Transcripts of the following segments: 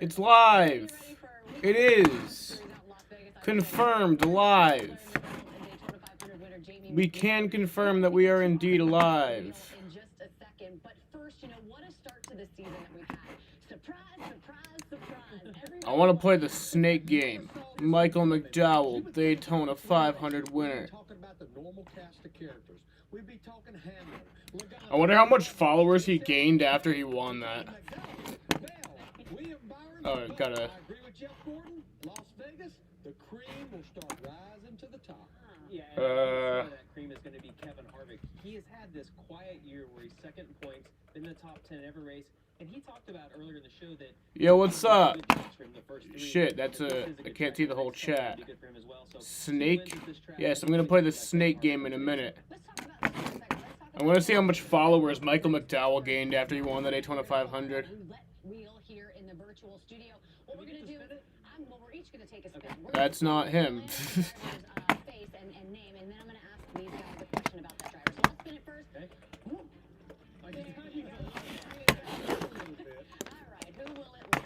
It's live. It is. Confirmed live. We can confirm that we are indeed alive. I want to play the snake game. Michael McDowell, Daytona 500 winner. I wonder how much followers he gained after he won that. Oh, gotta. The cream will start rising to the top. Yeah, and that cream is going to be Kevin Harvick. He has had this quiet year where he's second in points, been in the top 10 every race, and he talked about earlier in the show that... Yo, what's up? Shit, that's a... I can't see the whole chat. Snake? Yes, I'm going to play the snake game in a minute. I want to see how much followers Michael McDowell gained after he won the Daytona 500. That's not him.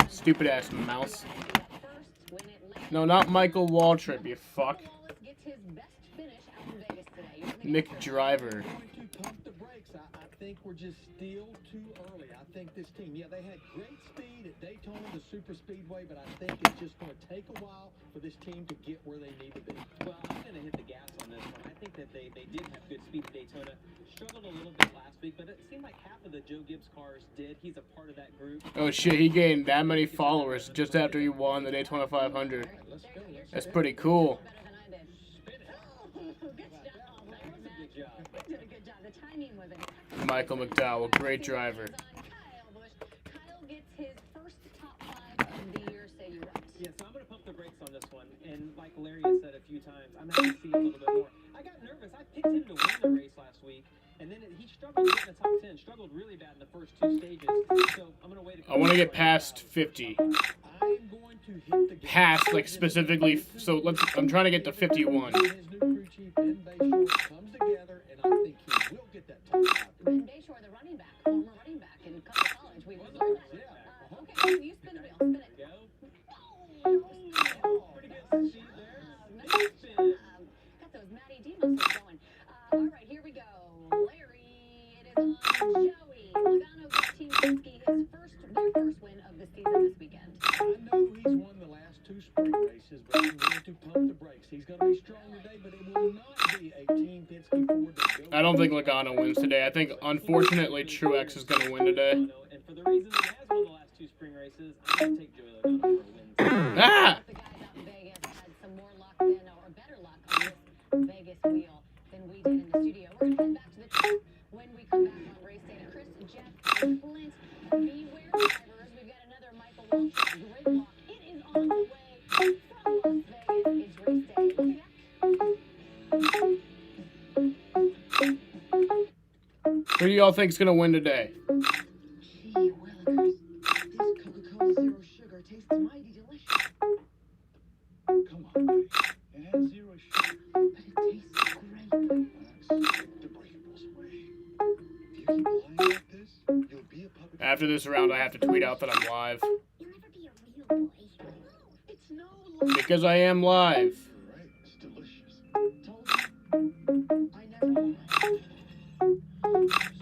Stupid ass mouse. No, not Michael Waltrip, you fuck. Nick Driver. I think we're just still too early. I think this team, yeah, they had great speed at Daytona, the super speedway, but I think it's just going to take a while for this team to get where they need to be. Well, I'm going to hit the gas on this one. I think that they did have good speed at Daytona. Struggled a little bit last week, but it seemed like half of the Joe Gibbs cars did. He's a part of that group. Oh shit, he gained that many followers just after he won the Daytona 500. That's pretty cool. Michael McDowell, great driver. Yeah, so I'm going to pump the brakes on this one. And like Larry has said a few times, I'm going to see a little bit more. I got nervous. I picked him to win the race last week. And then he struggled to get in the top 10. Struggled really bad in the first two stages. So I'm going to wait. I want to get past 50. Past, like, specifically. So I'm trying to get to 51. Ben Bayshore, the running back, former running back in college. We learned that. Okay, you spin the wheel. Spin it. Pretty good speed there. Nice spin. Got those Matty D muscles going. All right, here we go. Larry, it is on Joey. Logano gets Team Penske their first win of the season this weekend. I know he's won the last two spring races, but I'm going to pump the brakes. He's going to be strong today, but it will not be a Team Penske Ford that goes. I don't think Logano wins today. I think, unfortunately, Truex is going to win today. And for the reason he has won the last two spring races, I'm going to take Joey Logano for a win. Ah! The guys out in Vegas had some more luck than, or better luck on this Vegas wheel than we did in the studio. We're going to head back to the track when we come back on race day. Chris, Jeff, and Clint, beware drivers. We've got another Michael Waltrip gridlock. It is on the way from Las Vegas. It's race day. We'll be back. Who do y'all think is going to win today? Gee willikers, this Coca-Cola Zero Sugar tastes mighty delicious. Come on, buddy. It has zero sugar. But it tastes great. Stick to Breakable's way. If you keep lying like this, you'll be a puppet. After this round, I have to tweet out that I'm live. You'll never be a real boy. It's no lie. Because I am live. You're right. It's delicious. Told you. I never lied.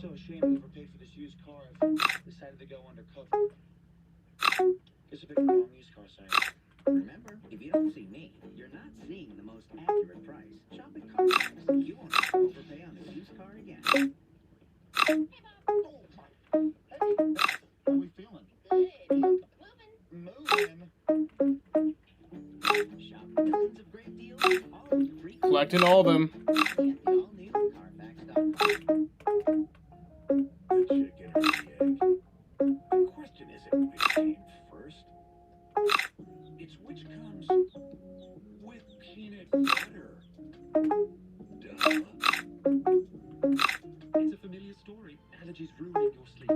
So ashamed to overpay for this used car. I've decided to go undercover. Here's a picture of the wrong used car site. Remember, if you don't see me, you're not seeing the most accurate price. Shop at CarMax. You won't have to overpay on a used car again. Hey, Bob. How are we feeling? Good. Moving. Shop dozens of great deals, all with free Collecting all of them. Get the all-new CarMax.com. The chicken or the egg? The question isn't which came first. It's which comes with peanut butter. Duh. It's a familiar story. Allergies ruining your sleep.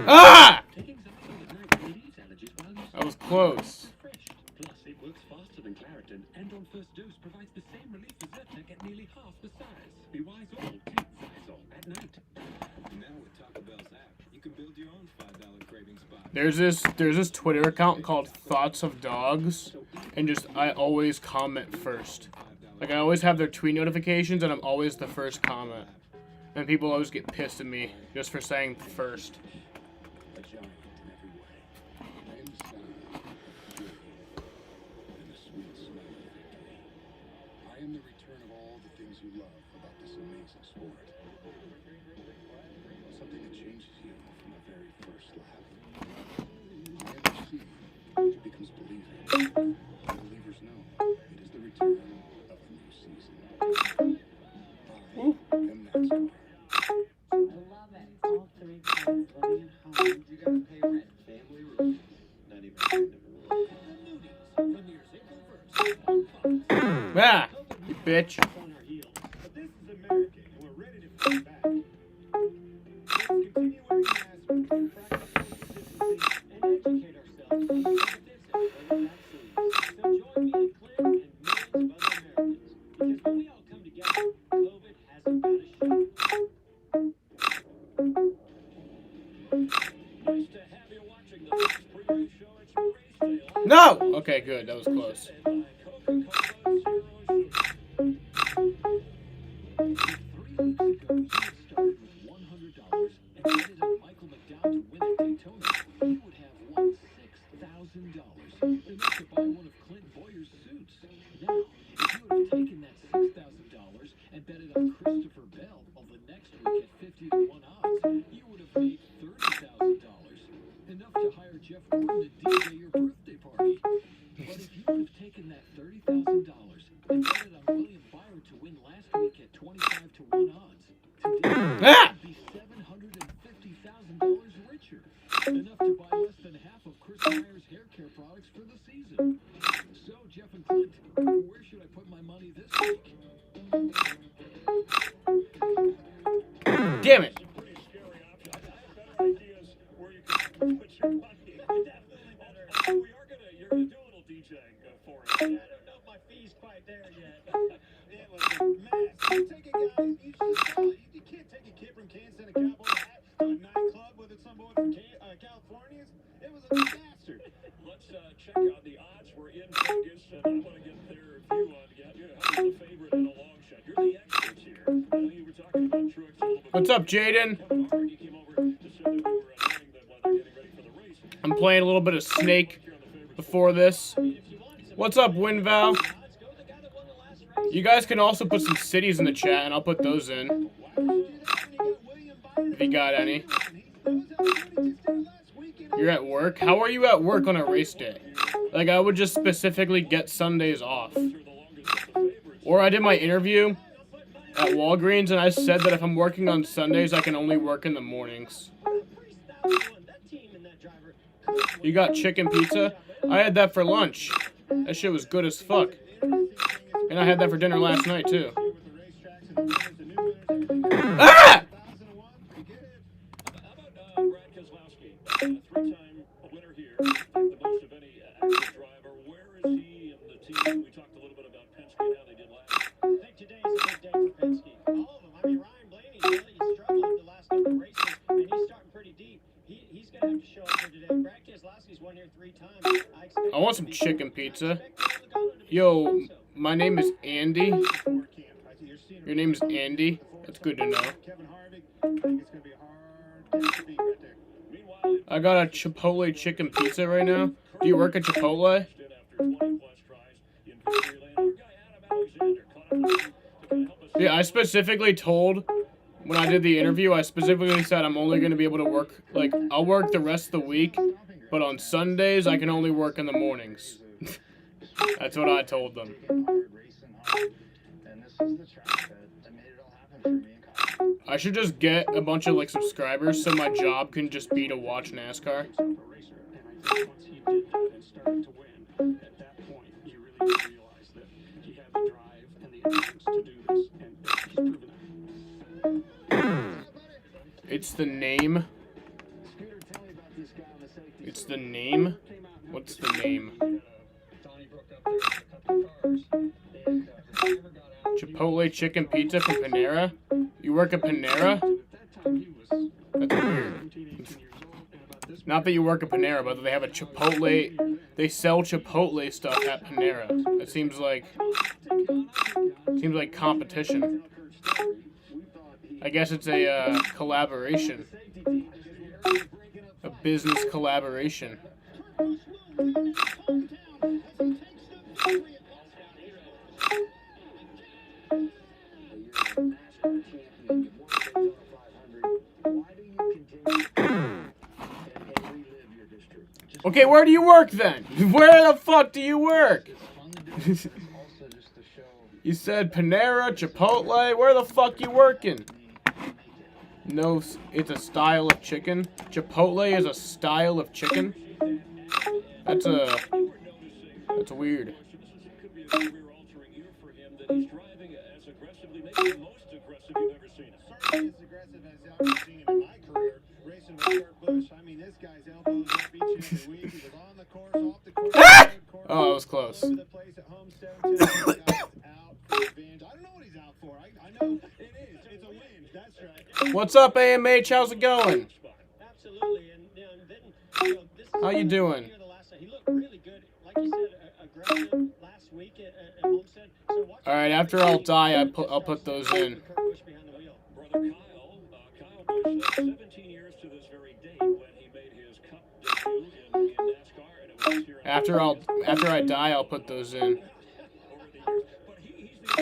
Ah! Taking Zyzol at night relieves allergies while you That was close. refreshed. Plus, it works faster than Claritin, and on first dose provides the same relief as Zyrtec at nearly half the size. Be wise all, take Zyzol at night. Now with Taco Bell's app, you can build your own $5 craving spot. There's this Twitter account called Thoughts of Dogs, and I always comment first. Like, I always have their tweet notifications, and I'm always the first comment. And people always get pissed at me just for saying first. A giant in every way. In the sound of joy and the sweet smell of victory. I am the return of all the things you love about this amazing sport. Something that changes you from the very first lap. I am the seed which becomes believing. And believers know it is the return of a new season. I am Nascar. I love it. All three kids living at home. You gotta pay rent. Family roots. Not even kind of rule. Ah, you bitch. On our heels. But this is America, and we're ready to fight back. Let's continue wearing masks, practice consistency, and educate ourselves on the benefits of COVID vaccines. So join me and Clint and millions of other Americans, because when we all come together, COVID hasn't got a shot. Nice to have you watching the next preview show at your race day. No! Okay, good. That was close. Ah! Enough to buy less than half of Chris Meyer's hair care products for the season. So, Jeff and Clint, where should I put my money this week? Damn it. Pretty scary option. I have better ideas where you can put your money. Definitely better. You're gonna do a little DJing for us. I don't know if my fee's quite there yet. It was a mess. You take a guy, you just saw it. You can't take a kid from Kansas and a cowboy hat to a nightclub with some boy from California. It was a disaster. Let's check out the odds. We're in Vegas, and I want to get their view on who's the favorite in a long shot. You're the experts here. I know you were talking about trucks a little bit. What's up, Jaden? You came over to say that we were annoying them while they're getting ready for the race. I'm playing a little bit of Snake before this. What's up, WinVal? You guys can also put some cities in the chat, and I'll put those in. If you got any. You're at work? How are you at work on a race day? Like, I would just specifically get Sundays off. Or I did my interview at Walgreens, and I said that if I'm working on Sundays, I can only work in the mornings. You got chicken pizza? I had that for lunch. That shit was good as fuck. And I had that for dinner last night, too. Ah! Three-time winner here, the most of any active driver. Where is he in the team? We talked a little bit about Penske and how they did last. I think today is a big day for Penske. All of them. I mean, Ryan Blaney really struggled the last couple of races, and he's starting pretty deep. He's going to have to show up here today. Brad Keselowski's won here 3 times. I want some chicken pizza. Yo, my name is Andy. Your name is Andy? That's good to know. Kevin Harvick, I think it's going to be a hard to beat right there. I got a Chipotle chicken pizza right now. Do you work at Chipotle? Yeah, I specifically told, when I did the interview, I specifically said I'm only going to be able to work, like, I'll work the rest of the week, but on Sundays, I can only work in the mornings. That's what I told them. I should just get a bunch of, like, subscribers so my job can just be to watch NASCAR. And I think once he did that and started to win, at that point, you really realize that he had the drive and the essence to do this, and he's proven that. It's the name. It's the name? What's the name? Chipotle chicken pizza from Panera? You work at Panera? That's weird. Not that you work at Panera, but they have a Chipotle. They sell Chipotle stuff at Panera. It seems like competition. I guess it's a collaboration, a business collaboration. Okay, where do you work then? Where the fuck do you work? You said Panera, Chipotle. Where the fuck you working? No, it's a style of chicken. Chipotle is a style of chicken. That's weird. Oh, it was close. What's up, AMH? How's it going? How you doing? All right, after I'll die, I'll put those in. Kyle Busch, 17 years to this very date when he made his cup debut in Nascar, and it was here. After I die, I'll put those in.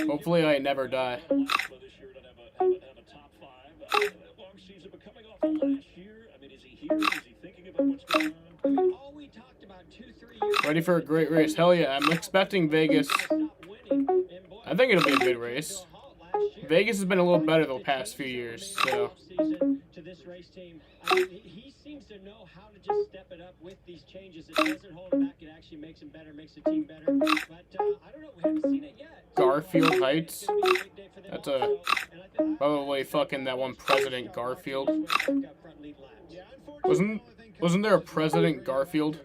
Hopefully, I never die. Ready for a great race? Hell yeah! I'm expecting Vegas. I think it'll be a good race. Vegas has been a little better the past few years, so. He seems to know how to just step it up with these changes. It doesn't hold him back. It actually makes him better, makes the team better. But I don't know. We haven't seen it yet. Garfield Heights. That's probably fucking that one President Garfield. Wasn't there a President Garfield?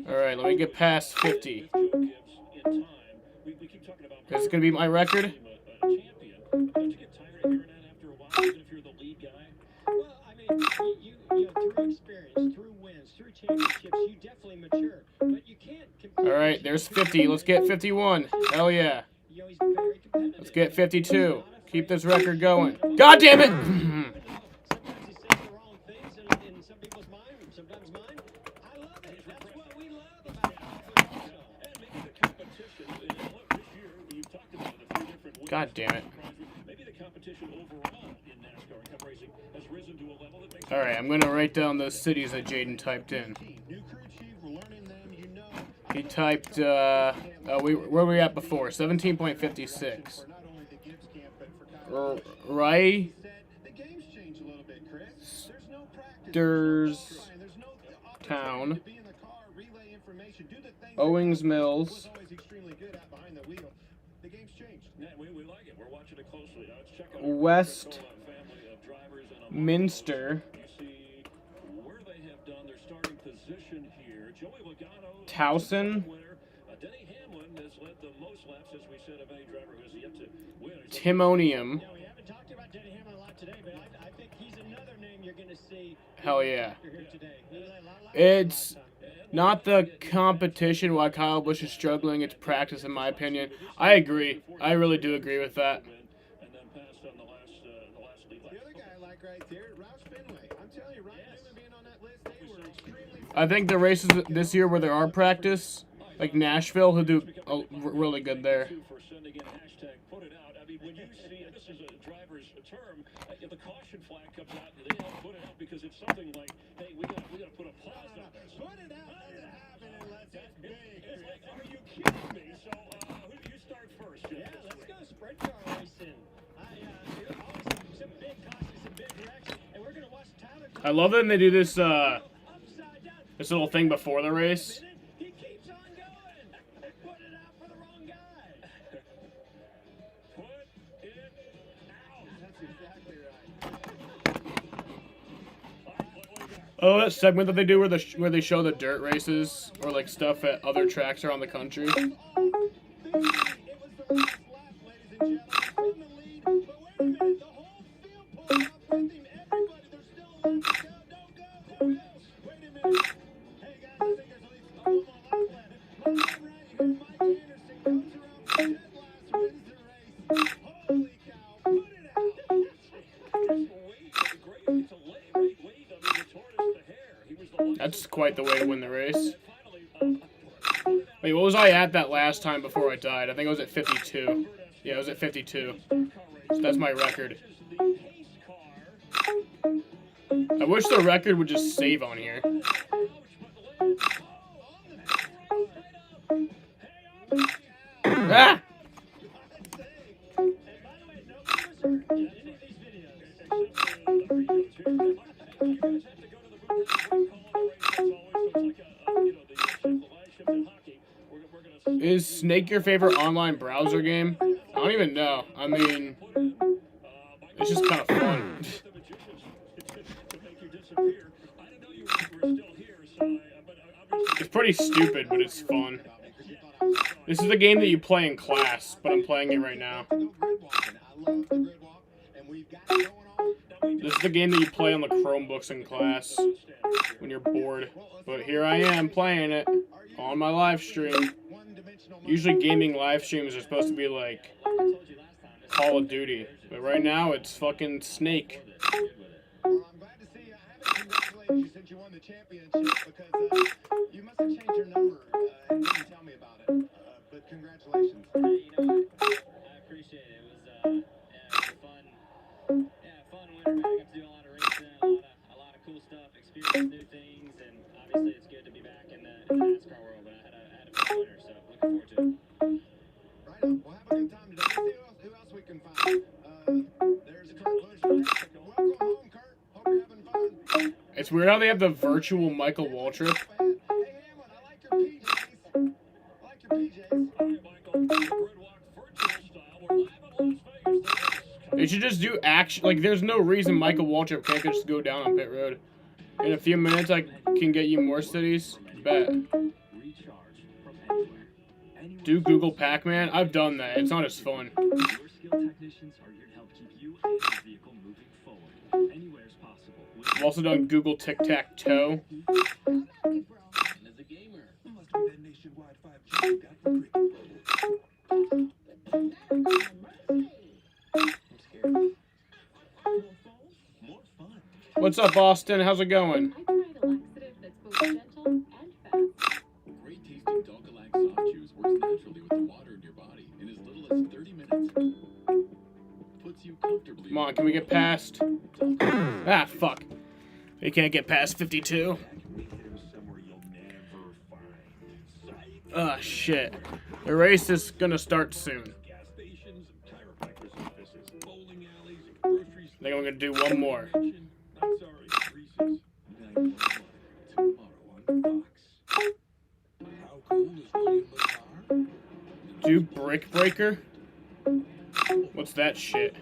Alright, let me get past 50. This is gonna be my record. Well, I mean, you through experience, through wins, through championships, you definitely mature. But you can't. Alright, there's 50. Let's get 51. Hell yeah. Let's get 52. Keep this record going. God damn it! Sometimes he says the wrong things in some people's mind, sometimes mine. I love it. That's what we love about it. God damn it. Alright, I'm gonna write down those cities that Jaden typed in. He typed, where were we at before? 17.56. Right? Sters Town. Owings Mills. West Minster. Towson. Timonium. Hell yeah. It's not the competition why Kyle Busch is struggling, it's practice in my opinion. I agree. I really do agree with that. I think the races this year where there are practice, like Nashville, who do really good there. The caution flag comes out and they don't put it out because it's something like, hey, we gotta put a pause on this. Put it out, doesn't happen unless it's big. It's like, are you kidding me? So, who do you start first, Jeff? Yeah, let's go sprint car racing. Always some big cautions, some big direction, and we're gonna watch Tyler. I love it when they do this this little thing before the race. He keeps on going. Put it out for the wrong guy. Put it out. That's exactly right. Oh, that segment that they do where they show the dirt races or like stuff at other tracks around the country. That's quite the way to win the race. Wait, what was I at that last time before I died? I think I was at 52. Yeah, I was at 52. So that's my record. I wish the record would just save on here. Ah! Is Snake your favorite online browser game? I don't even know. I mean, it's just kind of fun. It's pretty stupid, but it's fun. This is the game that you play in class, but I'm playing it right now. This is the game that you play on the Chromebooks in class when you're bored. But here I am playing it on my live stream. Usually gaming live streams are supposed to be like Call of Duty. But right now it's fucking Snake. Well, I'm glad to see you. I haven't congratulated you since you won the championship because you must have changed your number and didn't tell me about it. But congratulations. Hey, you know what? I appreciate it. It was fun. Yeah, fun winter, man. I got to do a lot of racing, a lot of cool stuff, experience new things, and obviously it's good to be back in the Nascar world. But I had a fun winter, so looking forward to it. Right on. We'll have a good time today. Let's see who else we can find. There's Kurt Busch. Welcome home, Kurt. Hope you're having fun. It's weird how they have the virtual Michael Waltrip. Hey, Hamlin, I like your PJs. I like your PJs. They should just do action. Like, there's no reason Michael Waltrip can't just go down on pit road. In a few minutes, I can get you more cities. Bet. Do Google Pac-Man? I've done that. It's not as fun. Your skilled technicians are here to help keep you and your vehicle moving forward, anywhere as possible. I've also done Google Tic-Tac-Toe. And as a gamer, must be that nationwide 5G you got from Cricket. I'm scared. More fun. What's up, Austin? How's it going? I tried a laxative that's both gentle and fast. Great tasting Dogalax soft juice works naturally with the water in your body in as little as 30 minutes. Puts you comfortably. Come on, can we get past? Ah, fuck. We can't get past 52. Ah, shit. The race is gonna start soon. I think I'm gonna do one more. Do Brick Breaker? What's that shit?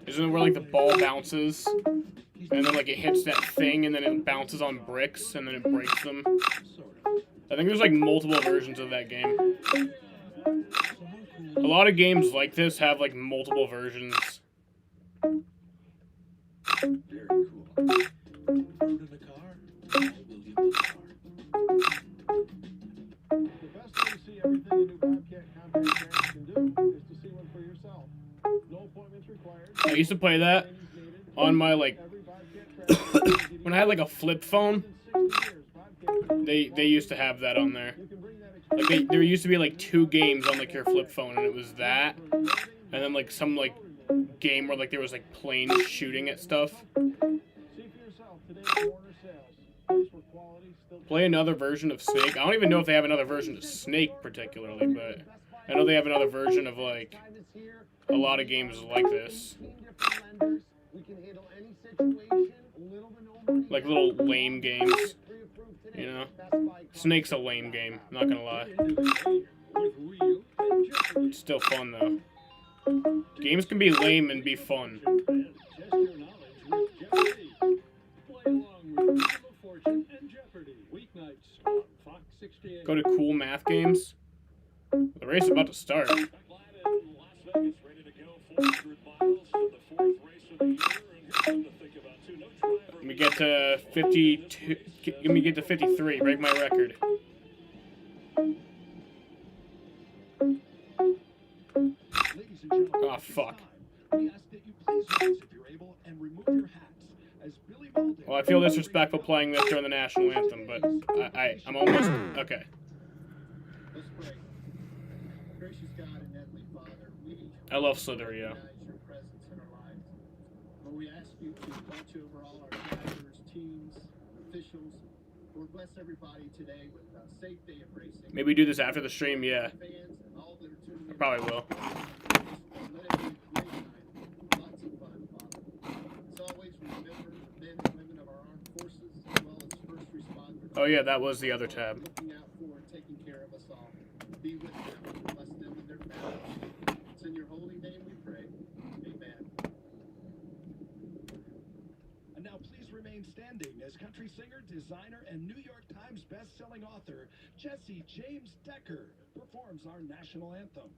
Isn't it where like the ball bounces and then like it hits that thing and then it bounces on bricks and then it breaks them? I think there's like multiple versions of that game. A lot of games like this have like multiple versions. Very cool. Fruit in the car. I will in the car. The best way to see everything a new Bobcat compact camera can do is to see one for yourself. No appointments required. I used to play that on my like Every Bobcat track when I had like a flip phone. 60 years, Bobcat They used to have that on there. you can bring that Like there used to be like 2 games on like your flip phone, and it was that, and then like some like game where like there was like planes shooting at stuff. See for yourself today's Warner sales. Place where quality still Play another version of Snake. I don't even know if they have another version of Snake particularly, but I know they have another version of like a lot of games like this. 18 different lenders. We can handle any situation. Little to no money. Like little lame games, Pre-approved today. you know? Best Buy Snake's a lame game, not gonna lie. It's still fun though. Games can be lame and be fun. Test your knowledge with Jeopardy. Play along with Wheel of Fortune Go to cool math games. The race is about to start. Let me get to 52. Let me get to 53. Break my record. Oh, fuck. Well, I feel disrespectful playing this during the national anthem, but I'm almost... Okay. I love Slitherio. We ask you to watch over all our drivers, teams, officials. Lord, bless everybody today with safe day of racing. Maybe do this after the stream, yeah. I probably will. Let it be a great night. Lots of fun, Father. As always, remember the men and women of our armed forces, as well as first responders. Oh yeah, that was the other tab. Looking out for and taking care of us all. Be with them, bless them and their families. It's in your holy name we pray. Amen. And now please remain standing as country singer, designer, and New York Times best-selling author Jesse James Decker performs our national anthem.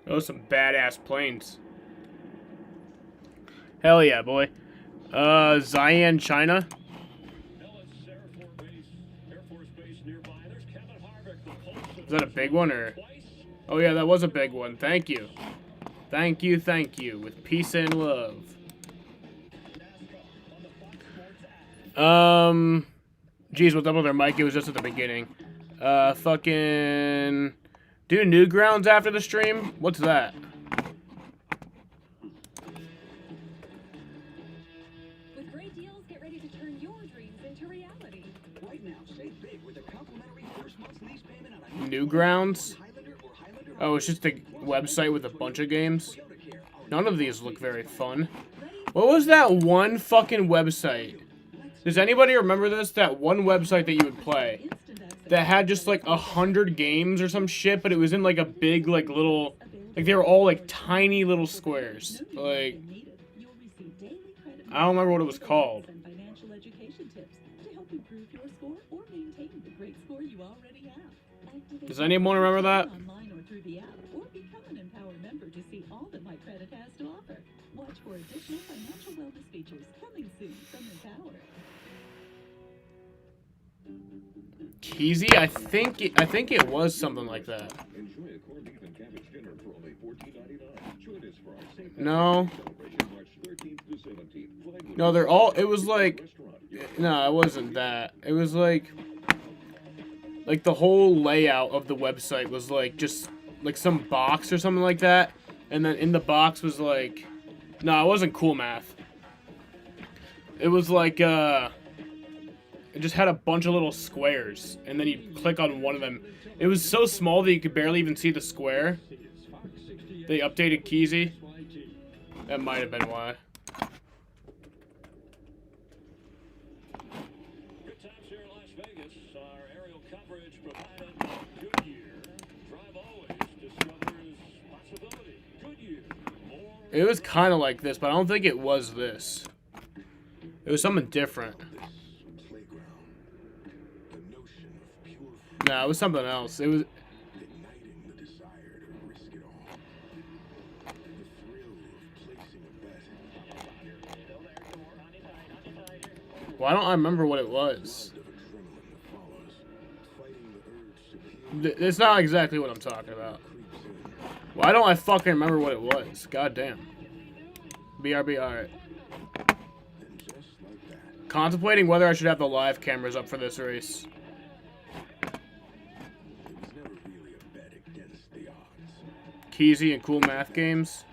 Those are some badass planes. Hell yeah, boy. Xi'an, China. Is that a big one or? Oh yeah, that was a big one. Thank you. Thank you, thank you. With peace and love. Geez, what's up with our mic? It was just at the beginning. Fucking... Do Newgrounds after the stream? What's that? With great deals, get ready to turn your dreams into reality. Right now, save big with a complimentary first month's lease payment on a Newgrounds? Oh, it's just a website with a bunch of games? None of these look very fun. What was that one fucking website? Does anybody remember this? That one website that you would play that had just like 100 games or some shit, but it was in like a big like little, like they were all like tiny little squares. Like, I don't remember what it was called. Financial education tips to help improve your score or maintain the great score you already have. Does anyone remember that? Online or through the app, or become an Empower member to see all that My Credit has to offer. Watch for additional financial wellness features coming soon from Empower. Keezy? I think it was something like that. Enjoy a corned beef and cabbage dinner for only $14.99. Join us for our St. No. celebration March 13th to 17th. No, they're all, it was like, no, it wasn't that. It was like the whole layout of the website was like just like some box or something like that. And then in the box was like, no, it wasn't Cool Math. It was like, it just had a bunch of little squares, and then you click on one of them. It was so small that you could barely even see the square. They updated Keezy. That might have been why. Good times here in Las Vegas. Our aerial coverage provided by Goodyear. It was kind of like this, but I don't think it was this. It was something different. No, it was something else. It was... Why don't I remember what it was? It's not exactly what I'm talking about. Why don't I fucking remember what it was? God damn. BRB, alright. Contemplating whether I should have the live cameras up for this race. Keezy and Cool Math Games.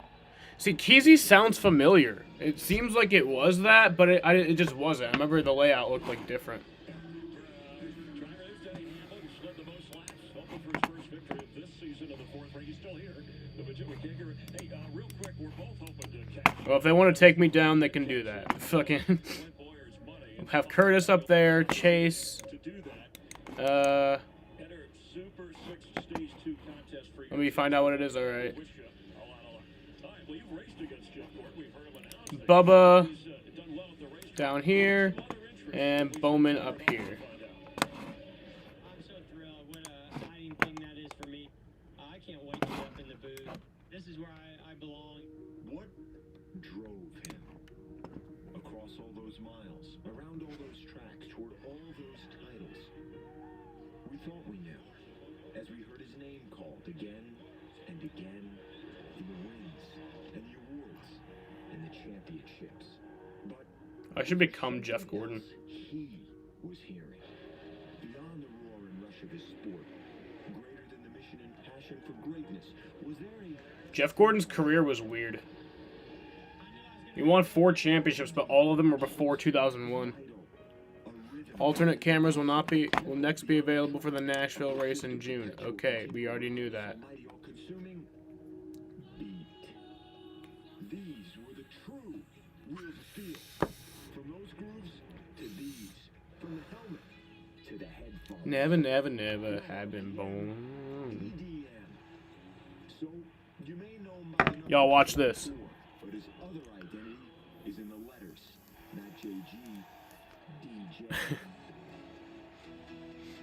See, Keezy sounds familiar. It seems like it was that, but it just wasn't. I remember the layout looked like different. Well, if they want to take me down, they can do that. Fucking have Curtis up there, Chase. Let me find out what it is. All right. Bubba down here, and Bowman up here. I'm so thrilled. What a exciting thing that is for me. I can't wait to get up in the booth. This is where I belong. What drove him across all those miles, around all those tracks, toward all those titles? We thought we knew, as we heard his name called again and again, in the wins and the awards and the championships. But I should become Jeff Gordon. he was hearing, beyond the roar and rush of his sport, greater than the mission and passion for greatness, was there a Jeff Gordon's career was weird. He won 4 championships, but all of them were before 2001. Alternate cameras will next be available for the Nashville race in June. Okay, we already knew that. mighty all-consuming beat? These were the true wheels of steel. From those grooves to these, from the helmet to the headphones. Never, never, never have been born. EDM. So you may know my number Y'all watch this. 4, but his other identity is in the letters, not JG, DJ.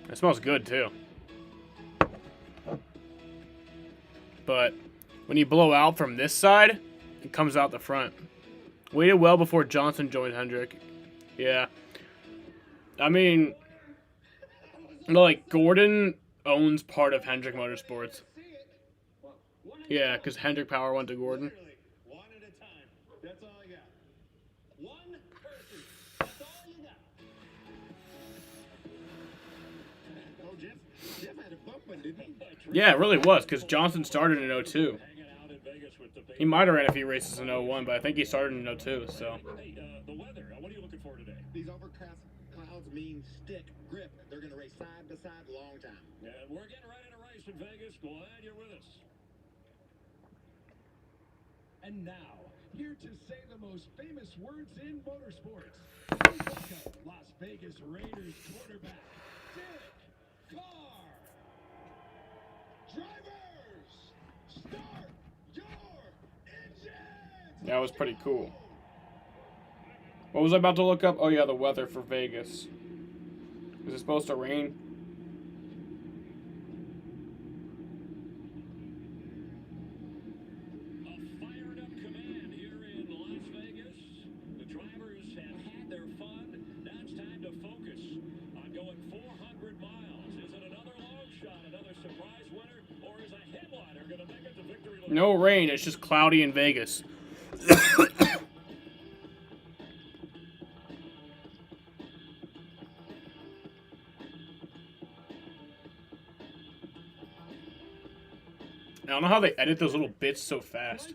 It smells good too. But when you blow out from this side, it comes out the front. Waited well before Johnson joined Hendrick. Yeah. I mean, like, Gordon owns part of Hendrick Motorsports. Yeah, because Hendrick Power went to Gordon. One at a time. That's all I got. One person. That's all you got. Oh, Jeff had a bumping, didn't he? Yeah, it really was, because Johnson started in 02. He might have ran a few races in 01, but I think he started in 02, so. Hey, the weather. What are you looking for today? These overcast clouds mean stick, grip. They're going to race side by side long time. Yeah, we're getting right in a race in Vegas. Glad you're with us. And now, here to say the most famous words in motorsports, welcome Las Vegas Raiders quarterback, Derek Carr. Drivers, start your engines! That was pretty cool. What was I about to look up? Oh yeah, the weather for Vegas. Is it supposed to rain? No rain, it's just cloudy in Vegas. I don't know how they edit those little bits so fast.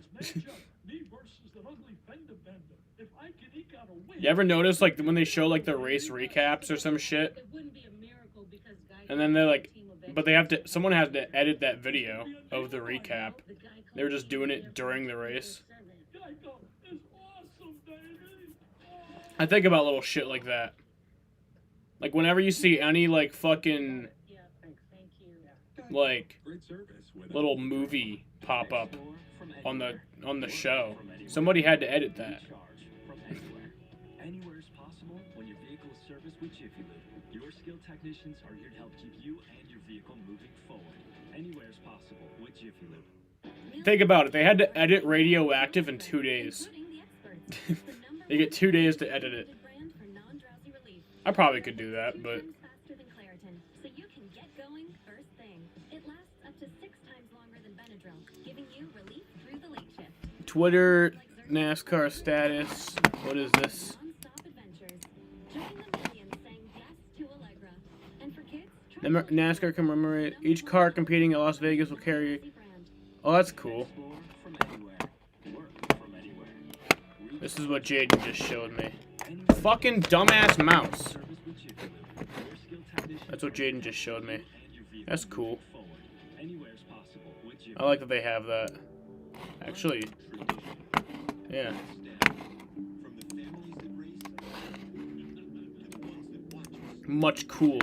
You ever notice, like, when they show, like, the race recaps or some shit? And then they're like, but they have to, someone had to edit that video of the recap. They were just doing it during the race. I think about little shit like that. Like, whenever you see any, like, fucking, like, little movie pop up on the show, Somebody had to edit that. Charge from anywhere. Anywhere is possible when your vehicle is serviced with Jiffy Lube. Your skilled technicians are here to help keep you and your vehicle moving forward. Anywhere is possible with Jiffy Lube. Think about it. They had to edit Radioactive in 2 days. They get 2 days to edit it. I probably could do that, but So you can get going first thing. It lasts up to 6 times longer than Benadryl, giving you relief through the late shift. Twitter, NASCAR status. What is this? Non-stop adventures. Join the millions saying yes to Allegra. And for kids, The NASCAR commemorate each car competing at Las Vegas will carry. Oh, that's cool. Explore from anywhere. Work from anywhere. This is what Jaden just showed me. Fucking dumbass mouse. Service with Jiffy Lube. Your skilled technicians That's what Jaden just showed me. and your vehicle That's cool. moving forward. Anywhere is possible with Jiffy I like that they have that. Actually, yeah. From the families that race to the ones that watch us. Much cool.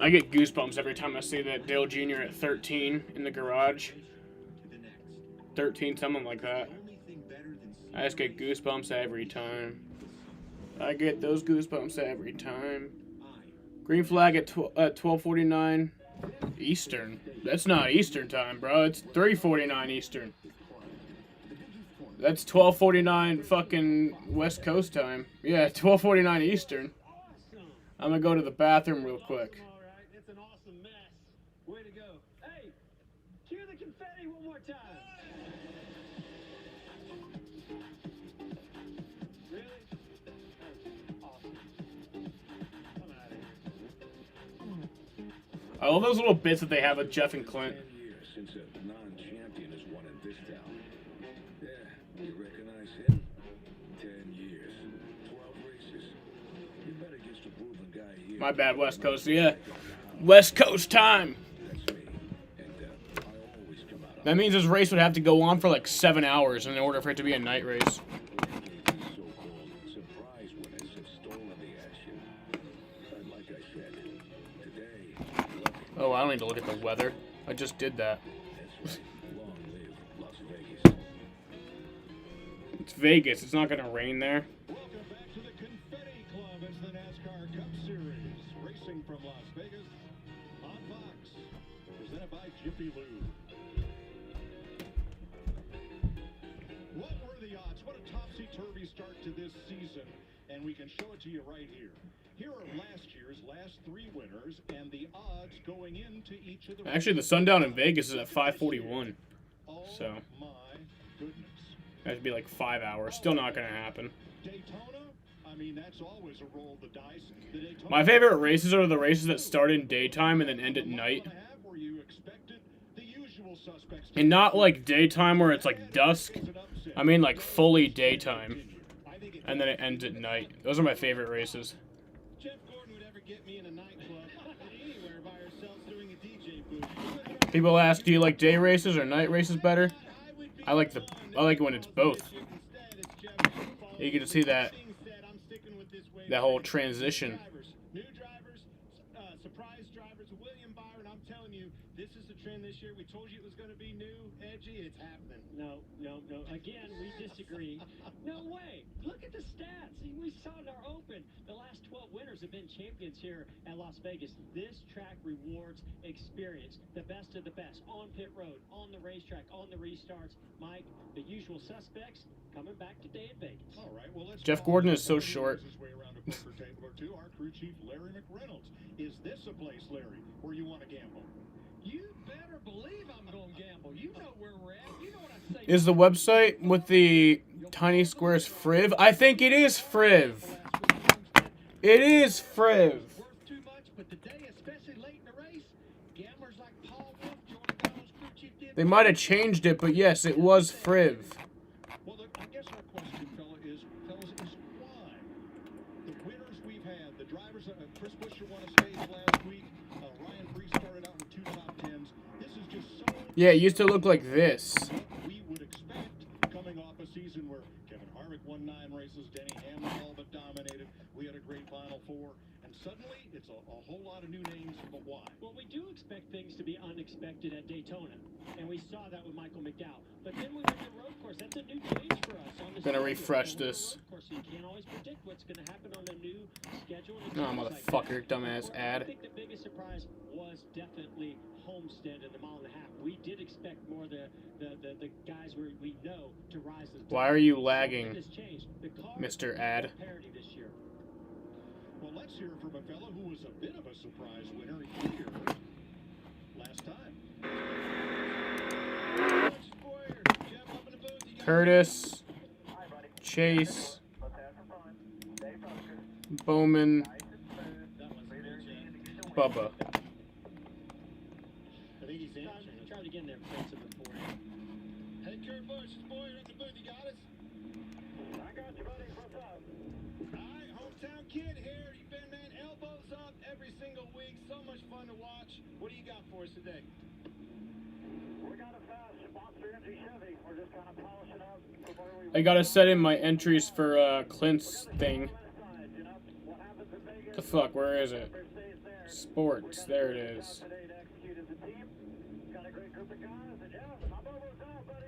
I get goosebumps every time I see that Dale Jr. at 13 in the garage. 13, something like that. I just get goosebumps every time. I get those goosebumps every time. Green flag at 12:49 Eastern. That's not Eastern time, bro. It's 3:49 Eastern. That's 12:49 fucking West Coast time. Yeah, 12:49 Eastern. I'm gonna go to the bathroom real quick. All right, it's an awesome mess. Way to go. Hey, cue the confetti one more time. Really? Awesome. I'm out of here. I love those little bits that they have with Jeff and Clint. 10 years since a non-champion has won in this town. Yeah, you recognize him? 10 years, 12 races. You bet against a proven guy here. My bad, West Coast. Yeah, West Coast time. That's me. And I always come out That means this race would have to go on for like 7 hours in order for it to be a night race. These so-called surprise winners have stolen the action. But like I said, today, Oh, I don't need to look at the weather. I just did that. that's right. Long live Las Vegas. It's Vegas. It's not gonna rain there. Welcome back to the Confetti Club. It's the NASCAR Cup Series. Racing from Las Vegas on Fox. Presented by Jiffy Lube. What were the odds? What a topsy-turvy start to this season. And we can show it to you right here. Here are last year's last 3 winners and the odds going into each of the Actually, the sundown in Vegas is at 5:41. Oh So. my goodness. That'd be like 5 hours. Still not gonna happen. Daytona, I mean, that's always a roll of the dice. The Daytona My favorite races are the races that start in daytime and then end at night. where you expected the usual suspects to And not like daytime where it's like dusk. I mean like fully daytime. And then it ends at night. Those are my favorite races. Jeff Gordon would ever get me in a nightclub anywhere by ourselves doing a DJ booth. People ask, do you like day races or night races better? I like it when it's both. You get to see that whole transition. New drivers, surprise drivers, William Byron, I'm telling you, this is the trend this year. We told you it was going to be new, edgy, it's happening. No. Again, we disagree. No way. Look at the stats. We saw it in our open. The last 12 winners have been champions here at Las Vegas. This track rewards experience. The best of the best. On pit road, on the racetrack, on the restarts. Mike, the usual suspects coming back today at Vegas. All right, well, let's Jeff Gordon is so short. His way around a poker table or two. Our crew chief, Larry McReynolds. Is this a place, Larry, where you want to gamble? You better believe I'm going to gamble. You know where we're at. You know what I say. Is the website with the tiny squares Friv? I think it is Friv. It is Friv. Worth too much, but today, especially late in the race, gamblers like Paul Wolf, Jordan Bell's crew chief did. They might have changed it, but yes, it was Friv. Well, I guess our question, fellas, is why? The winners we've had, the drivers, Chris Buescher won a stage last week. Ryan Brees started out in 2 top 10s. This is just so Yeah, it used to look like this. what we would expect coming off a season where Kevin Harvick won 9 races, Denny Hamlin all but dominated. We had a great Final Four, and suddenly it's a whole lot of new names, but why? Well, we do expect expect things to be unexpected at Daytona, and we saw that with Michael McDowell. But then we went to road course. That's a new change for us on the Gonna schedule. refresh And we're on this. road course, so you can't always predict what's going to happen on a new schedule. Oh, motherfucker, dumbass I ad. think the biggest surprise was definitely Homestead in the mile and a half. We did expect more the guys we know to rise to the top. Why are you lagging, Has changed. The car Mr. Ad? parity this year. Well, let's hear from a fellow who was a bit of a surprise winner here last time. Curtis, Chase, Bowman, Bubba. I think he's answering. Try to get in there defensive for you. Hey, Kurt Busch, it's Boyer at the booth. You got us? I got you, buddy. What's up? All right, hometown kid here. You've been, man, elbows up every single week. So much fun to watch. What do you got for us today? We got a fast Monster Energy Chevy. We're just kind of polishing up from where we I gotta set in my entries for Clint's thing. The fuck, where is it? Sports, there it is.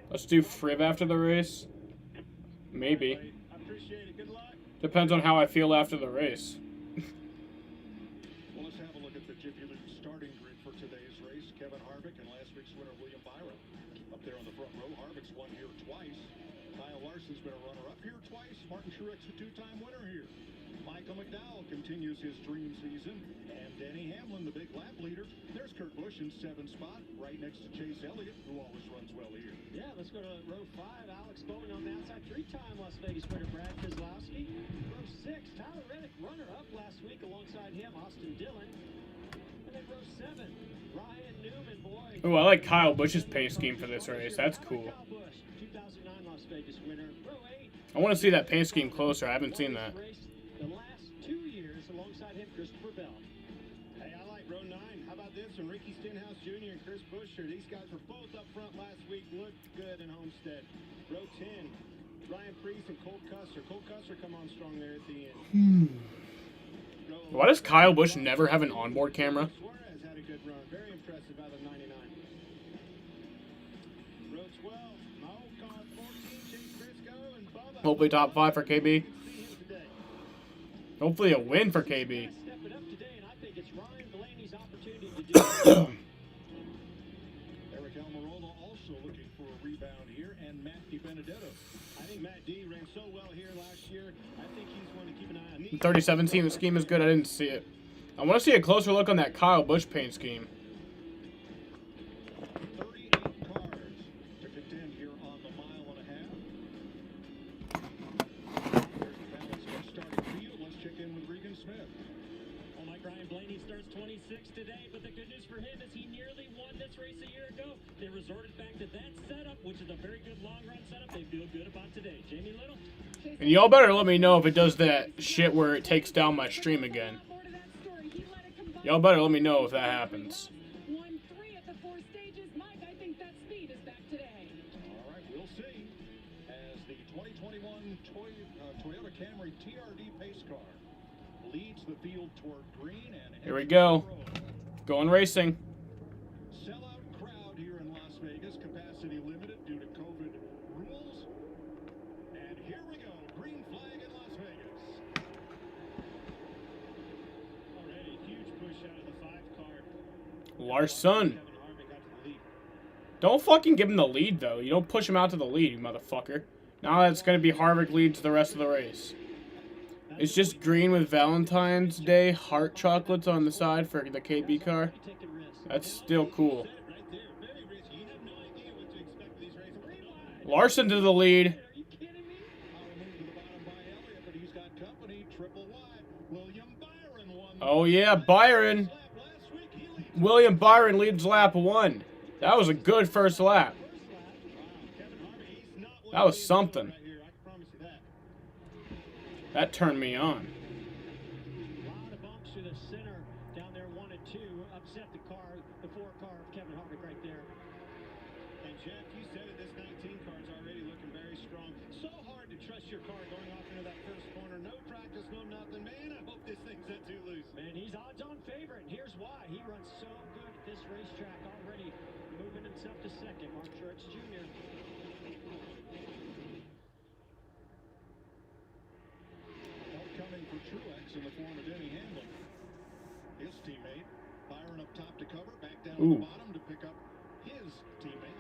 Let's do Friv after the race. Maybe. I appreciate it. Good luck. Depends on how I feel after the race. Well, let's have a look at the Jiffy Lube starting grid for today's race. Kevin Harvick and last week's winner William Byron. Up there on the front row, Harvick's won here twice. Kyle Larson's been a runner-up here twice. Martin Truex a two-time winner here. Michael McDowell continues his dream season. And Denny Hamlin, the big lap leader. There's Kurt Busch in 7th spot, right next to Chase Elliott, who always runs well here. Yeah, let's go to row 5. Alex Bowman on the outside. 3-time Las Vegas winner Brad Keselowski. Row 6, Tyler Reddick, runner-up last week alongside him, Austin Dillon. And then row 7, Ryan Newman, boy. Oh, I like Kyle Busch's paint scheme for this race. That's cool. Kyle Busch, 2009 Las Vegas winner. Row 8. I want to see that paint scheme closer. I haven't seen that. The last 2 years alongside him, Christopher Bell. Hey, I like row 9. How about this one? Ricky Stenhouse Jr. and Chris Buescher. These guys were both up front last week. Looked good in Homestead. Row 10, Ryan Preece and Cole Custer. Cole Custer come on strong there at the end. Why does Kyle Busch never have an onboard camera? Suarez had a good run. Very impressive out of 99. Row 12, Mo Car 14, Chase Briscoe and Bubba. Hopefully top 5 for KB. See him today. Hopefully a win for KB. Step it up today, and I think it's Ryan Blaney's opportunity to do it. Eric Almirola also looking for a rebound here, and Matt DiBenedetto. I think Matt D ran so well here last year. I think he's going to keep an eye on these. 3017, the scheme is good. I didn't see it. I want to see a closer look on that Kyle Busch paint scheme. 38 cars to contend here on the mile and a half. There's the balance of our starting field. Let's check in with Regan Smith. Well, Mike Ryan Blaney starts 26 today, but the good news for him is he nearly won this race a year ago. They resorted back to that setup, which is a very good long-run setup. They feel good about today. Jamie Little. And y'all better let me know if it does that shit where it takes down my stream again. Y'all better let me know if that happens. Won 3 at the 4 stages. Mike, I think that speed is back today. All right, we'll see. As the 2021 Toyota Camry TRD pace car leads the field toward green and Here we go. Going racing. Sellout crowd here in Las Vegas. Capacity limited due to COVID rules. And here we go. Green flag in Las Vegas. Already huge push out of the 5 car. Larson. Kevin Harvick got to the lead. Don't fucking give him the lead, though. You don't push him out to the lead, you motherfucker. Now that's going to be Harvick leads the rest of the race. It's just green with Valentine's Day heart chocolates on the side for the KB car. That's still cool. Right there. Very risky. You have no idea what to expect with these races. Larson to the lead. Power move to the bottom by Elliott, but he's got company. Triple wide. William Byron won. Oh, yeah, Byron. Lap last week. He leads William Byron leads lap 1. That was a good first lap. Kevin Harvick. He's not That was something. right here. I can promise you that. That turned me on. A lot of bumps to the center down there, 1 and 2. Upset the 4 car of Kevin Harvick right there. And Jeff, you said it. This 19 car is already looking very strong. So hard to trust your car going off into that first corner. No practice, no nothing. Man, I hope this thing's not too loose. Man, he's odds-on favorite, and here's why. He runs so good at this race uniform of Denny Hamlin. His teammate, Byron up top to cover, back down Ooh. to the bottom to pick up his teammate.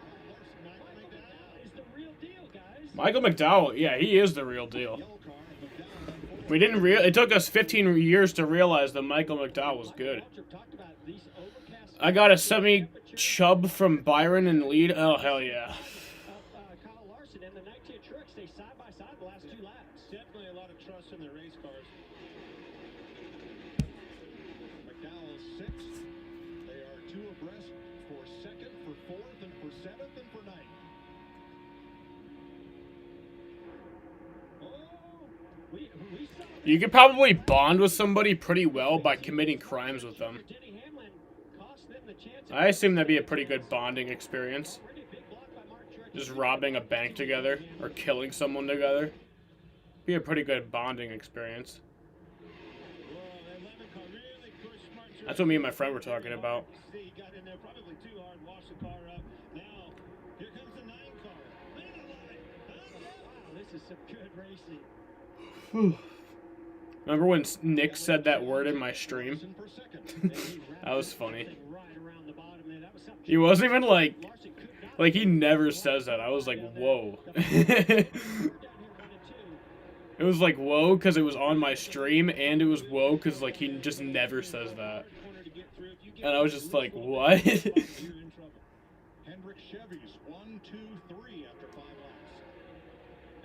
Michael McDowell is the real deal, guys. Michael McDowell, yeah, he is the real deal. Yellow car, McDowell We didn't it took us 15 years to realize that Michael McDowell was good. I got a semi-chub from Byron in lead. Oh, hell yeah. Kyle Larson and the 19 truck stay side by side the last 2 laps. Definitely a lot of trust in their race cars. McDowell is 6th. They are 2 abreast for 2nd, for 4th, and for 7th, and for 9th. You could probably bond with somebody pretty well by committing crimes with them. I assume that'd be a pretty good bonding experience. Just robbing a bank together or killing someone together. Be a pretty good bonding experience. That's what me and my friend were talking about. This is some good racing. Remember when Nick said that word in my stream? That was funny. He wasn't even like he never says that. I was like, whoa. It was like, whoa, because it was on my stream, and it was whoa, because like he just never says that. And I was just like, what? Hendrick Chevy's 1, 2, 3 after 5 laps.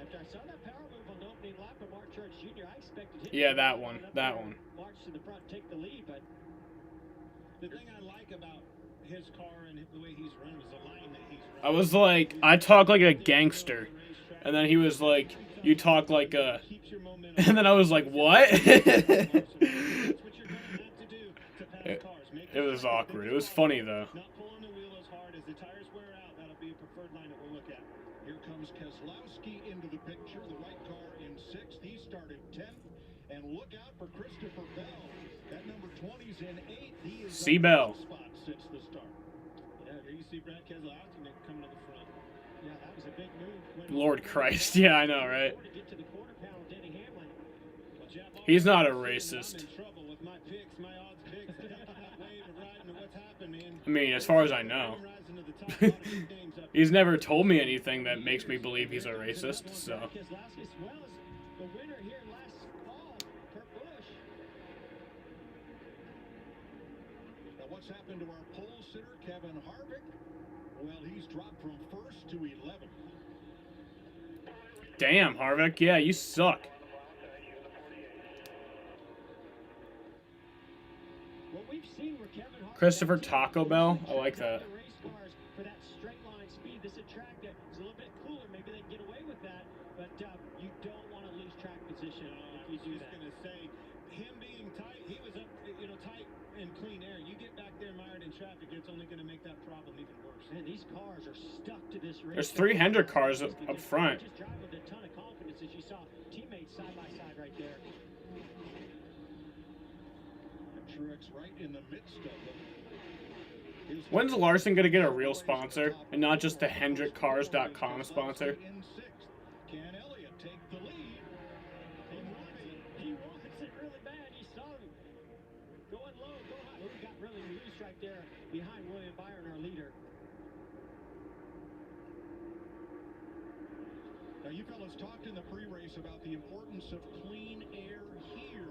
After I saw that power move on the opening lap of Mark Church Jr., I expected him Yeah, that one. That one. March to the front, take the lead, but the thing I like about his car and the way he's run is the line that he's run. I was like, I talk like a gangster. And then he was like, you talk like a... And then I was like, what? It was awkward. It was funny, though. Not pulling the wheel as hard as the tires wear out. That'll be a preferred line that we'll look at. Here comes Keselowski into the picture. The white car in 6th. He started 10th. And look out for Christopher Bell. That number 20's in 8th. He is C. Bell. spot since the start. yeah, there you see Brad Keselowski coming to the front. Yeah, that was a big move. Lord Christ. Yeah, I know, right? He's not a racist. I mean, as far as I know. He's never told me anything that makes me believe he's a racist, so. Now, what's happened to our pole sitter, Kevin Harvick? Well, he's dropped from 1st to 11th. Damn, Harvick. Yeah, you suck. Christopher Taco Bell. I like that. For that straight line speed, this track that is a little bit cooler. Maybe they can get away with that, but you don't want to lose track position if you do that. I was just going to say, him being tight, he was up, tight and clean air. You get back there mired in traffic, it's only going to make that problem even worse. Man, these cars are stuck to this race. There's 300 cars up front. Just drive with a ton of confidence as you saw teammates side by side right there. Truex right in the midst of them. When's Larson going to get a real sponsor and not just the HendrickCars.com sponsor? Can Elliott take the lead? He wants it really bad. You saw him going low, going high. He got really loose right there behind William Byron, our leader. Now, you fellas talked in the pre-race about the importance of clean air here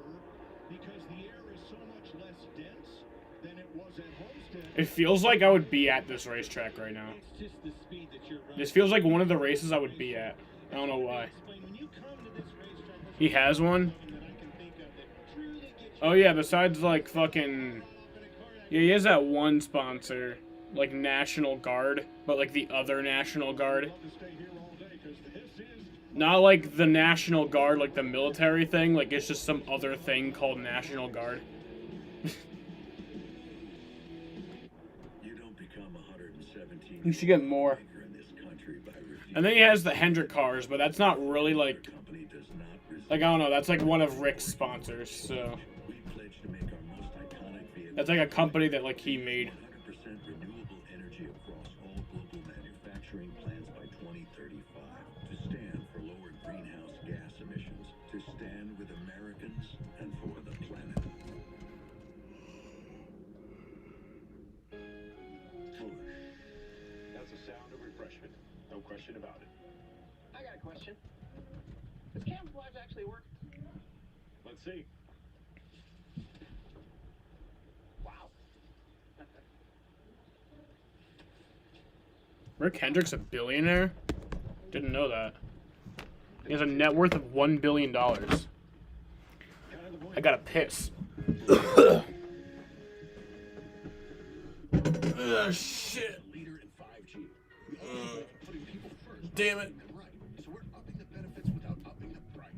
because the air is so much less dense than it was at Homestead. It feels like I would be at this racetrack right now. It's just the speed that you're running. This feels like one of the races I would be at. I don't know why. When you come to this racetrack, He has one? Oh yeah, besides like fucking... Yeah, he has that one sponsor. Like National Guard. But like the other National Guard. Not like the National Guard, like the military thing. Like it's just some other thing called National Guard. You don't become 117. You should get more. And then he has the Hendrick cars, but that's not really like... Like, I don't know, that's like one of Rick's sponsors, so... That's like a company that like he made. 100% renewable energy across all global manufacturing plants by 2035 to stand for lower greenhouse gas emissions, to stand with Americans and for the planet. the sound of refreshment. No question about it. I got a question. Does camouflage actually work? Let's see. Wow. Rick Hendrick's a billionaire? Didn't know that. He has a net worth of $1 billion. I gotta piss. Shit. Leader in 5G. Putting people first. Damn it. Right. So we're upping the benefits without upping the price.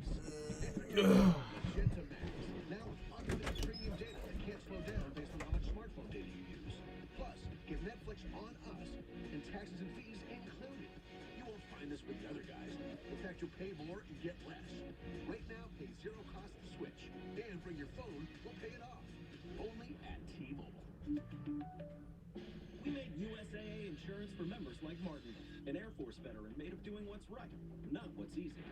Now with unlimited premium data that can't slow down based on how much smartphone data you use. Plus, get Netflix on us and taxes and fees included. You won't find this with the other guys. In fact, you'll pay more and get less. Right now, pay zero cost to switch. And bring your phone, we'll pay it off. Only at T-Mobile. We made USAA insurance for members like Martin, an Air Force veteran made of doing what's right, not what's easy.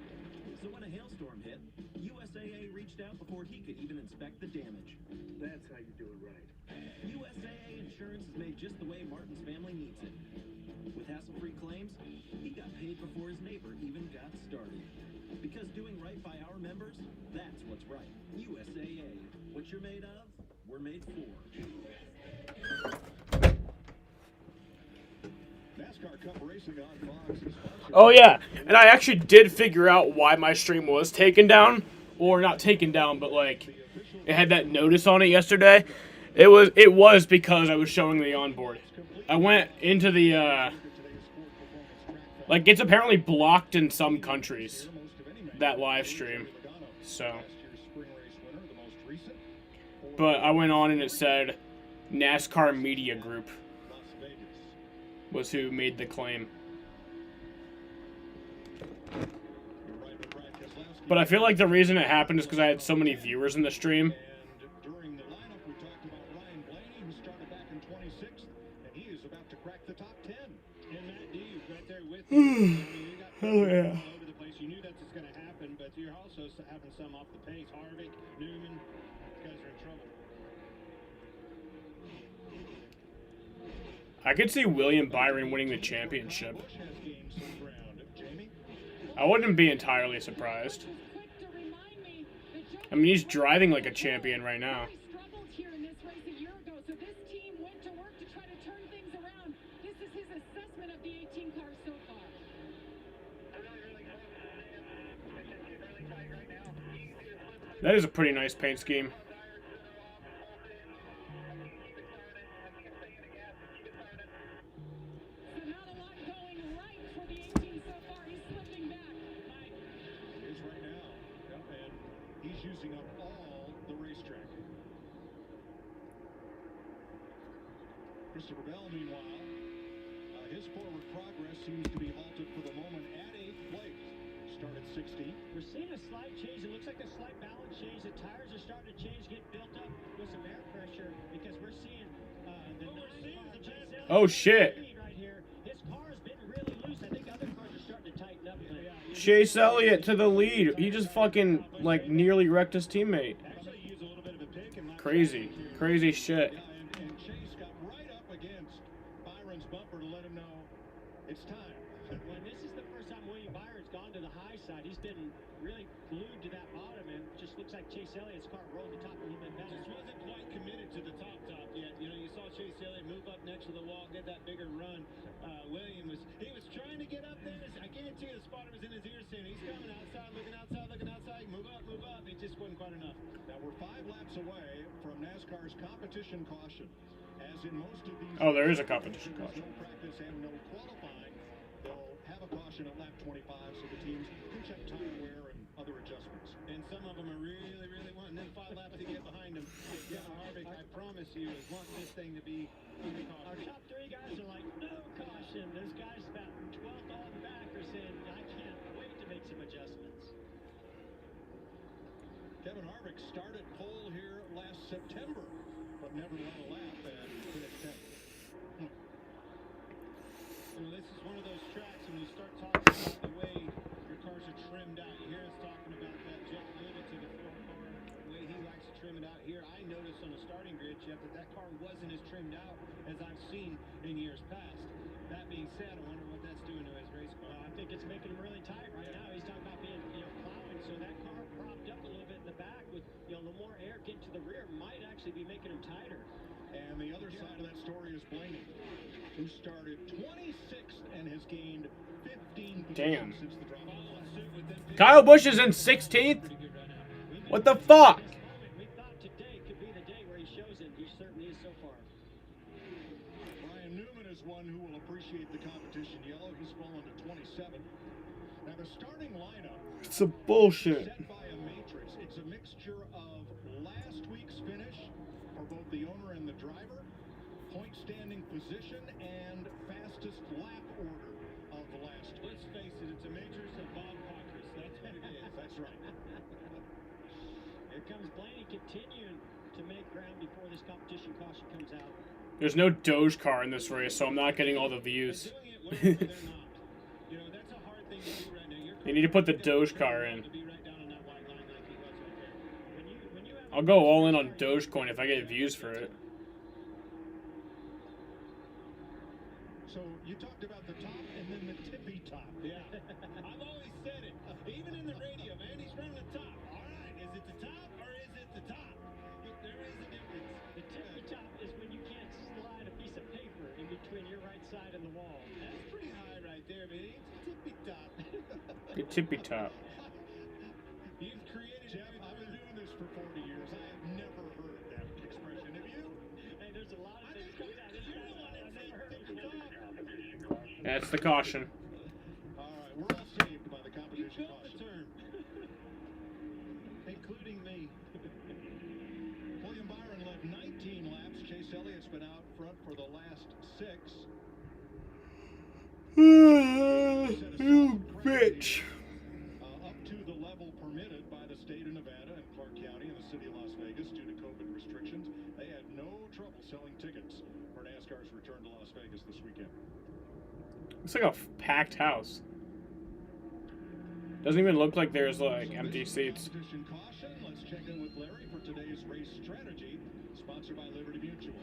So when a hailstorm hit, USAA reached out before he could even inspect the damage. That's how you do it right. USAA insurance is made just the way Martin's family needs it. With hassle-free claims, he got paid before his neighbor even got started. Because doing right by our members, that's what's right. USAA. What you're made of, we're made for. NASCAR Cup racing on Fox is sponsored. Oh yeah, and I actually did figure out why my stream was taken down, or not taken down, but like it had that notice on it yesterday. It was because I was showing the onboard. I went into the like it's apparently blocked in some countries, that live stream. So, but I went on and it said NASCAR Media Group was who made the claim. But I feel like the reason it happened is because I had so many viewers in the stream. And during the lineup, we talked about Ryan Blaney, who started back in 26th, and he is about to crack the top 10. And Matt D right there with you. I mean, you got Oh yeah. all over the place. You knew that's just going to happen, but you're also having some off the pace. Harvick, Newman, these guys are in trouble. I could see William Byron winning the championship. Busch has gained some ground. Jamie? I wouldn't be entirely surprised. I mean, he's driving like a champion right now. Struggled here in this race a year ago, so this team went to work to try to turn things around. This is his assessment of the 18 cars so far. That is a pretty nice paint scheme. So not a lot going right for the 18 so far. He's slipping back. Is right now. Yep, and he's using up all the racetrack. Christopher Bell, meanwhile, his forward progress seems to be halted for the moment at 8th place. Started 60. We're seeing a slight change. It looks like a slight balance change. The tires are starting to change, get built up with some air pressure because we're seeing the Oh shit. right here. His car has been really loose. I think other cars are starting to tighten up. Chase Elliott to the lead. He just fucking like nearly wrecked his teamate. Actually, use a little bit of a pick and Crazy. Crazy shit. Yeah, and Chase got right up against Byron's bumper to let him know it's time. Well, this is the first time William Byron's gone to the high side. He's been really glued to that bottom, and just looks like Chase Elliott's car rolled the top a little bit better. Just wasn't quite committed to the top yet. You know, you saw Chase Elliott move up next to the wall, get that bigger run. William was trying to get up there. I guarantee the spotter was in his ear saying he's coming outside, looking outside, looking outside. Move up, move up. It just wasn't quite enough. Now we're 5 laps away from NASCAR's competition caution. As in most of these, Oh, there is a competition caution. No practice and no qualifying. They'll have a caution at lap 25, so the teams can check tire wear and other adjustments. And some of them are really, really wanting them 5 laps to get behind them. Yeah, Harvick, I promise you, is wanting this thing to be under caution. Our top 3 guys are like, no caution. Those guys about 12th on back are saying, I can't wait to make some adjustments. Kevin Harvick started pole here last September, but never run a lap and finished 10th. You know, this is one of those tracks when you start talking about the way your cars are trimmed out. You hear us talking about that. Jeff alluded to the 4-car, the way he likes to trim it out here. I noticed on the starting grid, Jeff, that car wasn't as trimmed out as I haven't seen in years past. That being said, I wonder what that's doing to his race car. I think it's making him really tight right now. He's talking about being, plowing, so that car propped up a little bit in the back with, a little more air getting to the rear might actually be making him tighter. And the other side of that story is Blaney, who started 26th and has gained 15 Damn. positions since the drop. Kyle Busch is in 16th? What the fuck? This moment, we thought today could be the day where he shows it. He certainly is so far. Brian Newman is one who will appreciate the competition. Yellow, he's fallen to 27. Now the starting lineup. It's a bullshit. Set by a matrix. It's a mixture of last week's finish for both the owner and the driver, point standing position, and fastest lap order of the last. Let's face it, it's a matrix of Bob Hawkers. That's what it is. That's right. Here comes Blaney continuing to make ground before this competition caution comes out. There's no Doge car in this race, so I'm not getting all the views. They're doing it whenever they're not. That's a hard thing to do right now. You need to put the Doge car in. To be right down on that white line like he was right there. When you have I'll go all in on Dogecoin if I get views for it. So you talked about the top and then the tippy top. Yeah. I've always said it. Even in the radio, man, he's running the top. All right, is it the top or is it the top? There is a difference. the tippy top is when you can't slide a piece of paper in between your right side and the wall. That's pretty high right there, but it's tippy top. The tippy top. You've created Jeff, I've been doing this for 40 years. I have never heard that expression. Have you? Hey, there's a lot of things coming out of this guy. I've never heard of that. That's the caution. All right, we're all saved by the You competition built the caution, term. including me. William Byron led 19 laps. Chase Elliott's been out front for the last 6. You bitch. Up to the level permitted by the state of Nevada and Clark County and the city of Las Vegas due to COVID restrictions. They had no trouble selling tickets for NASCAR's return to Las Vegas this weekend. It's like a packed house. Doesn't even look like there's like So empty this is seats. competition caution. Let's check in with Larry for today's race strategy, sponsored by Liberty Mutual.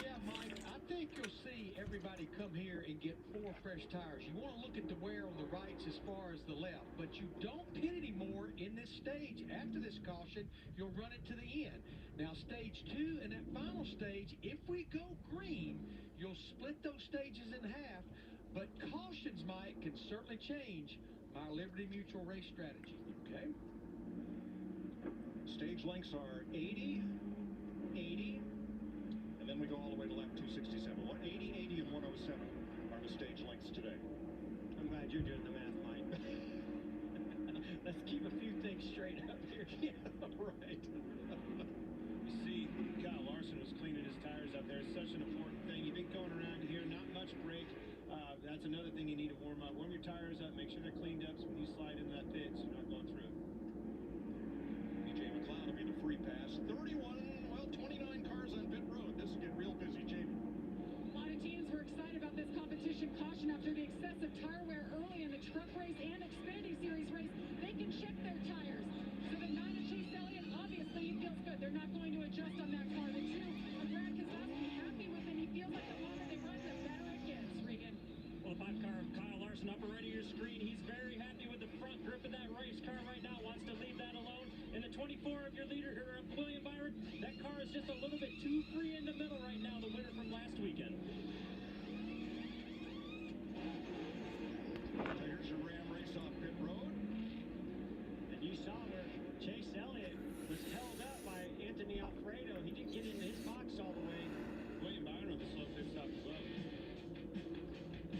Yeah, Mike, I think you'll see everybody come here and get 4 fresh tires. You want to look at the wear on the rights as far as the left, but you don't pit anymore in this stage. After this caution, you'll run it to the end. Now, stage 2 and that final stage, if we go green, you'll split those stages in half, but cautions, Mike, can certainly change our Liberty Mutual race strategy. Okay. Stage lengths are 80, 80, and then we go all the way to lap 267. 80, 80, and 107 are the stage lengths today. I'm glad you're doing the math, Mike. Let's keep a few things straight up here. Yeah, right. You see, Kyle Larson was cleaning his tires up there. It's such an important thing. You've been going around here, not much brake. That's another thing you need to warm up. Warm your tires up. Make sure they're cleaned up so when you slide into that pit, so you're not going through. BJ McLeod will be the free pass. 29 cars on pit road. This will get real busy, Jamie. A lot of teams were excited about this competition caution after the excessive tire wear early in the truck race and Xfinity Series race. They can check their tires. So the 9 of Chase Elliott, obviously he feels good. They're not going to adjust on that car. The 2 of Brad Keselowski, happy with it. He feels like the longer they run, the better it gets, Regan. Well, the 5 car of Kyle Larson up already your screen. He's very happy with the front grip of that race car right now. Wants to leave that alone. And the 24 of your leader here, William Byron, that car is just a little bit too free in the middle right now. The winner from last weekend. Here's your Ram race off pit road. And you saw where Chase Elliott was held up by Anthony Alfredo. He didn't get into his box all the way. William Byron with the slow pit stop as well.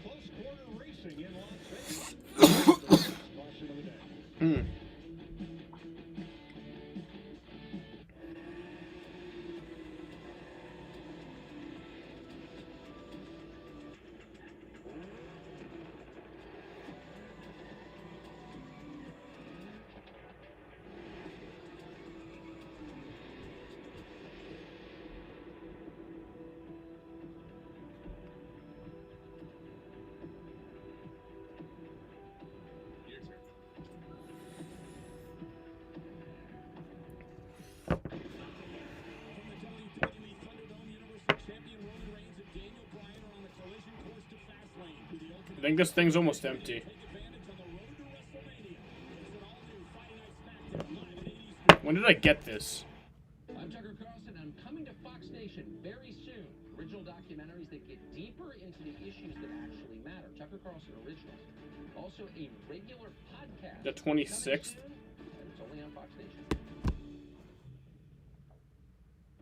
Close quarter racing in Las Vegas. Caution of the day. I think this thing's almost empty. When did I get this? I'm Tucker Carlson. I'm coming to Fox Nation very soon. Original documentaries that get deeper into the issues that actually matter. Tucker Carlson Originals. Also a regular podcast. The 26th. And it's only on Fox Nation.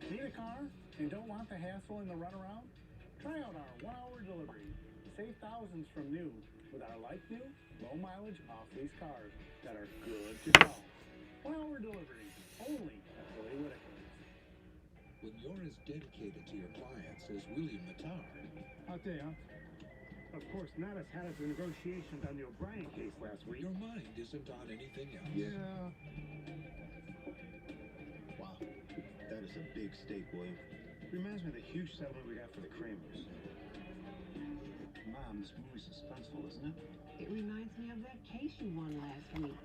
Need a car and don't want the hassle and the runaround? Try out our 1-hour delivery. Save thousands from new with our like-new, low-mileage off-lease cars that are good to go. 1-hour delivery only at Billy Whitaker's. When you're as dedicated to your clients as William the Tar. I'll tell you, of course, not as hot as the negotiations on the O'Brien case last week. Your mind isn't on anything else. Yeah. Wow, that is a big steak, William. Reminds me of the huge settlement we got for the Kramers. Mom, this movie's suspenseful, isn't it? It reminds me of that case you won last week.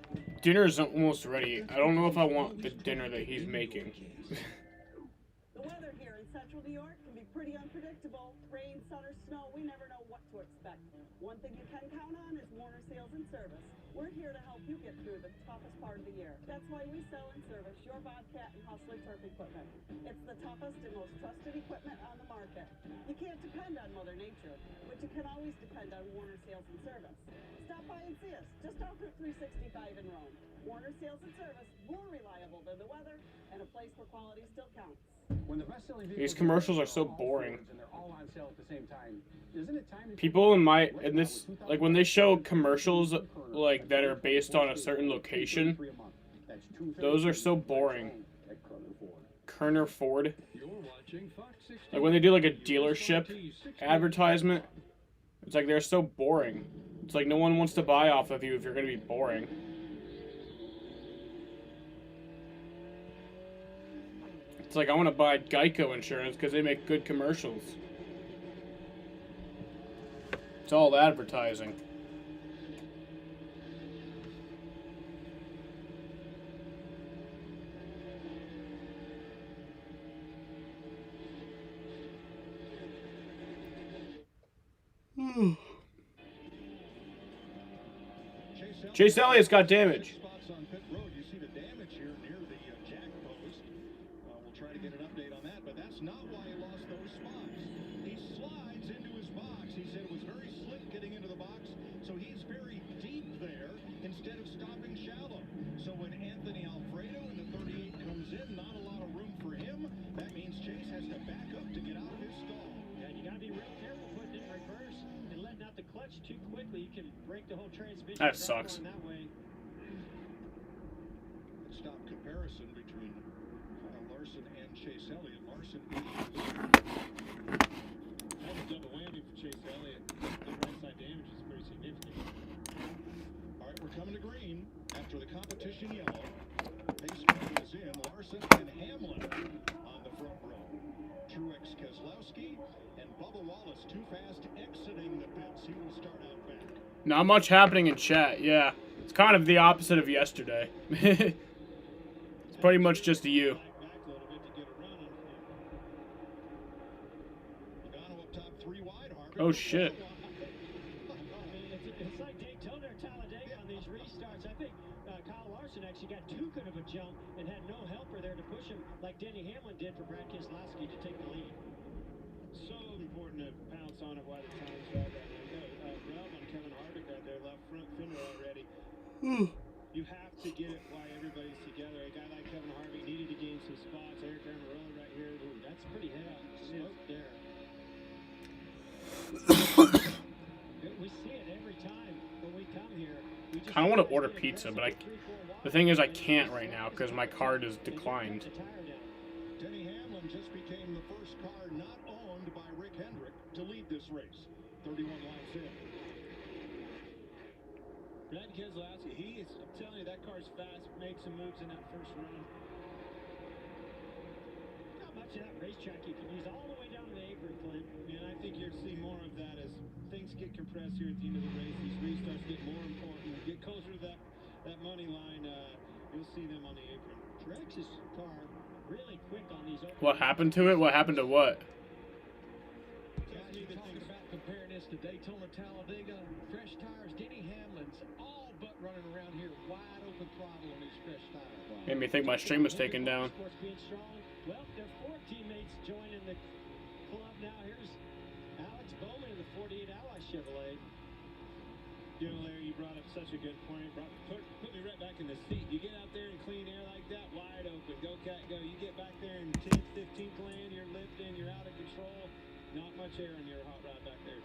Dinner's almost ready. I don't know if I want the dinner that he's making. The weather here in central New York can be pretty unpredictable. Rain, sun, or snow, we never know what to expect. One thing you can count on is Warner Sales and Service. We're here to help you get through the toughest part of the year. That's why we sell and service your Bobcat and Hustler turf equipment. It's the toughest and most trusted equipment on the market. You can't depend on Mother Nature, but you can always depend on Warner Sales and Service. Stop by and see us, just off Route 365 in Rome. Warner Sales and Service, more reliable than the weather, and a place where quality still counts. When the best-selling These commercials are so boring. and they're all on sale at the same time, isn't it time to People in this, like when they show commercials like that are based on a certain location, those are so boring. Kerner Ford. Like when they do like a dealership advertisement, it's like they're so boring. It's like no one wants to buy off of you if you're going to be boring. It's like I want to buy Geico insurance because they make good commercials. It's all advertising. Chase Elliott's got damage. On pit road, you see the damage here near the jack post. We'll try to get an update on that, but that's not why he lost those spots. He slides into his box. He said it was very slick getting into the box, so he's very deep there instead of stopping shallow. So when Anthony Alfredo in the 38 comes in, not a lot of room for him. That means Chase has to back up to get out of his stall. Yeah, you got to be real careful putting it in reverse and letting out the clutch too quickly. You can break the whole transmission. That sucks. That way. Stop comparison between Kyle Larson and Chase Elliott. Larson That's a double whammy for Chase Elliott. The right side damage is pretty significant. All right, we're coming to green after the competition yellow. Pace car is in. Larson and Hamlin on the front row. Truex Keselowski and Bubba Wallace too fast exiting the pits. He will start out back. Not much happening in chat, yeah. It's kind of the opposite of yesterday. It's pretty much just you. Oh shit. It's like Daytona or Talladega on these restarts. I think Kyle Larson actually got too good of a jump and had no helper there to push him like Denny Hamlin did for Brad Keselowski to take the lead. So important to pounce on it while the time's right there. Rub on Kevin Harvick out there, left front fender already. You have to get it while everybody's together. A guy like Kevin Harvick needed to gain some spots. Eric Almirola right here. Ooh, that's pretty hit out smoke there. We see it every time when we come here. I don't want to order pizza, but the thing is I can't right now because my card is declined. Denny Hamlin just became the first car not owned by Rick Hendrick to lead this race. 31 laps in. Brad Keselowski, I'm telling you, that car's fast, made some moves in that first run. Not much of that racetrack you can use all the way down to the apron, Clint. Yeah, I think you'll see more of that as things get compressed here at the end of the race. These restarts get more important. Get closer to that money line, you'll see them on the apron. Truex's car really quick on these. What happened to it? What happened to what? Yeah, You're talking about comparing this to Daytona, Talladega, fresh tires. Denny Hamlin's all but running around here wide open throttle on these fresh tires. Made me think my stream was taken down. Well, their 4 teammates joining the club now. Here's Alex Bowman in the 48 Ally Chevrolet. You know, Larry, you brought up such a good point. Put me right back in the seat. You get out there in clean air like that, wide open, go cat go. You get back there in 10th, 15th lane, you're lifting, you're out of control. Not much air in your hot rod back there.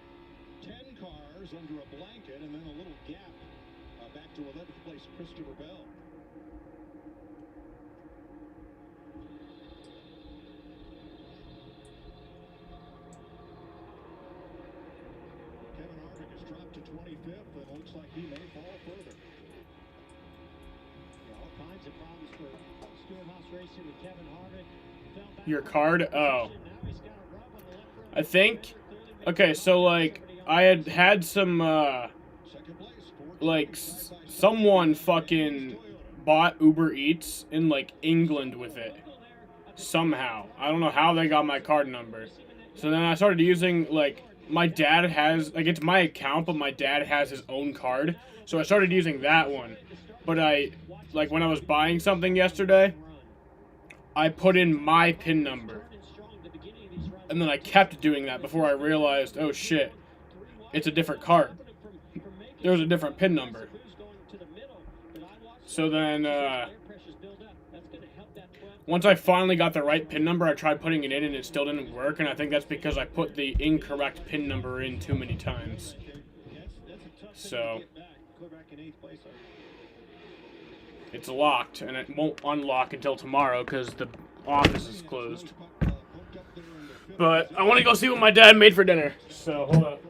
10 cars under a blanket and then a little gap back to 11th place Christopher Bell. Kevin Harvick has dropped to 25th and looks like he may fall further. All kinds of problems for Stewart-Haas Racing with Kevin Harvick. Your card? Oh. I think. Okay, so like I had some like someone fucking bought Uber Eats in like England with it somehow. I don't know how they got my card number. So then I started using like my dad has like it's my account, but my dad has his own card. So I started using that one. But I like when I was buying something yesterday, I put in my PIN number. And then I kept doing that before I realized, oh shit, it's a different card. There was a different PIN number. So then, once I finally got the right PIN number, I tried putting it in and it still didn't work. And I think that's because I put the incorrect PIN number in too many times. So, it's locked and it won't unlock until tomorrow because the office is closed. But I want to go see what my dad made for dinner. So, hold up.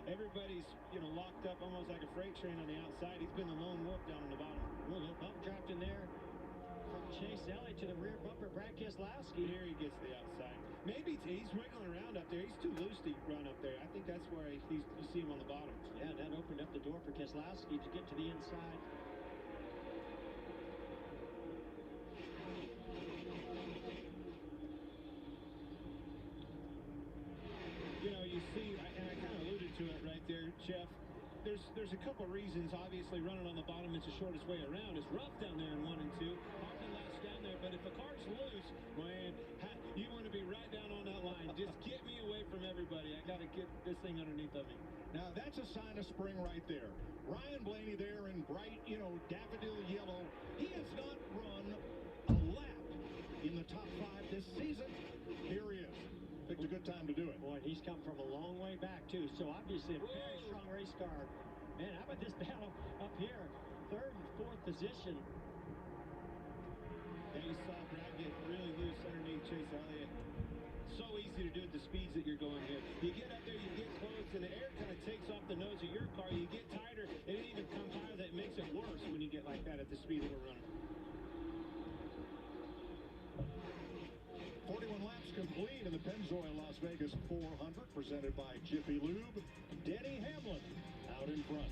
Everybody's, locked up almost like a freight train on the outside. He's been the lone wolf down on the bottom. Well, no bump dropped in there from Chase Elliott to the rear bumper. Brad Keselowski. Here he gets to the outside. Maybe he's wiggling around up there. He's too loose to run up there. I think that's where you see him on the bottom. Yeah, that opened up the door for Keselowski to get to the inside. You see, and I kind of alluded to it right there, Jeff. There's a couple reasons. Obviously, running on the bottom is the shortest way around. It's rough down there in 1 and 2. Parking lot's down there, but if the car's loose, man, you want to be right down on that line. Just get me away from everybody. I got to get this thing underneath of me. Now, that's a sign of spring right there. Ryan Blaney there in bright, daffodil yellow. He has not run a lap in the top 5 this season. Here he is. Picked a good time to do it. Boy, he's come from a long way back, too. So, obviously, a very strong race car. Man, how about this battle up here? 3rd and 4th position. Yeah, you saw Brad get really loose underneath Chase Elliott. So easy to do at the speeds that you're going here. You get up there, you get close, and the air kind of takes off the nose of your car. You get tighter, and it even comes higher. That makes it worse when you get like that at the speed that we're running. 41 laps complete in the Pennzoil Las Vegas 400, presented by Jiffy Lube. Denny Hamlin out in front.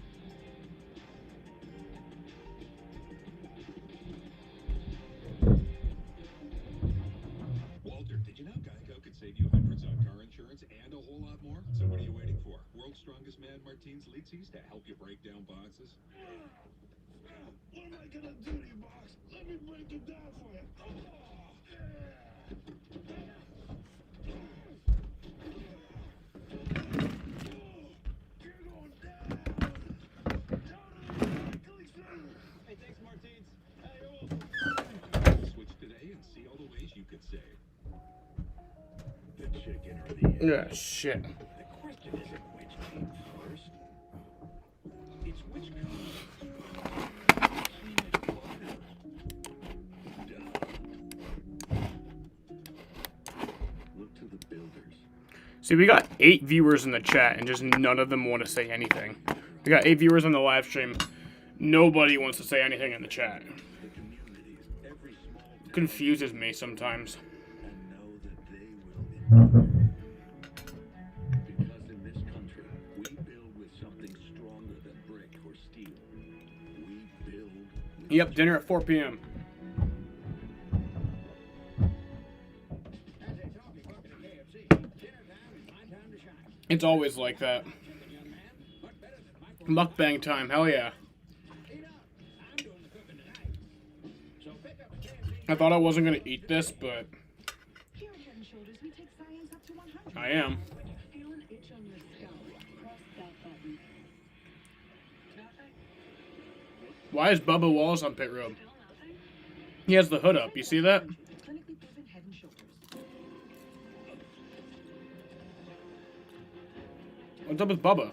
Walter, did you know Geico could save you hundreds on car insurance and a whole lot more? So what are you waiting for? World's strongest man, Martins Litzis, to help you break down boxes? What am I gonna do to you, Box? Let me break it down for you. Hey, thanks, Martins. Switch today and see all the ways you could save. The chicken or the egg? Yeah, shit. The question isn't which came first. It's which comes Look to the builders. See, we got 8 viewers in the chat, and just none of them want to say anything. We got 8 viewers on the live stream. Nobody wants to say anything in the chat. The Confuses me sometimes. and know that they will endure. Because in this country, we build with something stronger than brick or steel. We build with Yep, dinner at 4 p.m. It's always like that. Mukbang time, hell yeah. I thought I wasn't gonna eat this, but Here at Head & Shoulders, we take science up to 100. I am. When you feel an itch on your scalp, press that button. Why is Bubba Walls on pit road? He has the hood up, you see that? Clinically proven Head & Shoulders. What's up with Bubba?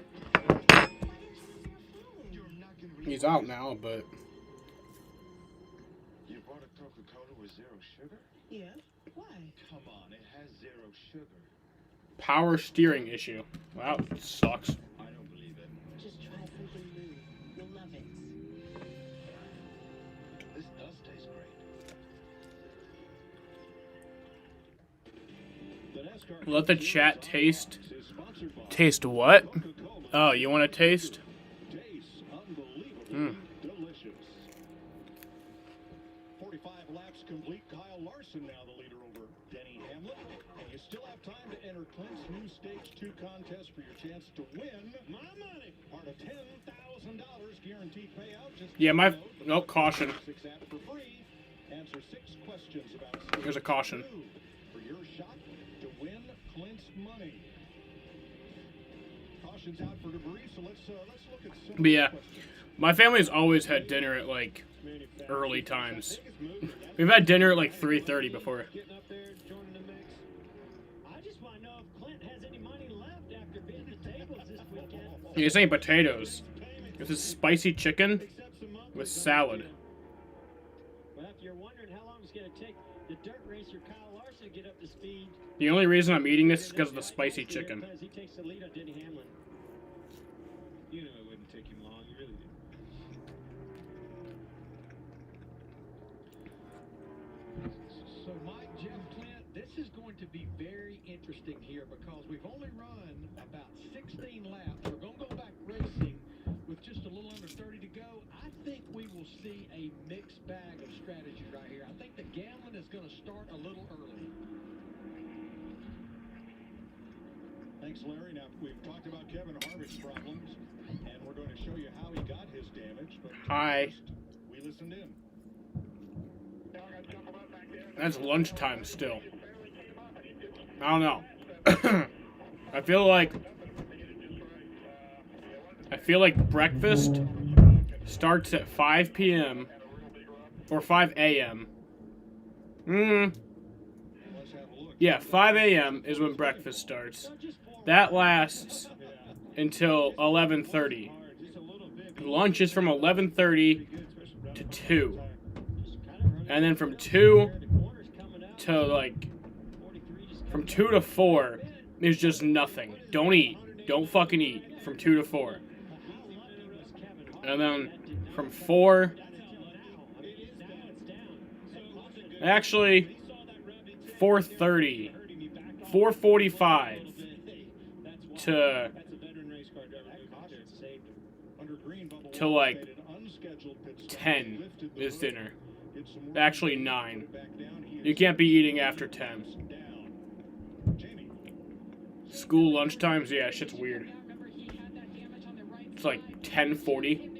He's out now, but You bought a Coca-Cola with zero sugar? Yes. Why? Come on, it has zero sugar. power steering issue. Wow, it sucks. I don't believe it. Just try something new. You'll love it. This does taste great. Let the chat taste. Taste what? Oh, you want to taste? Tastes unbelievably Mm. delicious. 45 laps complete. Kyle Larson now the leader over Denny Hamlin. And you still have time to enter Clint's new Stage 2 contest for your chance to win my money. Part of $10,000 guaranteed payout. Just Yeah, my... Oh, caution. 6 app for free. Answer 6 questions about Here's a caution. for your shot to win Clint's money. Caution's out for debris, so let's look at some But yeah, my family's always had dinner at, like, early times. We've had dinner at, like, 3:30 before. Getting up there, joining the mix. I just want to know if Clint has any money left after being at the tables this weekend. This ain't potatoes. This is spicy chicken with salad. Well, if you're wondering how long it's going to take the dirt racer Kyle Larson to get up to speed, The only reason I'm eating this is because of the spicy chicken. because he takes the lead on Denny Hamlin. You know it wouldn't take him long, you really do. So, Mike, Jeff, Clint, this is going to be very interesting here because we've only run about 16 laps. We're going to go back racing with just a little under 30 to go. I think we will see a mixed bag of strategy right here. I think the gambling is going to start a little early. Thanks, Larry. Now, we've talked about Kevin Harvick's problems, and we're going to show you how he got his damage. But Hi. first, we listened in. That's lunchtime still. I don't know. I feel like breakfast starts at 5 p.m. or 5 a.m. Yeah, 5 a.m. is when breakfast starts. That lasts until 11:30. Lunch is from 11:30 to 2. And then from 2 to from 2 to 4 is just nothing. Don't eat. Don't fucking eat from 2 to 4. And then from 4, actually 4:30, 4:45 to like 10 is dinner. Actually 9. You can't be eating after 10. School lunchtimes, yeah, shit's weird. It's like 10:40.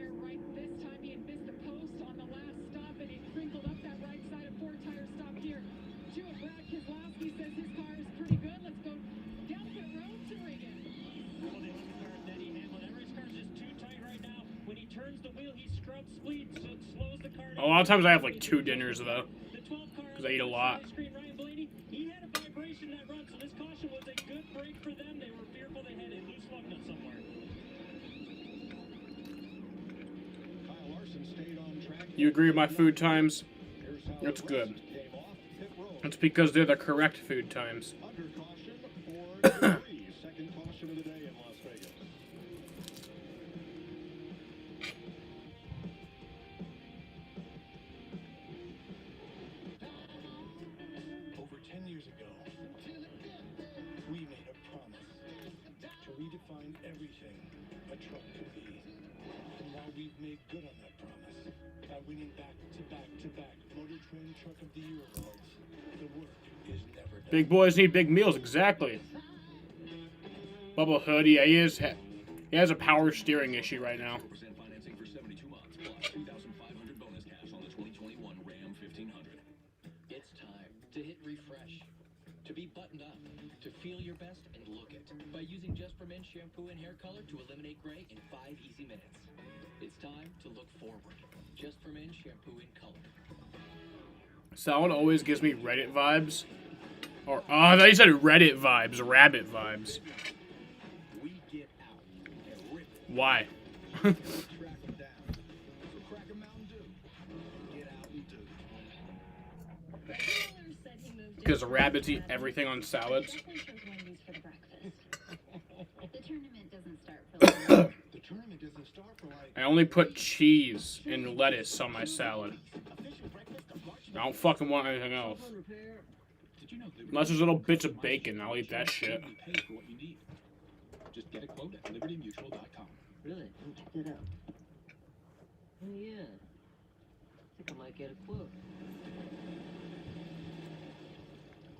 A lot of times I have like 2 dinners though, because I eat a lot. He had a vibration that run, so this caution was a good break for them. They were fearful they had a loose lug nut somewhere. Kyle Larson stayed on track. You agree with my food times? That's good. It's because they're the correct food times. Under caution for debris. Second caution of the day in Las Vegas. everything a truck could be. And now we've made good on that promise by winning back-to-back-to-back Motor Trend Truck of the Year awards. The work is never done. Big boys need big meals, exactly. Bubba Hood, yeah, he has a power steering issue right now. Financing for 72 months plus $2,500 bonus cash on the 2021 Ram 1500. It's time to hit refresh. To be buttoned up. To feel your best and look it. By using Just for Men shampoo and hair color to eliminate gray in 5 easy minutes. It's time to look forward. Just for Men shampoo in color. Salad always gives me Reddit vibes. Or, oh, I thought you said Reddit vibes, rabbit vibes. We get out and rip it. Why? Track them down. So crack a Mountain Dew. Get out and do. Because rabbits eat everything on salads. The tournament doesn't start for like The tournament doesn't start for like... I only put cheese and lettuce on my salad. I don't fucking want anything else. Unless there's little bits of bacon, I'll eat that shit. Pay for what you need. Just get a quote at libertymutual.com. Really? I'll check that out. Oh, yeah. I think I might get a quote.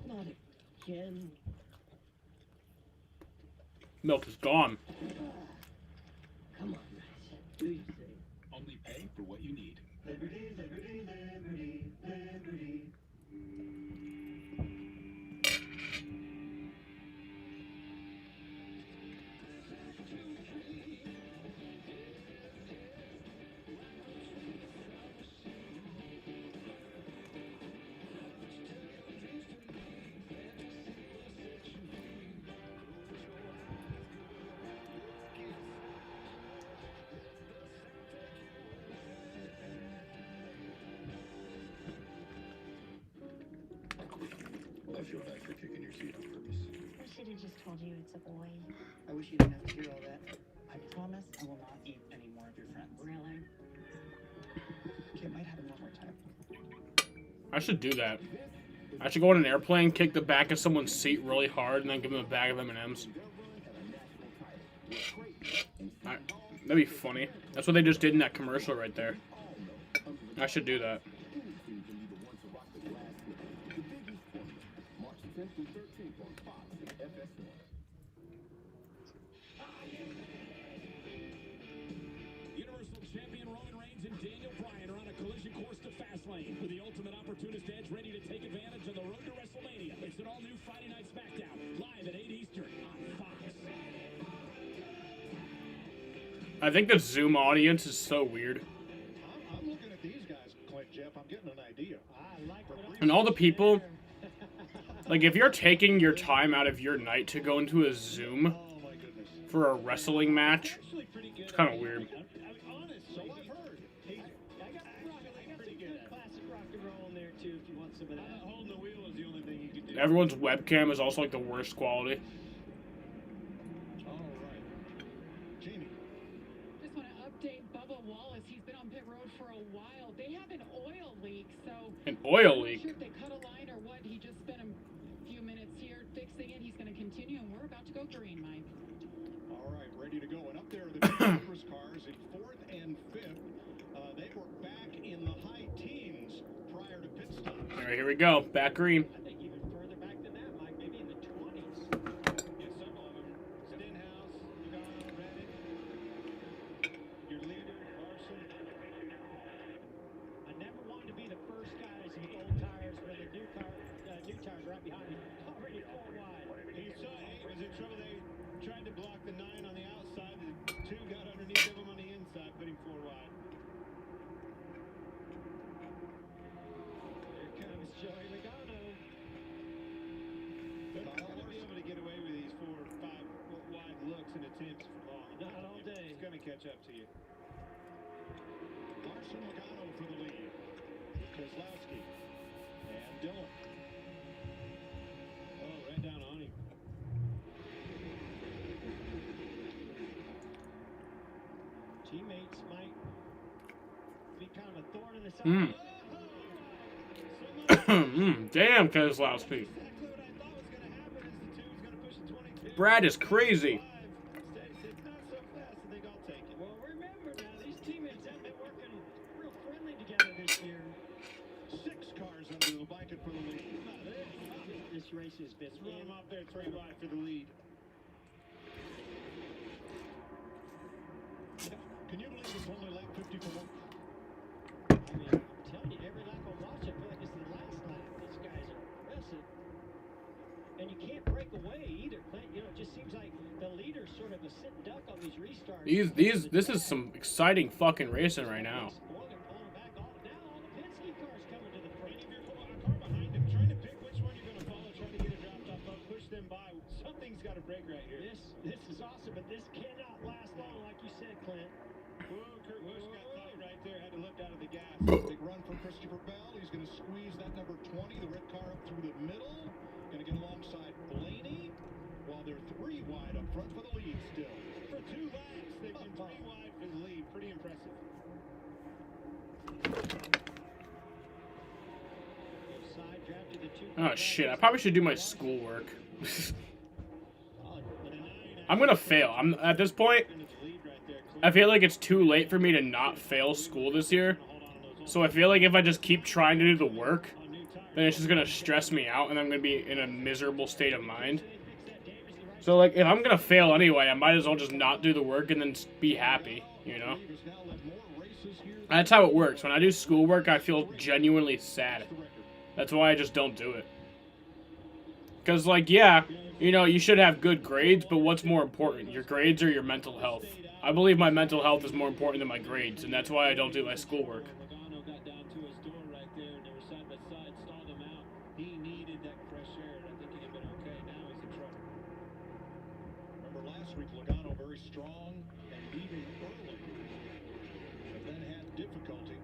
Not again. Milk is gone. Come on, guys. Do you say? Only pay for what you need. Liberty, liberty, liberty, liberty. I feel bad for kicking your feet on purpose. I should have just told you it's a boy. I wish you didn't have to hear all that. I promise I will not eat any more of your friends. Really? Okay, it might happen one more time. I should do that. I should go on an airplane, kick the back of someone's seat really hard, and then give them a bag of M&Ms. That'd be funny. That's what they just did in that commercial right there. I should do that. Universal Champion Roman Reigns and Daniel Bryan are on a collision course to Fastlane with the Ultimate Opportunist Edge ready to take advantage of the road to WrestleMania. It's an all-new Friday Night SmackDown, live at 8 Eastern on Fox. I think the Zoom audience is so weird. I'm looking at these guys, Clint, Jeff. I'm getting an idea. And all the people, like if you're taking your time out of your night to go into a Zoom for a wrestling match, it's kind of weird. So I've heard. I got pretty good classic rock and roll in there too if you want some of that. Holding the wheel is the only thing you can do. Everyone's webcam is also like the worst quality. All right. Jamie. Just want to update Bubba Wallace. He's been on pit road for a while. They have an oil leak, so... An oil I'm leak? not sure if they cut a line or what. He just spent a few minutes here fixing it. He's going to continue, and we're about to go green, Mike. All right, ready to go. And up there are the Super cars in 4th and 5th. They were back in the high teens prior to pit stop. All right, here we go. Back green. I think even further back than that, Mike. Maybe in the 20s. Yeah, some of them. Stenhouse, Logano, Reddick. Your leader, Larson. I never wanted to be the first guys in old tires when the new tires right behind me. Already 4 wide. He saw, he was in trouble. They tried to block the 9 on the outside. The 2 got underneath of him on the inside, put him 4 wide. Here comes Joey Logano. But not going to be able to get away with these 4 or 5 wide looks and attempts for long. Not all day. It's going to catch up to you. Larson, Logano for the lead. Kozlowski and Dillon. Oh, right down on him. Teammates might be kind of a thorn in the side. Damn, Kozlowski. Brad is crazy. this race is been. Throw him up there 3 wide for the lead. Can you believe it's only lap 54? I mean, I'm telling you, every lap I watch, I feel like it's the last lap. These guys are aggressive. And you can't break away either, Clint. You know, it just seems like the leader's sort of a sit duck on these restarts. This is some exciting fucking racing right now. Boy, they're pulling back all. Now all the Penske cars coming to the front. And if you're pulling a car behind him, trying to pick which one you're going to follow, trying to get a drop top up, push them by. Something's got to break right here. This is awesome, but this cannot last long, like you said, Clint. Whoa, Kurt Busch got caught right there. Had to lift out of the gas. Big run from Christopher Bell. He's going to squeeze that number 20, the red car, up through the middle. Going to get alongside Blaney, while they're 3 wide up front for the lead still. For 2 laps, they've been 3 wide for the lead. Pretty impressive. Side draft to the 2. Oh shit! I probably should do my schoolwork. I'm gonna fail. I'm at this point. I feel like it's too late for me to not fail school this year. So I feel like if I just keep trying to do the work, then it's just gonna stress me out, and I'm gonna be in a miserable state of mind. So like, if I'm gonna fail anyway, I might as well just not do the work and then be happy, you know? That's how it works. When I do schoolwork, I feel genuinely sad. That's why I just don't do it. Because, like, yeah, you know, you should have good grades, but what's more important, your grades or your mental health? I believe my mental health is more important than my grades, and that's why I don't do my schoolwork. Logano got down to his door right there, and they were side by side, stalled him out. He needed that fresh air, and I think he'd have been okay. Now he's in trouble. Remember last week, Logano very strong and leading early, but then had difficulty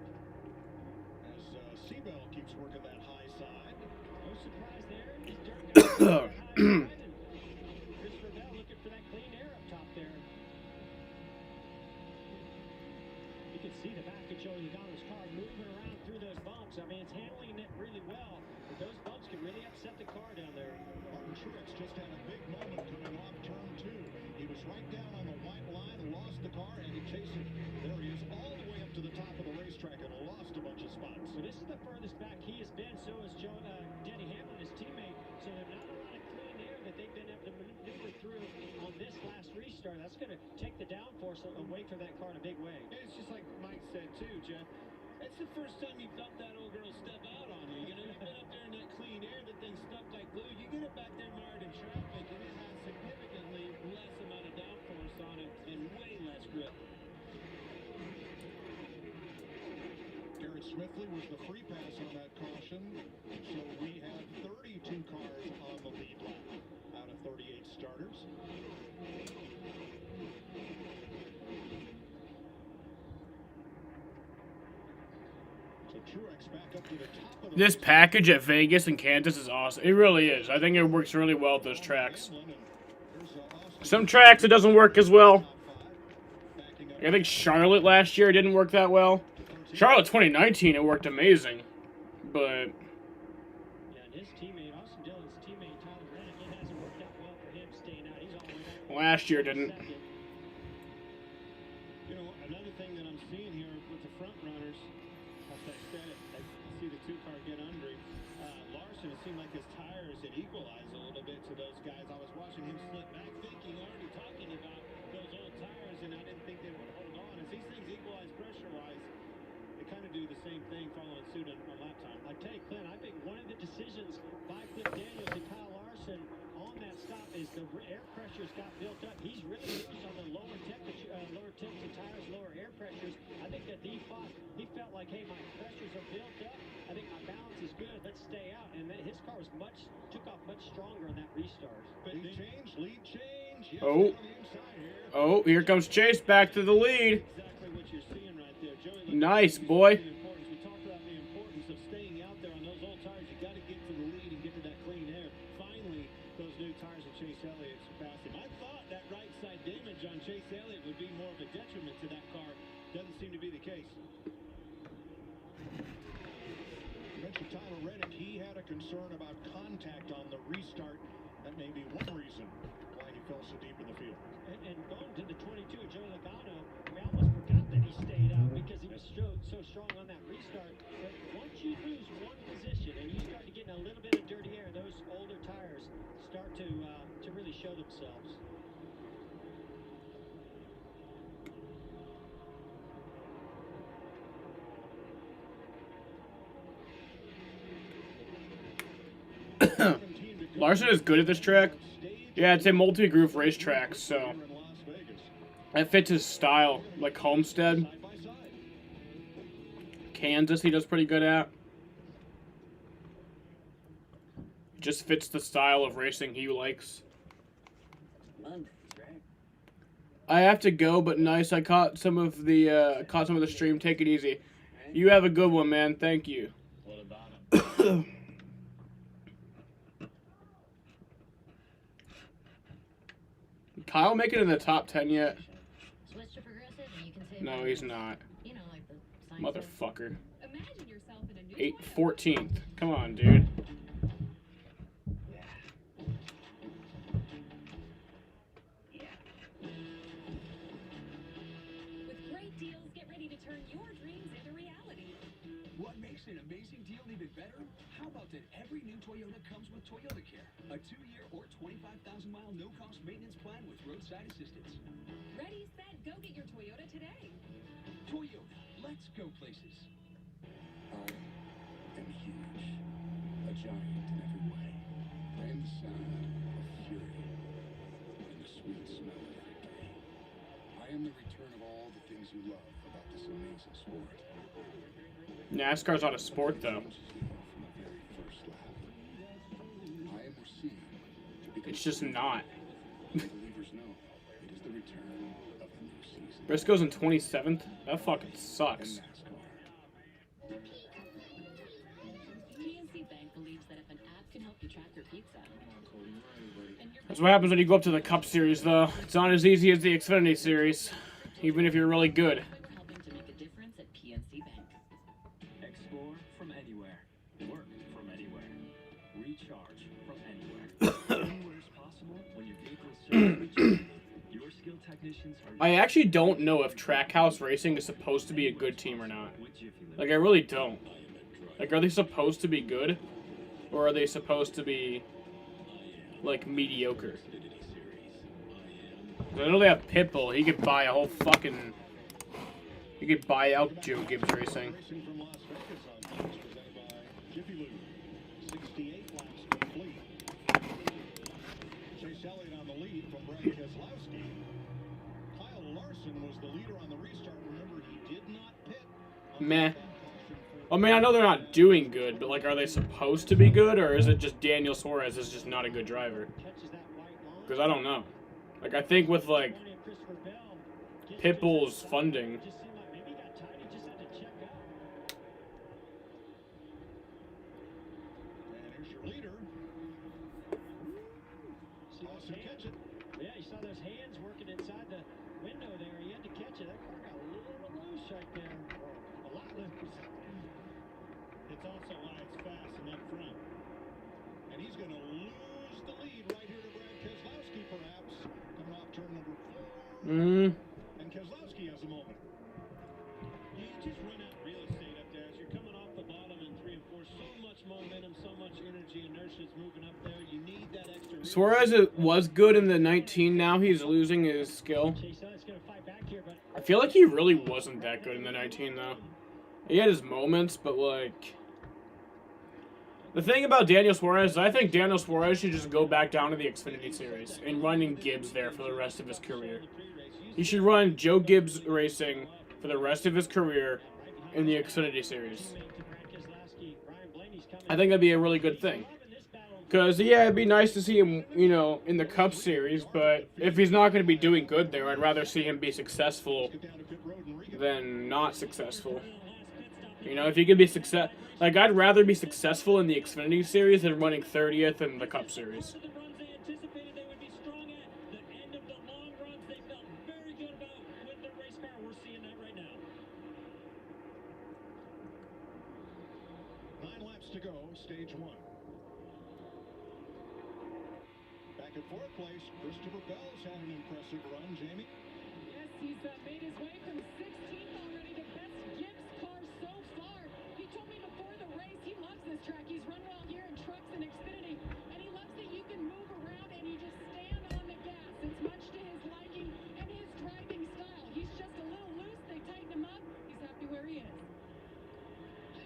as Seabell keeps working that high side. No surprise there. He's Christopher Bell looking for that clean air up top there. You can see the back of Joey Logano's car moving around through those bumps. I mean, it's handling it really well, but those bumps can really upset the car down there. Martin Truex just had a big moment coming off turn 2. He was right down on the white line, lost the car, and he chased it. There he is, all the way up to the top of the racetrack, and lost a bunch of spots. So this is the furthest back he has been. So is Denny Hamlin, his teammate. So there's not a lot of clean air that they've been able to maneuver through on this last restart. That's going to take the downforce away from that car in a big way. It's just like Mike said too, Jeff. It's the first time you felt that old girl step out on you. You know, you've been up there in that clean air, that thing stuck like glue. You get it back there mired in traffic, and it has significantly less amount of downforce on it and way less grip. Garrett Smithley was the free pass on that caution, so we have 32 cars on the lead lap out of 38 starters. So Truex back up to the top of the This package at Vegas and Kansas is awesome. It really is. I think it works really well at those tracks. Some tracks it doesn't work as well. I think Charlotte last year didn't work that well. Charlotte 2019 it worked amazing, but Yeah, and his teammate, Austin Dillon's teammate, Tyler Reddick, it hasn't worked out well for him staying out. He's all the way back. last year didn't. You know, another thing that I'm seeing here with the front runners, as I said, I see the 2-car get under him. Larson, it seemed like his tires had equalized a little bit to those guys. I was watching him slip back, thinking, already talking about those old tires, and I didn't think they would hold on. As these things equalize pressure-wise, they kind of do the same thing following suit on lap time. I tell you, Clint, I think one of the decisions by Cliff Daniels and Kyle Larson on that stop is the air pressures got built up. He's really used on the lower temperature, lower temperature tires, lower air pressures. I think that he felt like, hey, my pressures are built up. I think my balance is good. Let's stay out. And then his car was took off much stronger on that restart. Lead change. Yes, Oh. on the inside here. Oh, here comes Chase back to the lead. Exactly what you're seeing right there. Joey, Nice, boy. we talked about the importance of staying out there on those old tires. You got to get to the lead and get to that clean air. Finally, those new tires of Chase Elliott surpassed him. I thought that right side damage on Chase Elliott would be more of a detriment to that car. Doesn't seem to be the case. You mentioned Tyler Reddick. He had a concern about contact on the restart. That may be one reason why he fell so deep in the field. And going to the 22, Joe Logano, we almost forgot that he stayed out because he was so strong on that restart. But once you lose one position and you start to get in a little bit of dirty air, those older tires Larson is good at this track. Yeah, it's a multi-groove racetrack, so that fits his style. Like Homestead, Kansas, he does pretty good at. Just fits the style of racing he likes. I have to go, but nice. I caught some of the stream. Take it easy. You have a good one, man. Thank you. Kyle make it in the top 10 yet? No, he's not. Motherfucker. 14th. Come on, dude. What makes an amazing deal even better? How about that every new Toyota comes with Toyota Care, a 2-year or 25,000-mile no-cost maintenance plan with roadside assistance. Ready, set, go get your Toyota today. Toyota, let's go places. I am huge, a giant in every way. I am the sound of fury and the sweet smell of victory. I am the return of all the things you love about this amazing sport. NASCAR's not a sport, though. It's just not. Briscoe's in 27th? That fucking sucks. That's what happens when you go up to the Cup Series, though. It's not as easy as the Xfinity Series, even if you're really good. Explore from anywhere. Work from anywhere. Recharge from anywhere. Anywhere is possible when your vehicle serves your skilled technicians are. I actually don't know if Trackhouse Racing is supposed to be a good team or not. Like, I really don't. Like, are they supposed to be good? Or are they supposed to be, like, mediocre? I know they have Pitbull. He could buy a whole fucking... He could buy out Joe Gibbs Racing. Meh. I mean, I know they're not doing good, but, like, are they supposed to be good, or is it just Daniel Suarez is just not a good driver? Because I don't know. Like, I think with, like, Pitbull's funding... Yeah, you saw those hands working inside the window there. He had to catch it. That car got a little loose right there. A lot loose. It's also why it's fast and up front. And he's going to lose the lead right here to Brad Keselowski, perhaps. Coming off turn number 4. And Keselowski has a moment. You just run out real estate up there. As you're coming off the bottom in 3 and 4, so much momentum, so much energy, inertia is moving up there. You need that extra... Suarez was good in the 19, now he's losing his skill. I feel like he really wasn't that good in the 19, though. He had his moments, but, like... The thing about Daniel Suarez is I think Daniel Suarez should just go back down to the Xfinity Series and run in Gibbs there for the rest of his career. He should run Joe Gibbs Racing for the rest of his career in the Xfinity Series. I think that'd be a really good thing. Because, yeah, it'd be nice to see him, you know, in the Cup Series, but if he's not going to be doing good there, I'd rather see him be successful than not successful. You know, if he could be like, I'd rather be successful in the Xfinity Series than running 30th in the Cup Series. 9 laps to go, stage 1. Back at 4th place, Christopher Bell's had an impressive run, Jamie. Yes, he's made his way from 16th already, the best Gibbs car so far. He told me before the race he loves this track. He's run well here in trucks and Xfinity, and he loves that you can move around and you just stand on the gas. It's much to his liking and his driving style. He's just a little loose. They tighten him up. He's happy where he is.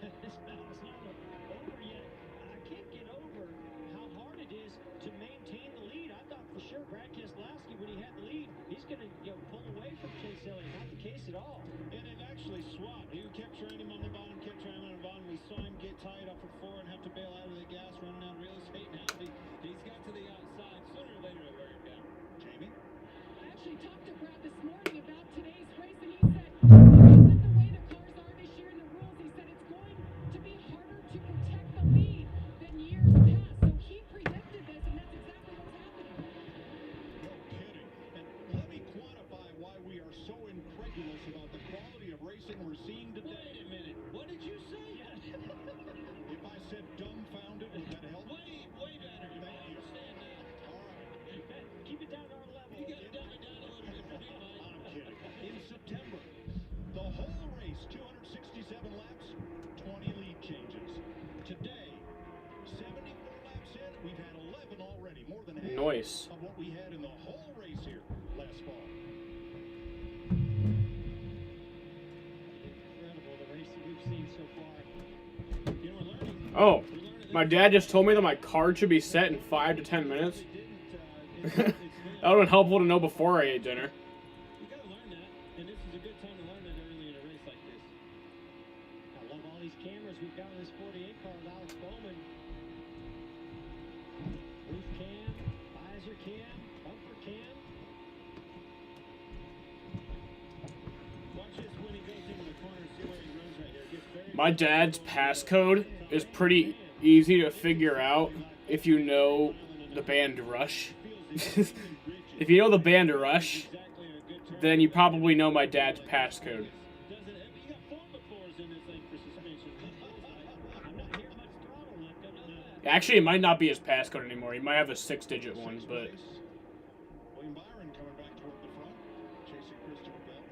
It's not over yet. I can't get over how all. And they've actually swapped. He kept trying him on the bottom, kept trying him on the bottom. We saw him get tied up at 4 and have to bail out of the gas, running out of real estate. Now he's got to the outside. Sooner or later, it'll wear him down. Jamie? I actually talked to Brad this morning about today's race, and he said, because of the way the cars are this year and the rules, he said it's going to be harder to protect the lead than years past. So he predicted this, and that's exactly what's happening. No kidding. And let me quantify why we are so incredulous about the quality of racing we're seeing today. Wait a minute. What did you say? If I said dumbfounded, would that help? Way better. Thank I you. understand now. All right. Keep it down to our level. You got to dumb it down a little bit for me, Mike. I'm kidding. In September, the whole race, 267 laps, 20 lead changes. Today, 74 laps in, we've had 11 already, more than half Nice. of what we had in the whole race here last fall. Incredible, the race that we've seen so far. You know, we're learning. Oh, my dad just told me that my card should be set in 5 to 10 minutes. That would have been helpful to know before I ate dinner. You got to learn that, and this is a good time to learn it early in a race like this. I love all these cameras we've got on this 48 car with Alex Bowman. Roof cam, visor cam, bumper cam. Watch this when he goes into the corner, see where he runs right here. Gets very My dad's passcode is pretty easy to figure out if you know the band Rush. If you know the band Rush, then you probably know my dad's passcode. Actually, it might not be his passcode anymore. He might have a 6-digit one, but... William Byron coming back toward the front, chasing Christian Bell.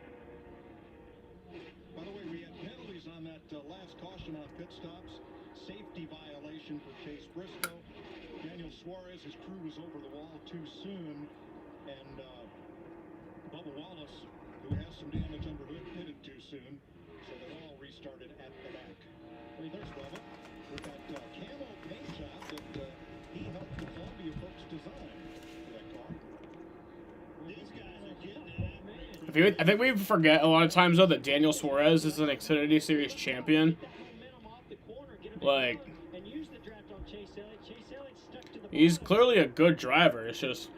By the way, we had penalties on that last caution on pit stops. Safety violation for Chase Briscoe. Daniel Suarez, his crew was over the wall too soon. And Bubba Wallace, who has some damage under hood, hit it too soon. So they all restarted at the back. There's Bubba with that camo paint job that he helped the Columbia folks design for that car. These guys are getting it. I think we forget a lot of times, though, that Daniel Suarez is an Xfinity Series champion. Like, he's clearly a good driver. It's just,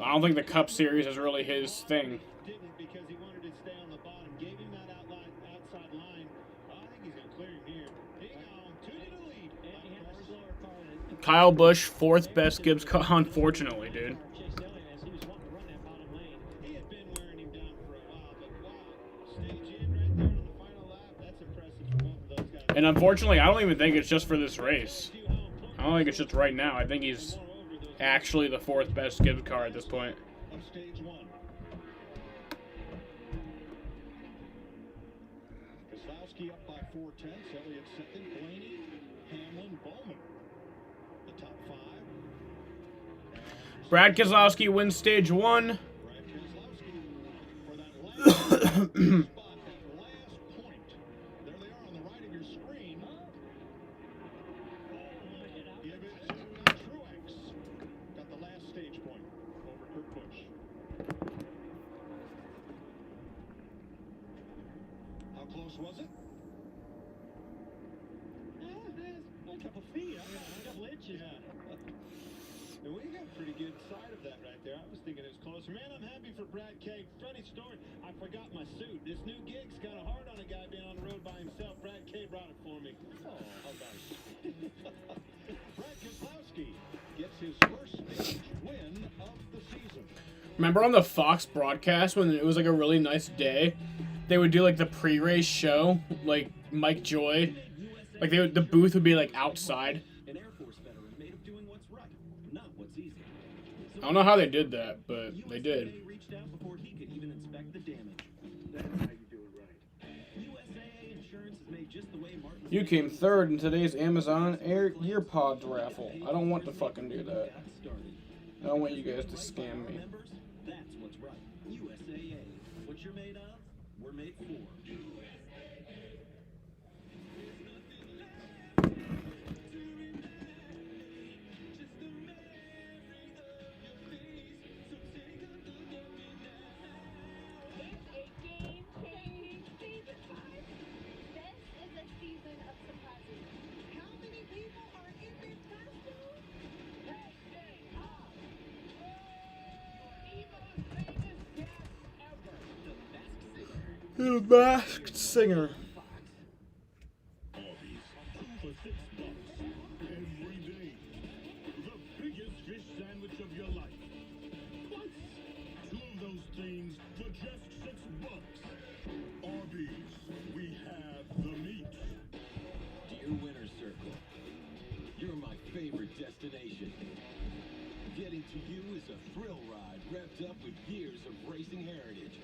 I don't think the Cup Series is really his thing. Didn't because he wanted to stay on the bottom. Gave him that outside line. I think he's going to clear him here. Hang on, 2 to the lead. And he had a slower car than Kyle Busch, 4th best Gibbs car, unfortunately, dude. Chase Elliott as he was wanting to run that bottom lane. He had been wearing him down for a while, but wow. Stage in right there on the final lap. That's impressive for both of those guys. And unfortunately, I don't even think it's just for this race. I don't think it's just right now. I think he's actually the 4th best Gibbs car at this point. Of stage 1. Keselowski up by 4/10. Elliott second. Blaney, Hamlin, Bowman. The top 5. Brad Keselowski wins stage 1. Brad Keselowski for that last spot, that last point. There they are on the right of your screen. Give it to Truex. Got the last stage point over Kurt Busch. How close was it? A couple feet, a couple inches. And we got a pretty good side of that right there. I was thinking it was closer. Man, I'm happy for Brad K. Funny story, I forgot my suit. This new gig's kind of hard on a guy being on the road by himself. Brad K. brought it for me. Oh, how nice. Brad Keselowski gets his first stage win of the season. Remember on the Fox broadcast when it was like a really nice day, they would do like the pre-race show, like Mike Joy, like the booth would be like outside. An Air Force veteran made of doing what's right, not what's easy. I don't know how they did that, but they did. USAA reached out before he could even inspect the damage. That's how you do it right. USAA Insurance is made just the way Martin. You came 3rd in today's Amazon EarPods raffle. I don't want to fucking do that. I don't want you guys to scam me. That's what's right. USAA. What you're made of, we're made for. It's a game changer. The Masked Singer. Arby's, 2 for $6 every day. The biggest fish sandwich of your life. What? 2 of those things for just $6. Arby's, we have the meat. Dear Winner's Circle, you're my favorite destination. Getting to you is a thrill ride wrapped up with years of racing heritage.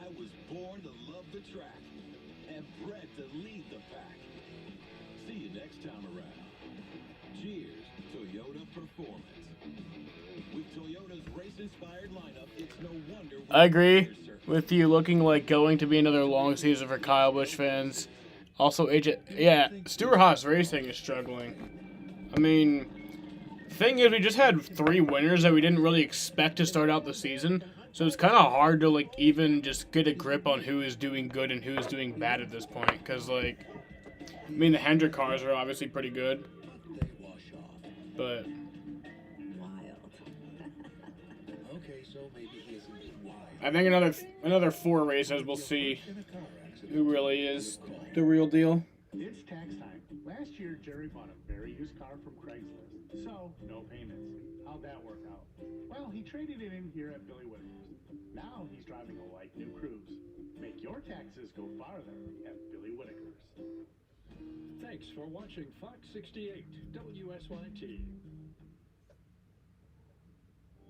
I was born to love the track and bred to lead the pack. See you next time around. Cheers, Toyota Performance. With Toyota's race-inspired lineup, it's no wonder I agree with you. Looking like going to be another long season for Kyle Busch fans. Also, Stewart Haas Racing is struggling. I mean, thing is, we just had 3 winners that we didn't really expect to start out the season. So it's kind of hard to, like, even just get a grip on who is doing good and who is doing bad at this point. Because, like, I mean, the Hendrick cars are obviously pretty good. But Okay, so maybe he isn't wild. I think another 4 races, we'll see who really is the real deal. It's tax time. Last year, Jerry bought a very used car from Craigslist, so no payments. How'd that work out? Well, he traded it in here at Billy Whitaker's. Now he's driving a like-new Cruise. Make your taxes go farther at Billy Whitaker's. Thanks for watching Fox 68 WSYT.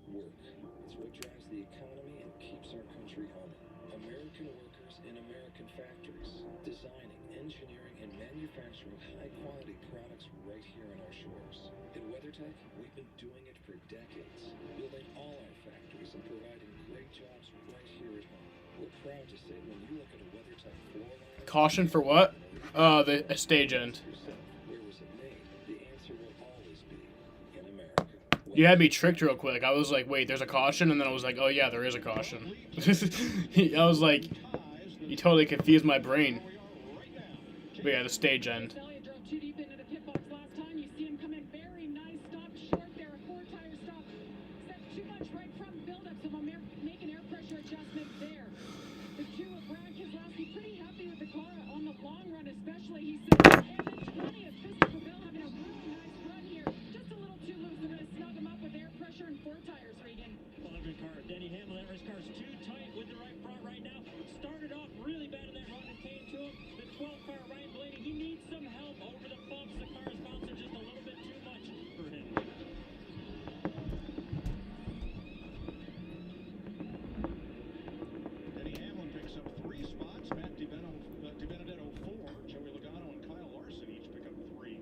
Work. It's what drives the economy and keeps our country humming. American workers in American factories, designing, engineering, and manufacturing high-quality products right here on our shores. At WeatherTech, we've been doing it for decades, building all our factories and providing great jobs right here at home. We're proud to say when you look at a WeatherTech floor line... Caution for what? The stage end. Where was it made? The answer will always be in America. You had me tricked real quick. I was like, wait, there's a caution? And then I was like, oh yeah, there is a caution. I was like, you totally confused my brain. But yeah, the stage end. Too deep into the pit box last time. You see him come in very nice, stop short there, 4-tire stop. Set too much right front buildup, so I'm making air pressure adjustment there. The 2 of Brad Keselowski pretty happy with the car on the long run, especially. He said, and the 20th, Christopher Bell having a really nice run here. Just a little too loose. They're going to snug him up with air pressure and 4 tires, Regan. Well, every car, Denny Hamlin, that race car's too tight with the right front right now. Started off really bad in that run and came to him. The 12th car, Ryan Blaney, he needs some help over the bumps. The car is bouncing just a little bit too much for him. Denny Hamlin picks up 3 spots. Matt DiBenedetto 4. Joey Logano and Kyle Larson each pick up 3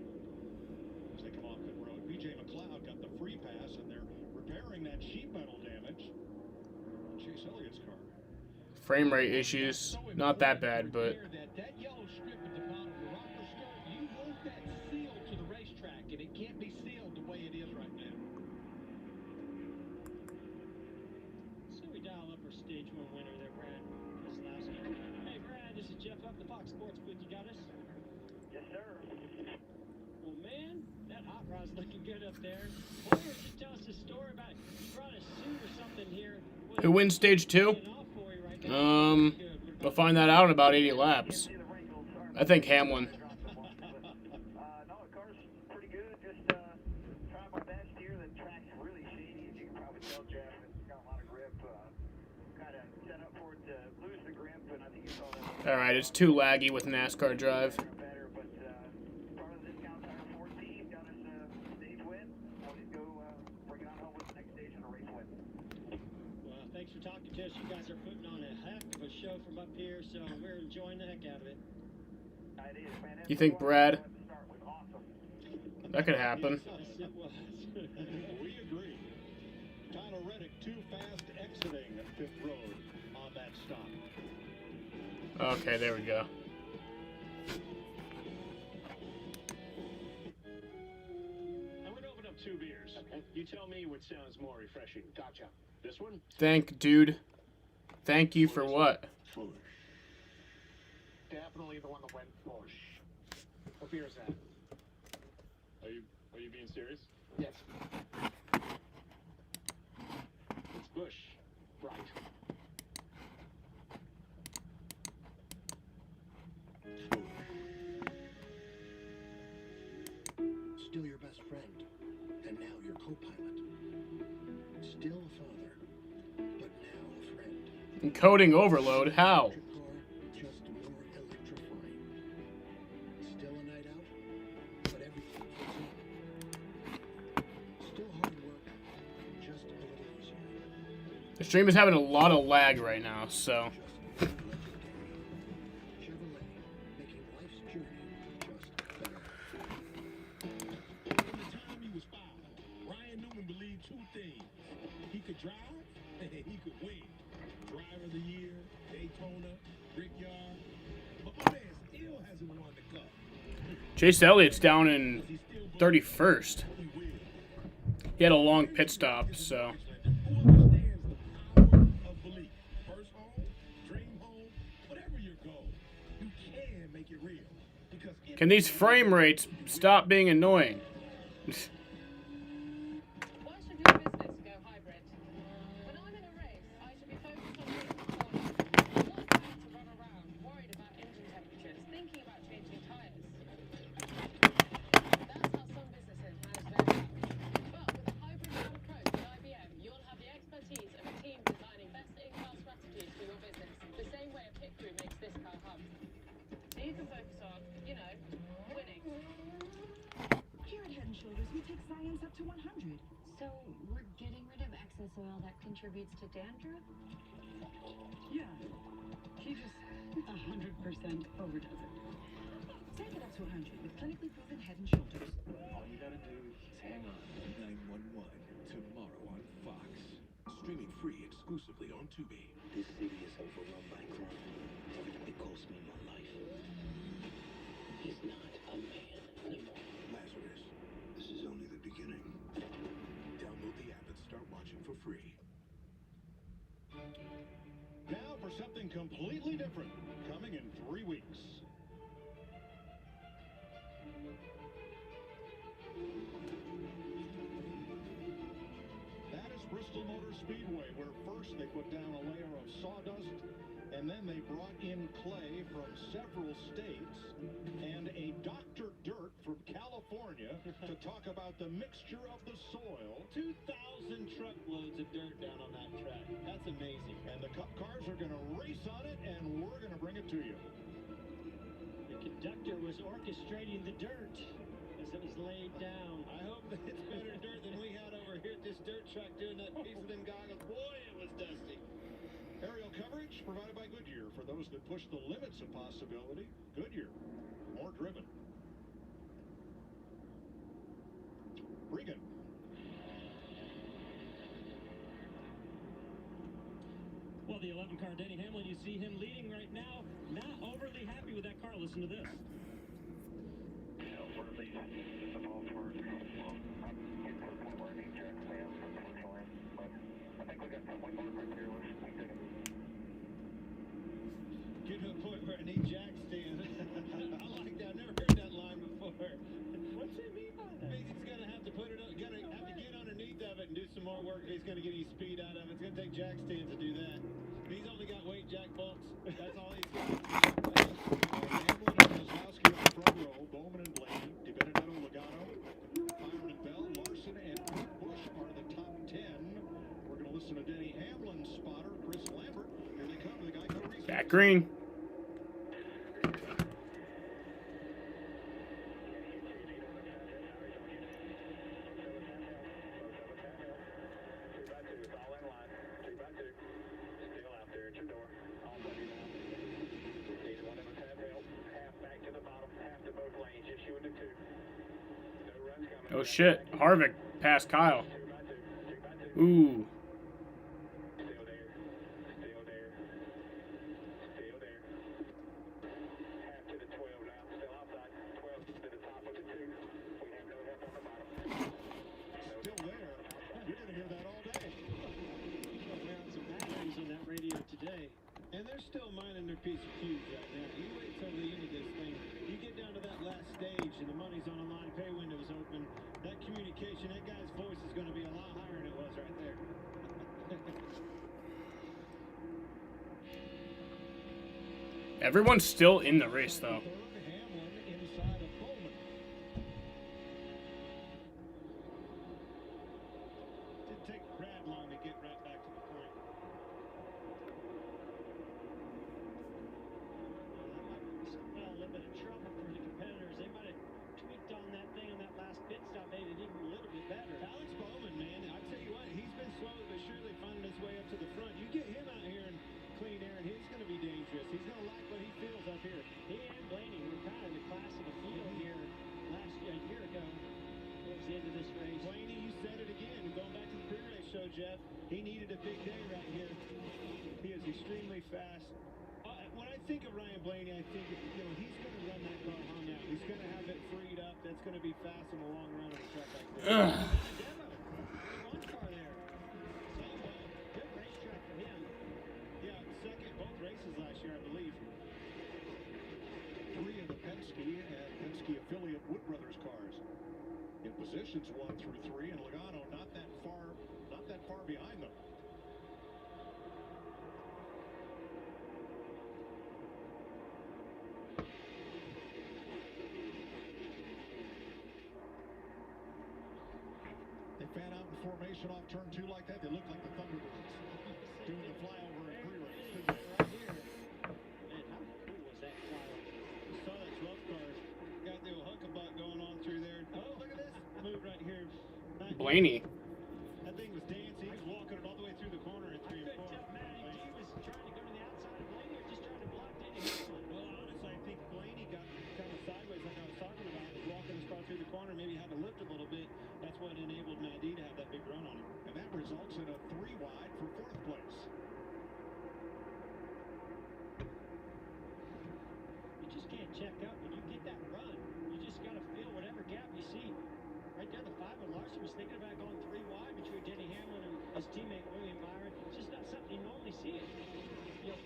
as they come off pit road. BJ McLeod got the free pass, and they're repairing that sheet metal damage on Chase Elliott's car. Frame rate issues. Not that bad, but... That yellow strip at the bottom, the rocker skirt, you want that sealed to the racetrack, and it can't be sealed the way it is right now. So we dial up our stage 1 winner there, Brad Keselowski. Hey, Brad, this is Jeff up the Fox Sports booth. You got us? Yes, sir. Well, man, that hot rod's looking good up there. Boy, just tell us a story about you brought a suit or something here. Who wins stage 2? We'll find that out in about 80 laps. I think Hamlin. No, the car's pretty good. Just trying my best here. The track's really shady, as you can probably tell, Jeff. It's got a lot of grip. Kind of set up for it to lose the grip, and I think you saw that. Alright, it's too laggy with NASCAR drive. Better, but part of the discount tire 14 got us a stage win. Now we go bring it on home with the next stage and a race win. Well, thanks for talking to us. You guys are putting on a heck of a show from up here, so we're enjoying the heck out of it. You think Brad? That could happen. Yes, it was. We agree. Tyler Reddick too fast exiting pit road on that stop. Okay, there we go. I'm going to open up 2 beers. Okay. You tell me which sounds more refreshing. Gotcha. This one? Dude. Thank you for what? Foolish. Definitely the one that went foolish. What beer is that? Are you being serious? Yes. It's Bush. Right. co-pilot. Still a father, but now a friend. Encoding overload? How? Electric car, just more electrifying. Still a night out, but everything fits in. Still hard work, just a little easier. The stream is having a lot of lag right now, so. Chevrolet, making life's journey just better. From the time he was 5, Ryan Newman believed 2 things. He could drive and he could win. Driver of the year, Daytona, Brickyard. But my man still hasn't won the cup. Chase Elliott's down in 31st. He had a long pit stop, so. Of belief. First home, dream home, whatever your goal, you can make it real. Because Can these frame rates stop being annoying? Why should your business go hybrid? When I'm in a race, I should be focused on being performance. I'm not going to run around worried about engine temperatures, thinking about changing tyres. That's how some businesses manage their time. But with a hybrid approach at IBM, you'll have the expertise of a team designing best-in-class strategies for your business, the same way a pit crew makes this car hum. So you can focus on, winning. Here at Head & Shoulders, we take science up to 100. So we're getting rid of excess oil that contributes to dandruff? Yeah. He just 100% overdoes it. Take it up to 100 with clinically proven Head & Shoulders. All you gotta do is hang on. 911 tomorrow on Fox. Streaming free exclusively on Tubi. This city is overrun by crime. It cost me my life. He's not a man anymore. Lazarus, this is only the beginning. Download the app and start watching for free. Now for something completely different, coming in 3 weeks. That is Bristol Motor Speedway, where first they put down a layer of sawdust, and then they brought in clay from several states and a Dr. Dirt from California to talk about the mixture of the soil. 2,000 truckloads of dirt down on that track. That's amazing. And the Cup cars are going to race on it, and we're going to bring it to you. The conductor was orchestrating the dirt as it was laid down. I hope that it's better dirt than we had over here at this dirt track doing that piece of them goggles. Boy, it was dusty. Aerial coverage provided by Goodyear for those that push the limits of possibility. Goodyear, more driven. Regan. Well, the 11 car, Denny Hamlin, you see him leading right now. Not overly happy with that car. Listen to this. Getting to the point where I need jack stands. I like that. I've never heard that line before. What's it mean by that? Means he's gonna have to put it up, gonna have to get underneath of it and do some more work. He's gonna get his speed out of it. It's gonna take jack stands to do that. He's only got weight jack bolts. That's all he's got. Hamlin and Kozlowski on the front row. Bowman and Blaney, DiBenedetto, Logano, Byron and Bell, Larson and Busch are the top 10. We're gonna listen to Denny Hamlin's spotter, Chris Lambert. Here they come, the Geico Racing. Back green. Oh shit, Harvick passed Kyle. Ooh. And they're still mining their piece of fuse right now. You wait till the end of this thing. You get down to that last stage and the money's on the line, pay window's open. That communication, that guy's voice is going to be a lot higher than it was right there. Everyone's still in the race, though. Hamlin inside of Bowman. here. He and Blaney were kind of the class of the field here a year ago. Towards the end of this race. Blaney, you said it again. Going back to the pre-race show, Jeff. He needed a big day right here. He is extremely fast. When I think of Ryan Blaney, I think he's going to run that car hung out. He's going to have it freed up. That's going to be fast in the long run on a track like this. One car there. Good racetrack for him. Yeah, second both races last year, I believe. 3 of the Penske and Penske affiliate Wood Brothers cars in positions 1 through 3, and Logano not that far behind them. They fan out in formation off turn 2 like that. They look like the Thunderbirds doing the flyover in pre-race. Right here. Man, how cool was that flyover? You saw that 12 car. Got the old huckabuck going on through there. Oh, look at this move right here. Blaney. That thing was dancing. He was walking it all the way through the corner in 3 and 4. Matty G was trying to go to the outside of Blaney or just trying to block Danny Hamlin. Well, honestly, I think Blaney got kind of sideways like I was talking about. Was walking his car through the corner, maybe had to lift a little bit. That's what enabled Matty to have that big run on him. And that results in a 3 wide for 4th place. You just can't check up when you get that run. You just got to fill whatever gap you see. Right there, the 5 of Larson was thinking about going 3 wide between Denny Hamlin and his teammate William Byron. It's just not something you normally see it. You know,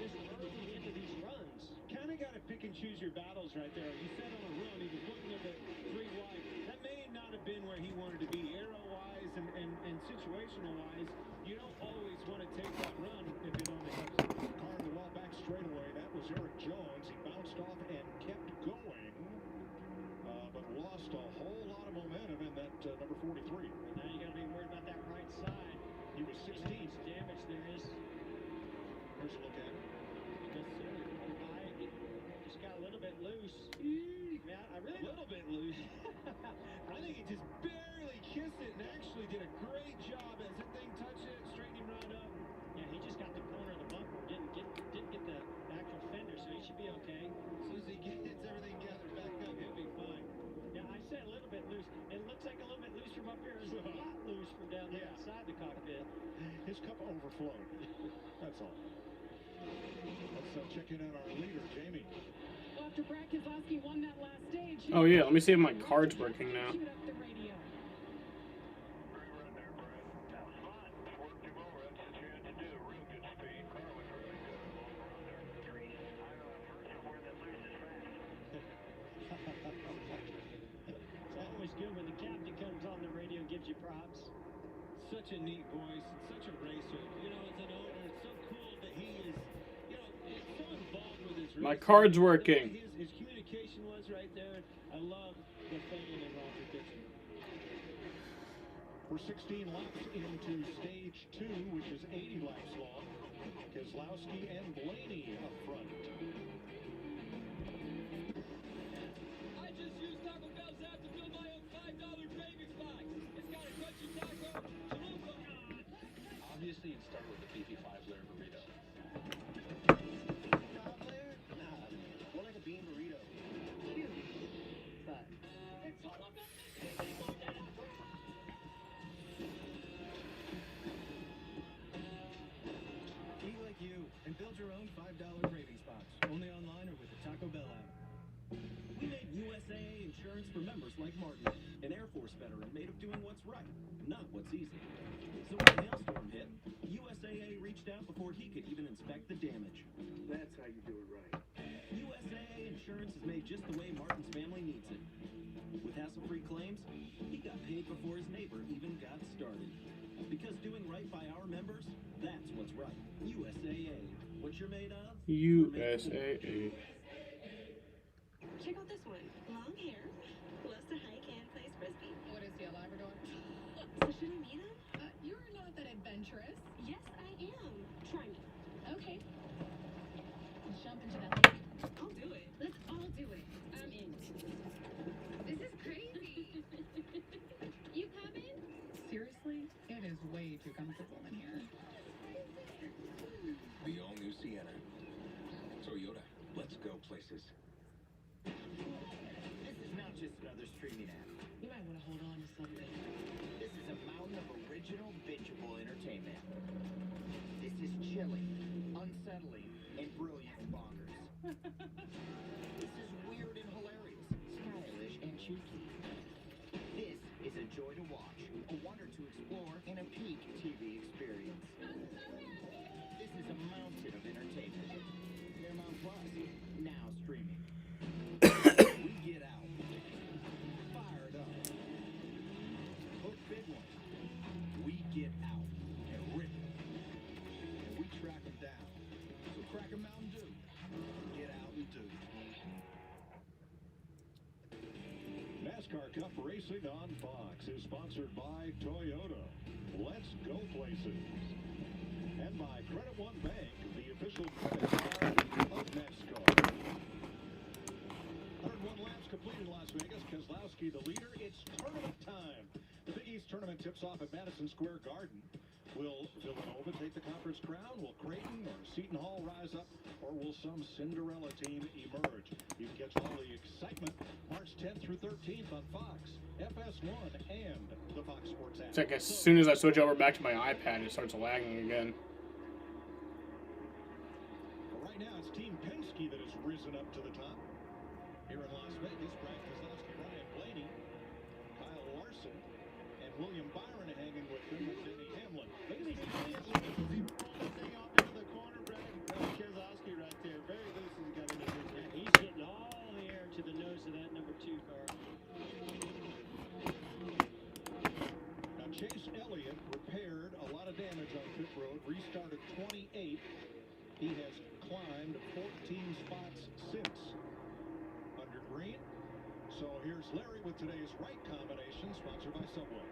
this early into these runs. Kind of got to pick and choose your battles right there. He said on a run, he was looking at the 3 wide. That may not have been where he wanted to be, arrow-wise and situational-wise. You don't always want to take that run if it only helps. Car in the well back straightaway. That was Eric Jones. He bounced off and kept going, but lost a whole lot of momentum in that number 43. And now you got to be worried about that right side. He was 16th. Damage there is. Here's a look at it. Yes, sir. Just got a little bit loose. Man, I really a little bit loose. I think he just barely kissed it and actually did a great job as that thing touched it, straightened him right up. Yeah, he just got the corner of the bumper. Didn't get the actual fender, so he should be okay. As soon as he gets everything gathered back up, he'll be fine. Yeah, I said a little bit loose. It looks like a little bit loose from up here. It's a lot loose from down there inside the cockpit. His cup overflowed. That's all. Let's check in on our leader, Jamie. Well, after Brad Keselowski won that last stage. Oh yeah, let me see if my card's working now. Queued up the radio. It's always good when the captain comes on the radio and gives you props. Such a neat voice, such a racer. You know, as an owner, it's so cool that he is, you know, so involved with his race. My card's working. His communication was right there. I love the fan in Roger Dixon. We're 16 laps into stage 2, which is 80 laps long. Keselowski and Blaney up front. I just used Taco Bell's app to fill my own $5 cravings box. It's got a crunchy taco, chalupa. Obviously, you'd start with the beefy 5-layer burrito. 5-layer? Nah, more like a bean burrito. Cute, but It's all about Eat like you and build your own $5 cravings box. Only online or with the Taco Bell app. We made USAA insurance for members like Martin, an Air Force veteran made of doing what's right, not what's easy. So when a hailstorm hit, USAA reached out before he could even inspect the damage. That's how you do it right. USAA insurance is made just the way Martin's family needs it. With hassle-free claims, he got paid before his neighbor even got started. Because doing right by our members, that's what's right. USAA. What you're made of? USAA. Check out this one. Long hair, loves to hike and plays frisbee. What is he, a Labrador? So should I meet him? You're not that adventurous. Yes, I am. Try me. Okay. Let's jump into that lake. I'll do it. Let's all do it. I'm in. This is crazy. You coming? Seriously, it is way too comfortable in here. The all-new Sienna. Toyota. Let's go. go places. This is not just another streaming app. You might want to hold on to something. This is a mountain of original, bingeable entertainment. This is chilling, unsettling, and brilliant bonkers. This is weird and hilarious, stylish and cheeky. This is a joy to watch, a wonder to explore, and a peak TV experience. This is a mountain of entertainment. Paramount Plus, now streaming. We get out, fired up. Hook big one. We get out and rip it. And we track them down. So crack a Mountain Dew. Get out and do. NASCAR Cup Racing on Fox is sponsored by Toyota. Let's go places. And by Credit One Bank, the official credit card of NASCAR. 101 laps complete in Las Vegas. Keselowski the leader. It's tournament time. The Big East tournament tips off at Madison Square Garden. Will Villanova take the conference crown? Will Creighton or Seton Hall rise up? Or will some Cinderella team emerge? You can catch all the excitement March 10th through 13th on Fox, FS1, and the Fox Sports app. It's like as soon as I switch over back to my iPad, it starts lagging again. Right now, it's Team Penske that has risen up to the top. Here in Las Vegas, Brad Keselowski, Ryan Blaney, Kyle Larson, and William Byron hanging with them with Denny Hamlin. Look at these cleans as he pulls the thing off into the corner, Brad. Keselowski right there. Very loose as he got into this. Yeah, he's getting all the air to the nose of that number 2 car. Now, Chase Elliott repaired a lot of damage on pit road, restarted 28th. He has climbed 14 spots since under green. So here's Larry with today's right combination, sponsored by Subway.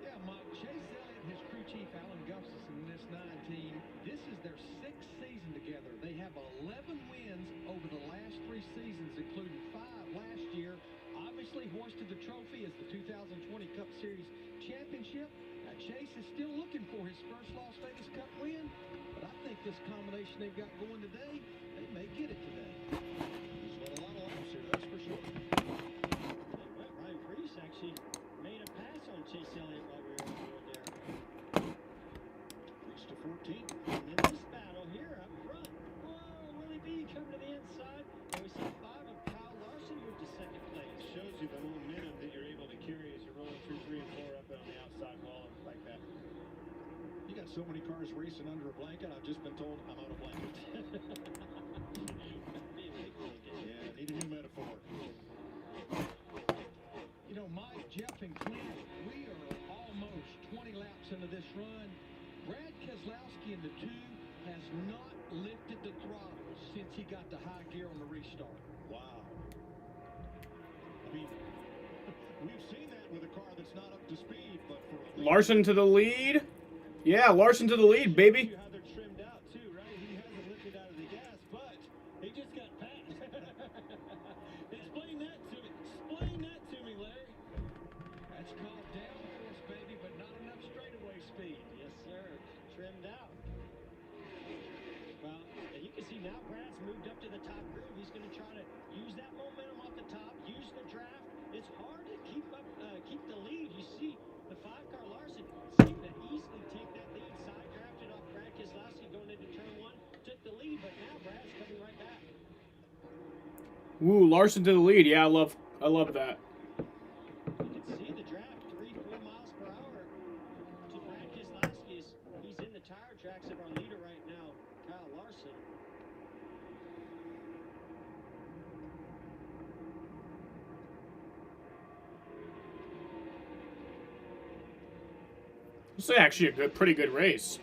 Yeah, Mike, Chase Elliott and his crew chief Alan Gustafson in this 9 team, this is their 6th season together. They have 11 wins over the last 3 seasons, including 5 last year. Obviously hoisted the trophy as the 2020 Cup Series championship. Now, Chase is still looking for his first Las Vegas Cup win, but I think this combination they've got going today, they may get it today. He's won a lot of laps here, that's for sure. Ryan Preece actually made a pass on Chase Elliott while we were on board there. Preece to 14th. And in this battle here up front, whoa, Willie B coming to the inside. And we see 5 of Kyle Larson move to second place. Shows you the momentum that you're able to carry as you're rolling through 3 and 4 up on the outside wall like that. You got so many cars racing under a blanket, I've just been told I'm out of blankets. Yeah, need a new metaphor. You know, Mike, Jeff, and Clint, we are almost 20 laps into this run. Brad Keselowski in the 2 has not lifted the throttle since he got to high gear on the restart. Wow. I mean, we've seen that with a car that's not up to speed, but for a Larson to the lead. Yeah, Larson to the lead, baby. How they're trimmed out too, right? He hasn't lifted out of the gas, but he just got passed. Explain that to me. Explain that to me, Larry. That's called downforce, baby, but not enough straightaway speed. Yes, sir. Trimmed out. Well, you can see now Brad's moved up to the top groove. He's going to try to use that momentum off the top, use the draft. It's hard to keep up, keep the lead. You see the 5-car Larson seemed to easily take that lead, side drafted off Brad Keselowski going into turn 1, took the lead, but now Brad's coming right back. Ooh, Larson to the lead. Yeah, I love that. You can see the draft 3-4 miles per hour to Brad Keselowski. He's in the tire tracks of our leader right now, Kyle Larson. This is actually a pretty good race.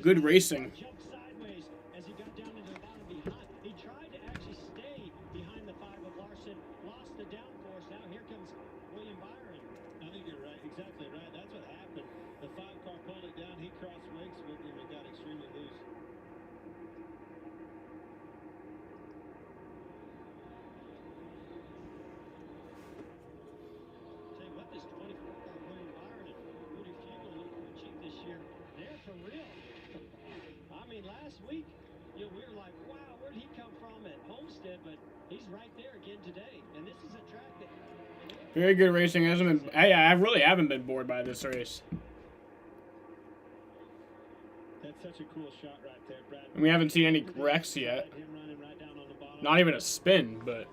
Good racing. Jumped sideways as he got down into the bottom behind. He tried to actually stay behind the 5 of Larson, lost the downforce. Now here comes William Byron. I think you're right, exactly right. That's what happened. The 5-car pulled it down. He crossed wakes with him and got extremely loose. Tell you what, this 24-car William Byron and Rudy Fugle looking cheap this year. There for last week, you know, we were like, wow, where did he come from at Homestead? But he's right there again today. And this is a track that... Very good racing. Hasn't been... I really haven't been bored by this race. That's such a cool shot right there, Brad. And we haven't seen any wrecks yet. Not even a spin, but...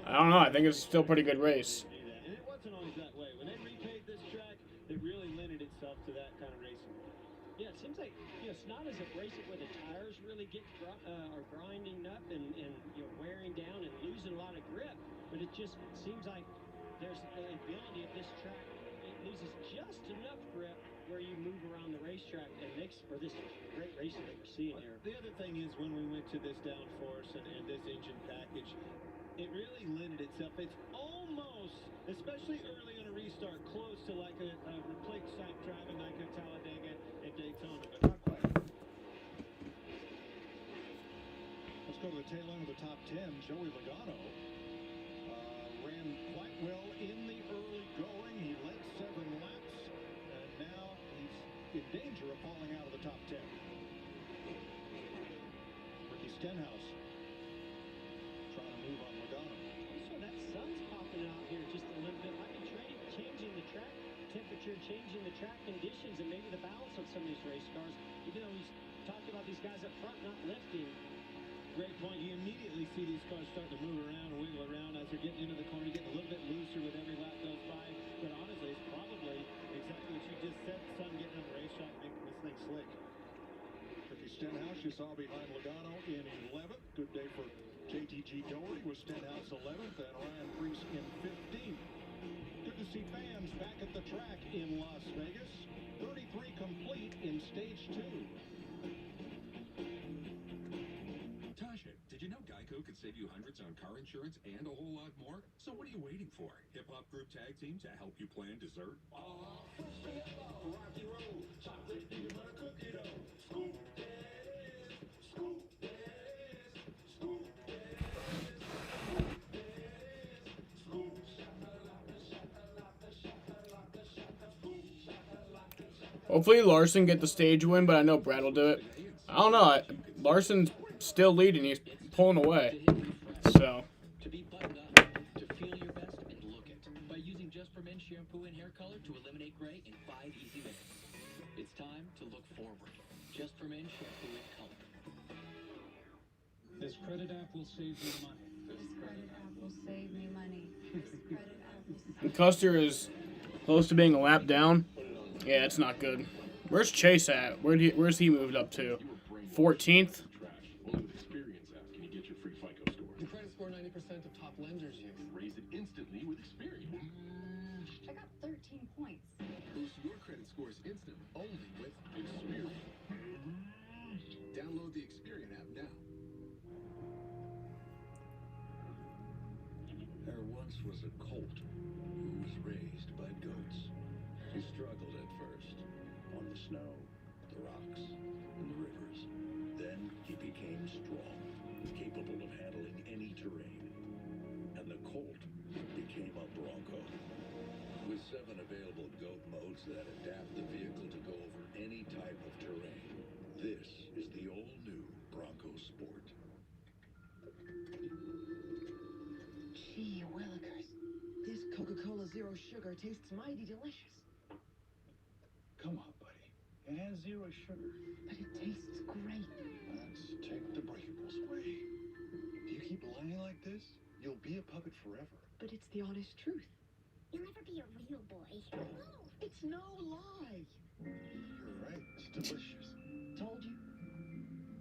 I don't know. I think it's still a pretty good race. And it wasn't always that way. When they repaved this track, it really lended itself to that kind of racing. Yeah, it seems like, you know, it's not as abrasive where the tires really get are grinding up and you know, wearing down and losing a lot of grip. But it just seems like there's the ability of this track. It loses just enough grip where you move around the racetrack and makes for this great racing that we're seeing here. The other thing is when we went to this downforce and this engine package, it really lended itself. It's almost, especially early on a restart, close to like a replaced type driving like a Talladega at Daytona, but not quite. Let's go to the tail end of the top 10. Joey Logano ran quite well in the early going. He led 7 laps, and now he's in danger of falling out of the top 10. Ricky Stenhouse trying to move on Logano. Also, that sun's popping out here just a little bit. Might be changing the track temperature, changing the track conditions, and maybe the balance of some of these race cars. Even though he's talked about these guys up front not lifting. Great point. You immediately see these cars starting to move around and wiggle around as they're getting into the corner, getting a little bit looser with every lap goes by. But honestly, it's probably exactly what you just said. Sun getting on the racetrack, making this thing slick. Ricky Stenhouse you saw behind Logano in 11th. Good day for JTG Doherty with Stenhouse 11th and Ryan Preece in 15th. Good to see fans back at the track in Las Vegas. 33 complete in stage 2. Tasha, did you know Geico could save you hundreds on car insurance and a whole lot more? So what are you waiting for? Hip Hop Group Tag Team to help you plan dessert? Rocky Road, chocolate peanut butter cookie dough. Scoop that is, scoop that is, scoop that is, scoop shakalaka, shakalaka, shakalaka, shaka, scoop shakalaka. Hopefully Larson get the stage win, but I know Brad will do it. I don't know. Larson's still leading. He's pulling away. So. To be buttoned up, to feel your best, and look it. By using Just for Men shampoo and hair color to eliminate gray in 5 easy minutes. It's time to look forward. Just for Men shampoo and color. This credit app will save you money. This credit app will save me money. This credit app will save me money. Custer is close to being a lap down. Yeah, it's not good. Where's Chase at? Where's he moved up to? 14th? Only with Experience app can you get your free FICO score. Your credit score 90% of top lenders use. Raise it instantly with Experience. I got 13 points. Boost your credit scores instant only with Experience. Download the Experience app now. There once was a colt who was raised by goats. He struggled at first on the snow, the rocks, and the rivers. Then he became strong, capable of handling any terrain. And the colt became a bronco. With 7 available goat modes that adapt the vehicle to go over any type of terrain, this is the all-new Bronco Sport. Gee willikers, this Coca-Cola Zero Sugar tastes mighty delicious. Come on, buddy. It has 0 sugar. But it tastes great. Let's take the breakables away. If you keep lying like this, you'll be a puppet forever. But it's the honest truth. You'll never be a real boy. No, it's no lie. You're right. It's delicious. Told you.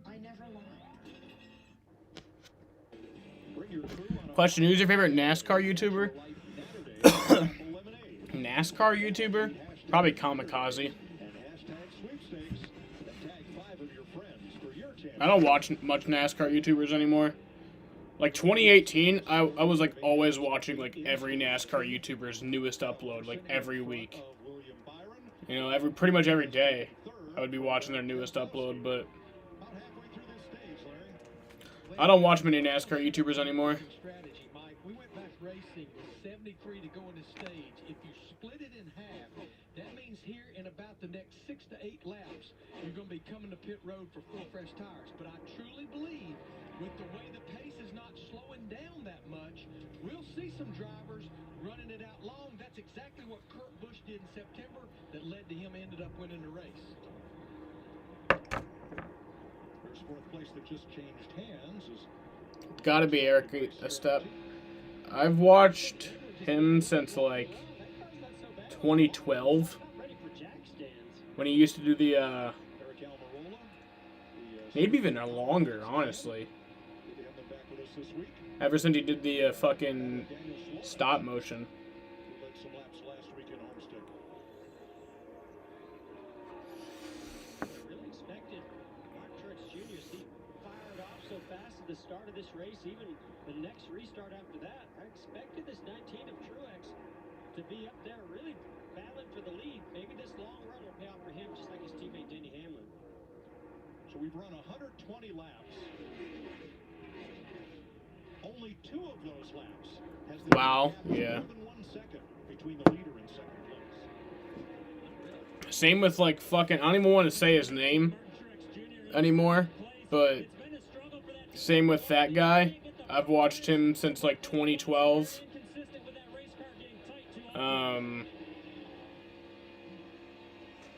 I never lie. Bring your crew on a Question, who's your favorite NASCAR YouTuber? NASCAR YouTuber? Probably Kamikaze. I don't watch much NASCAR YouTubers anymore. Like 2018, I was like always watching like every NASCAR YouTuber's newest upload, like every week. You know, pretty much every day I would be watching their newest upload, but I don't watch many NASCAR YouTubers anymore. Strategy, Mike. We went back racing with 73 to go in the stage. If you split it in half, that means here in in about the next 6 to 8 laps, you're going to be coming to pit road for 4 fresh tires. But I truly believe with the way the pace is not slowing down that much, we'll see some drivers running it out long. That's exactly what Kurt Busch did in September that led to him ended up winning the race. There's fourth place that just changed hands. Gotta be Eric a step. I've watched him since like 2012 when he used to do the maybe even longer, honestly. Ever since he did the fucking stop motion. Really expected Mark Truex Jr. See, fired off so fast at the start of this race, even the next restart after that. I expected this 19 of Truex to be up there, really battling for the lead. Maybe this long run will pay off for him, just like his teammate Denny Hamlin. So we've run 120 laps. Only 2 of those laps has the Wow, lead yeah. more than 1 second between the leader and second place. Same with like fucking, I don't even want to say his name anymore, but same with that guy. I've watched him since like 2012.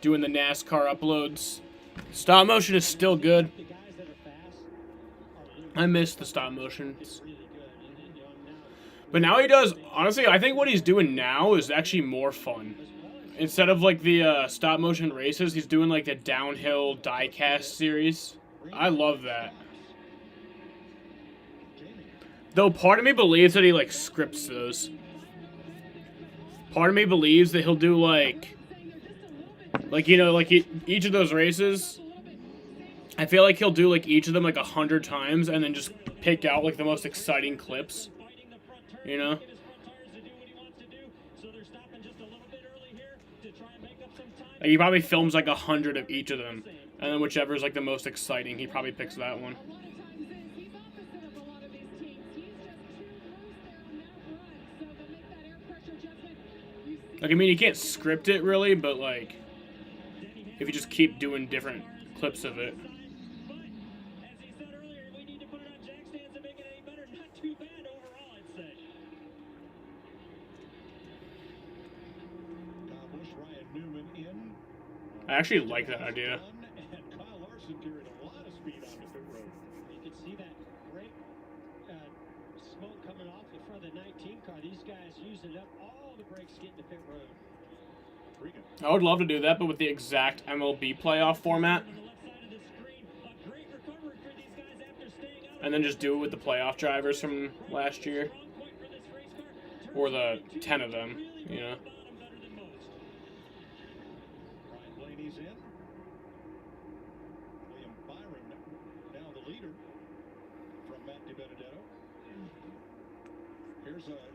Doing the NASCAR uploads. Stop motion is still good. I miss the stop motions. But now he does, honestly, I think what he's doing now is actually more fun. Instead of like the stop motion races, he's doing like the downhill diecast series. I love that. Though part of me believes that he like scripts those. Part of me believes that he'll do like you know, like each of those races. I feel like he'll do like each of them like 100 times and then just pick out like the most exciting clips. You know? Like, he probably films like 100 of each of them. And then whichever is like the most exciting, he probably picks that one. Like, I mean, you can't script it really, but like, if you just keep doing different clips of it. I actually like that idea. You can see that great smoke coming off in front of the 19 car. These guys using up all the brakes getting to pit road. I would love to do that, but with the exact MLB playoff format. And then just do it with the playoff drivers from last year. Or the 10 of them, you know.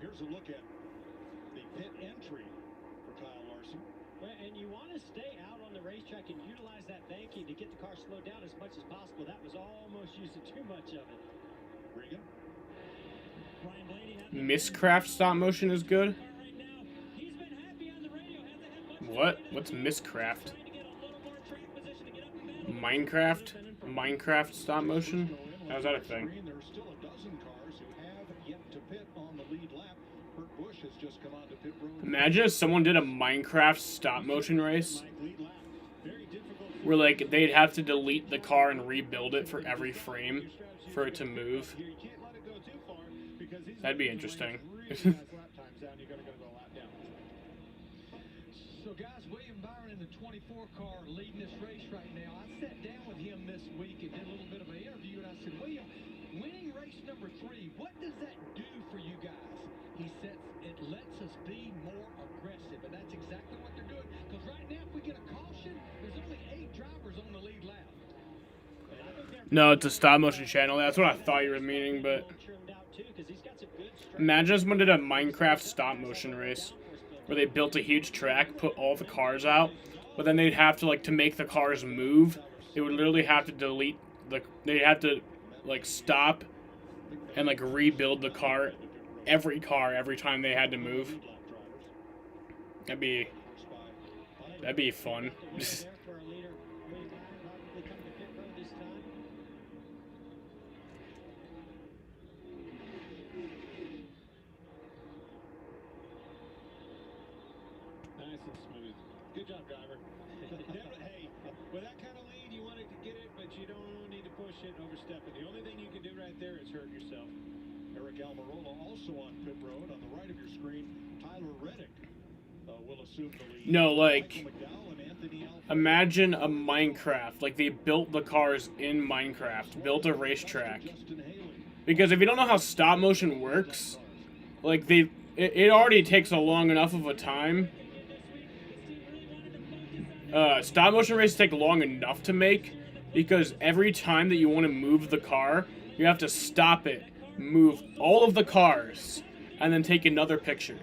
Here's a look at the pit entry for Kyle Larson. Well, and you want to stay out on the racetrack and utilize that banking to get the car slowed down as much as possible. That was almost using too much of it. Regan. Miscraft stop motion is good. What? What's Miscraft? Minecraft? Minecraft stop motion? How's that a thing? There's still a dozen cars who have yet to pit on the lead lap. Kurt Busch has just come onto pit road. Imagine if someone did a Minecraft stop motion race where like they'd have to delete the car and rebuild it for every frame for it to move. That'd be interesting. So guys, William Byron in the 24 car leading this race right now. I sat down with him this week and did a little bit of an interview, and I said, William, winning race number 3, what does that do for you guys? He said, it lets us be more aggressive, and that's exactly what they're doing. Because right now, if we get a caution, there's only 8 drivers on the lead lap. No, it's a stop motion channel. That's what I thought you were meaning, but imagine if someone did a Minecraft stop motion race where they built a huge track, put all the cars out, but then they'd have to, like, to make the cars move, they would literally have to delete they'd have to, like, stop and, like, rebuild the car every time they had to move. That'd be That'd be fun. Nice and smooth. Good job, driver. Hey, with that kind of lead, you wanted to get it, but you don't need to push it, overstep it. The only thing you can do right there is hurt yourself. Eric Almirola also on pit road. On the right of your screen, Tyler Reddick will assume the lead. No, like, imagine a Minecraft. Like, they built the cars in Minecraft, built a racetrack. Because if you don't know how stop motion works, like, it already takes a long enough of a time. Stop motion races take long enough to make, because every time that you want to move the car, you have to stop it, move all of the cars, and then take another picture.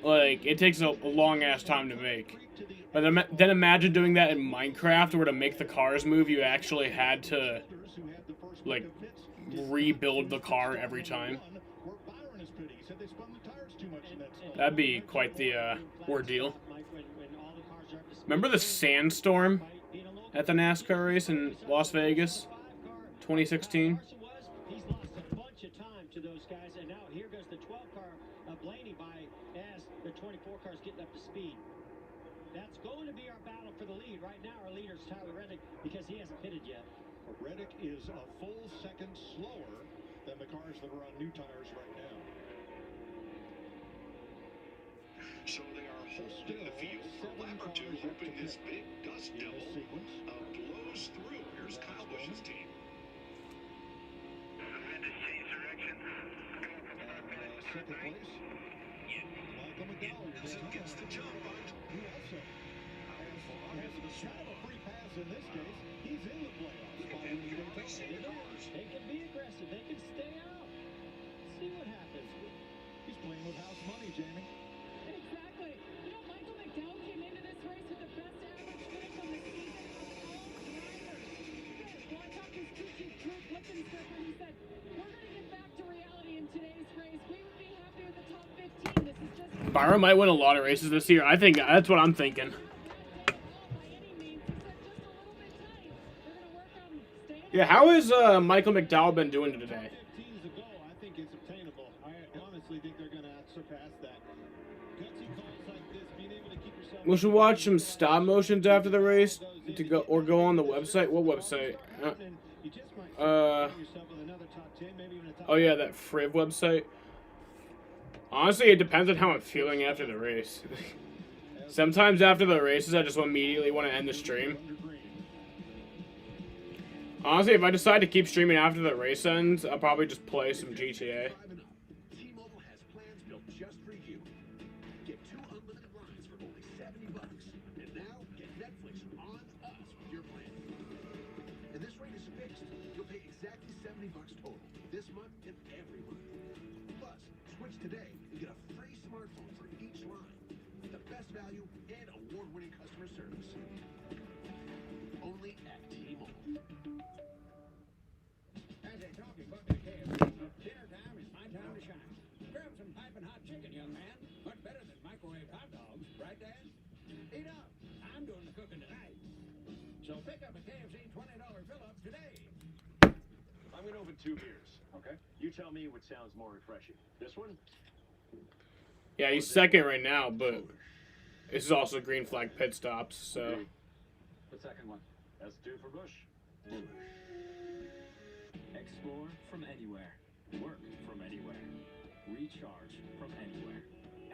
Like, it takes a long-ass time to make. But then imagine doing that in Minecraft, where to make the cars move, you actually had to, like, rebuild the car every time. That'd be quite the, ordeal. Remember the sandstorm at the NASCAR race in Las Vegas, 2016? He's lost a bunch of time to those guys, and now here goes the 12 car of Blaney by as the 24 car's getting up to speed. That's going to be our battle for the lead. Right now, our leader is Tyler Reddick because he hasn't pitted yet. Reddick is a full second slower than the cars that are on new tires right now. So they are holding the field for a lap or two, hoping this big dust devil blows through. Here's Kyle Busch's team. Second place. Michael McDowell gets the jump, but he also has kind of a free pass in this case. He's in the playoffs by winning Daytona. They can be aggressive. They can stay out. See what happens. He's playing with house money, Jamie. Exactly. You know, Michael McDowell came into this race with the best average finish on the season of all drivers. Well, I talked to his crew chief, Kurt Lickensberger, and he said, we're going to get back to reality in today's race. We would be happy with the top 15. This is just... Byron might win a lot of races this year. I think that's what I'm thinking. Yeah, how has Michael McDowell been doing today? I think it's obtainable. I honestly think they're going to surpass that. Gutsy calls like this, being able to keep yourself... We should watch some stop motions after the race to go go on the website. What website? Oh yeah, that Friv website. Honestly, it depends on how I'm feeling after the race. Sometimes after the races, I just immediately want to end the stream. Honestly, if I decide to keep streaming after the race ends, I'll probably just play some GTA. T-Mobile has plans built just for you. Get 2 unlimited lines for only $70. And now, get Netflix on us with your plan. And this rate is fixed. You'll pay exactly $70 total this month and every month. Plus, switch today and get a free smartphone for each line. The best value and award-winning customer service. Only at T-Mobile. As they're talking about the KFC, dinner time is my time to shine. Grab some piping hot chicken, young man. Much better than microwave hot dogs, right, Dad? Eat up. I'm doing the cooking tonight. So pick up a KFC $20 fill-up today. I'm going to open 2 beers, okay? You tell me what sounds more refreshing. This one? Yeah, he's second right now, but this is also green flag pit stops, so... The second one. That's 2 for Busch. Explore from anywhere. Work from anywhere. Recharge from anywhere.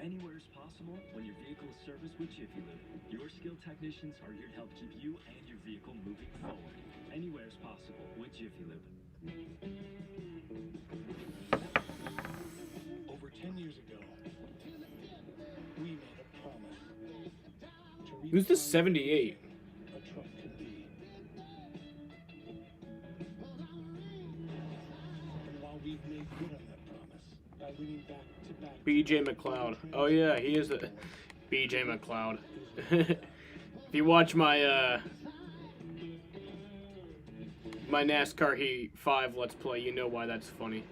Anywhere is possible when your vehicle is serviced with Jiffy Lube. Your skilled technicians are here to help keep you and your vehicle moving forward. Anywhere is possible with Jiffy Lube. Over 10 years ago, we made a promise. Who's the 78? A truck could be. And while we've made good on that promise by winning back-to-back... BJ McLeod. Oh yeah, he is the BJ McLeod. If you watch my my NASCAR Heat 5 Let's Play, you know why that's funny.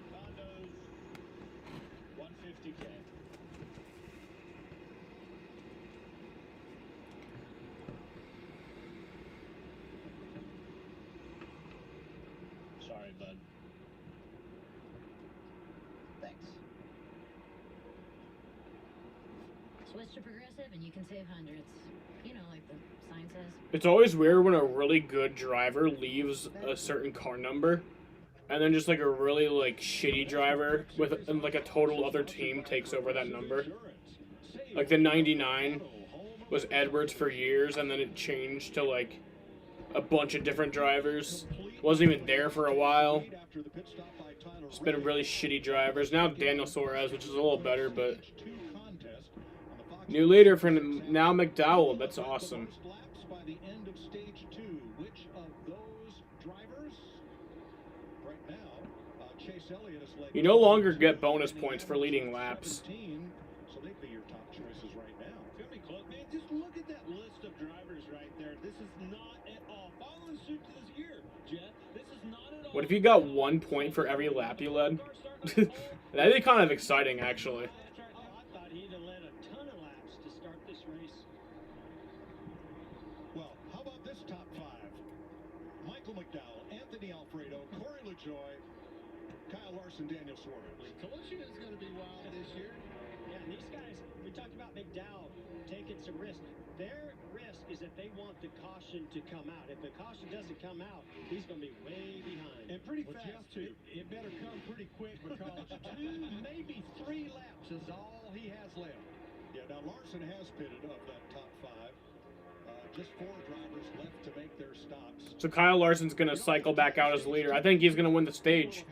Switch to progressive and you can save hundreds. You know, like the sign says. It's always weird when a really good driver leaves a certain car number, and then just like a really like shitty driver with like a total other team takes over that number. Like the 99 was Edwards for years, and then it changed to like a bunch of different drivers. Wasn't even there for a while. It's been really shitty drivers. Now Daniel Suarez, which is a little better, but new leader for now McDowell. That's awesome. By the end of stage 2, which of those drivers right now, Chase Elliott has led. You no longer get bonus points for leading laps. So they'd be your top choices right now. It's gonna be close, man. Just look at that list of drivers right there. This is not at all following suit to this year, Jeff. This is not at all. What if you got 1 point for every lap you led? That'd be kind of exciting, actually. I thought he'd have led a ton of laps to start this race. Well, how about this top 5? Michael McDowell, Anthony Alfredo, Corey LaJoie, Kyle Larson, Daniel Suarez. Told you it's going to be wild this year. Yeah, and these guys, we talked about McDowell taking some risk. Their risk is that they want the caution to come out. If the caution doesn't come out, he's going to be way behind. And pretty fast, too. It better come pretty quick because 2, maybe 3 laps is all he has left. Yeah, now Larson has pitted of that top 5. Just 4 drivers left to make their stops. So Kyle Larson's going to cycle back out as leader. I think he's going to win the stage,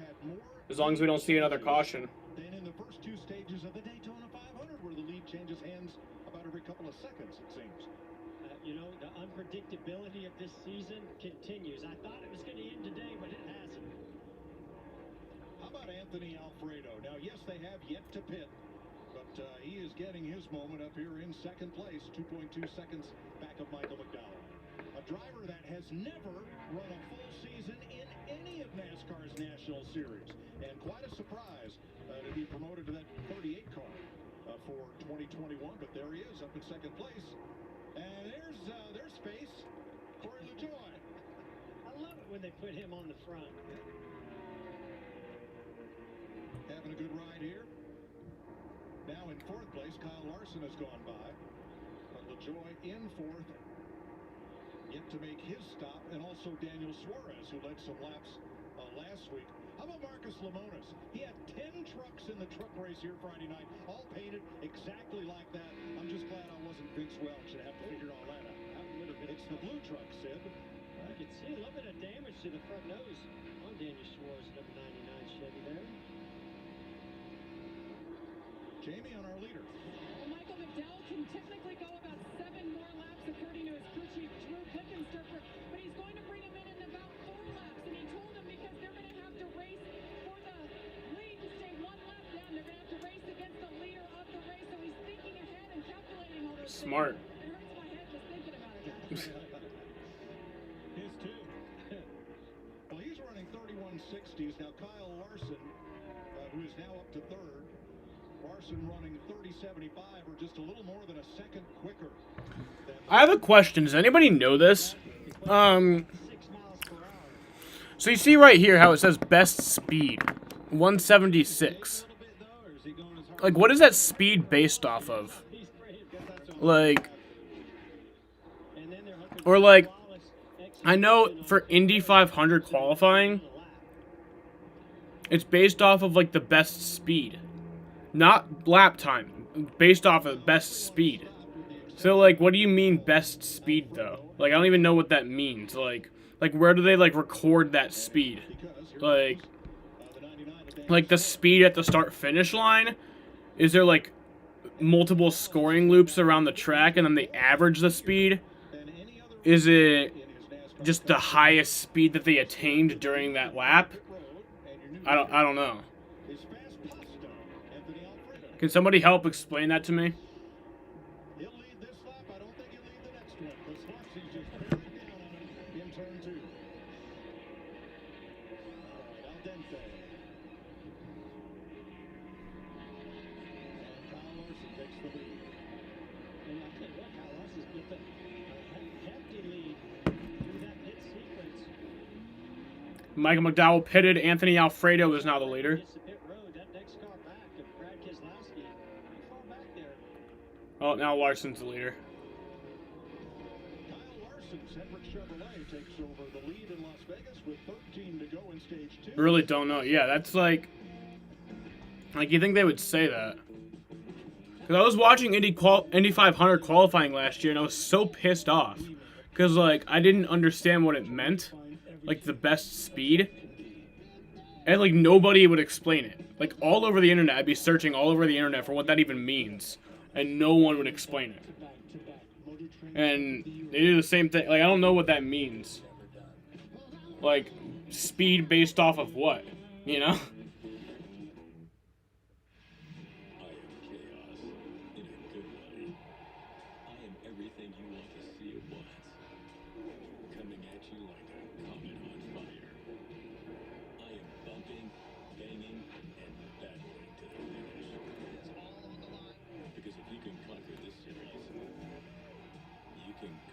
as long as we don't see another caution. Then in the first 2 stages of the Daytona 500, where the lead changes hands about every couple of seconds, it seems. You know, the unpredictability of this season continues. I thought it was going to end today, but it hasn't. How about Anthony Alfredo? Now, yes, they have yet to pit, but he is getting his moment up here in second place, 2.2 seconds back of Michael McDowell. A driver that has never run a full season in any of NASCAR's National Series. And quite a surprise to be promoted to that 38 car for 2021. But there he is up in second place. And there's space. Corey LaJoie. I love it when they put him on the front. Having a good ride here. Now in 4th place, Kyle Larson has gone by. But LaJoie in 4th. Yet to make his stop. And also Daniel Suarez, who led some laps last week. How about Marcus Lemonis? He had 10 trucks in the truck race here Friday night, all painted exactly like that. I'm just glad I wasn't Vince Welch and have to figure all that out. It's the blue truck, Sid. You can see a little bit of damage to the front nose on Daniel Suarez, number 99 Chevy there. Jamie on our leader. Well, Michael McDowell can technically go about 7 more laps according to his crew chief, Drew Blickensderfer, but he's going to bring him in about 4 laps, and he told him because they're going to have to race for the lead to stay 1 lap down. They're going to have to race against the leader of the race, so he's thinking ahead and calculating all those Smart. things. It hurts my head just thinking about it, guys. His too. Well, he's running 31.60s. Now Kyle Larson, who is now up to 3rd. Larson running 30.75, or just a little more than a second quicker. I have a question. Does anybody know this? So you see right here how it says best speed, 176. Like, what is that speed based off of? Like, or like, I know for Indy 500 qualifying, it's based off of like the best speed, not lap time, based off of best speed. So like, what do you mean best speed though? Like, I don't even know what that means. Like where do they like record that speed? Like the speed at the start finish line? Is there like multiple scoring loops around the track and then they average the speed? Is it just the highest speed that they attained during that lap? I don't know. Can somebody help explain that to me? He'll lead this lap. I don't think he'll lead the next one. Because Marcy's just bearing down on him in turn 2. Al dente. And Kyle Larson takes the lead. And I'll tell you what, Kyle Larson's with a hefty lead through that pit sequence. Michael McDowell pitted. Anthony Alfredo is now the leader. Oh, now Larson's the leader. Kyle Larson, Cedric Chevrolet takes over the lead in Las Vegas with 13 to go in stage 2. Really don't know. Yeah, that's like you think they would say that. Because I was watching Indy 500 qualifying last year, and I was so pissed off. Because, like, I didn't understand what it meant. Like, the best speed. And, like, nobody would explain it. Like, all over the internet, I'd be searching all over the internet for what that even means. And no one would explain it. And they do the same thing. Like, I don't know what that means. Like, speed based off of what? You know?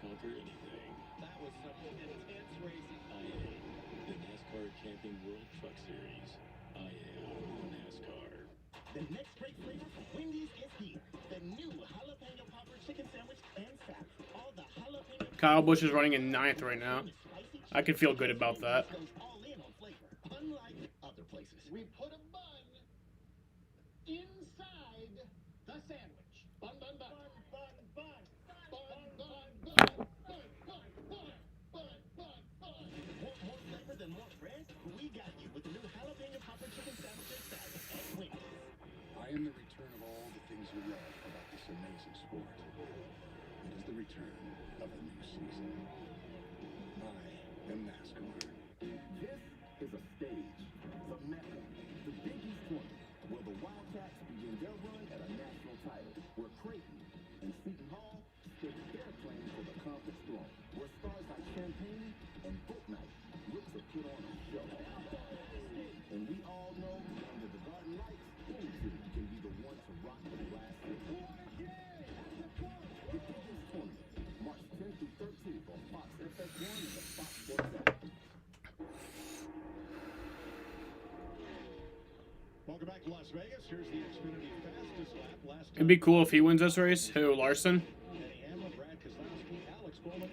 Conquer anything. That was some intense racing. I am the NASCAR Champion World Truck Series. I am NASCAR. The next great flavor from Wendy's is here. The new jalapeno popper chicken sandwich and salad. All the jalapeno. Kyle Busch is running in 9th right now. I can feel good about that. All in on flavor, unlike other places. We put a bun inside the sandwich. Bun, bun, bun. Bun, bun, bun. More flavor than more bread? We got you with the new jalapeno popper chicken sandwich and salad at Wendy's. I am the return of all the things you love about this amazing sport. It is the return of a new season. I am NASCAR. This is a stage, the Mecca, the Big East Tournament, where the Wildcats begin their run at a national title, where Creighton and Seton Hall stake their claim to the conference throne, where stars like Champagne and Book Night look to put on a show. And we all know, under the Garden Lights, any team can be the one to rock the last hit. The Big East Tournament, March 10th through 13th on Fox FS1 and the Fox Sports app. Welcome back to Las Vegas. Here's the Xfinity fastest lap. Last It'd be cool if he wins this race. Who, Larson?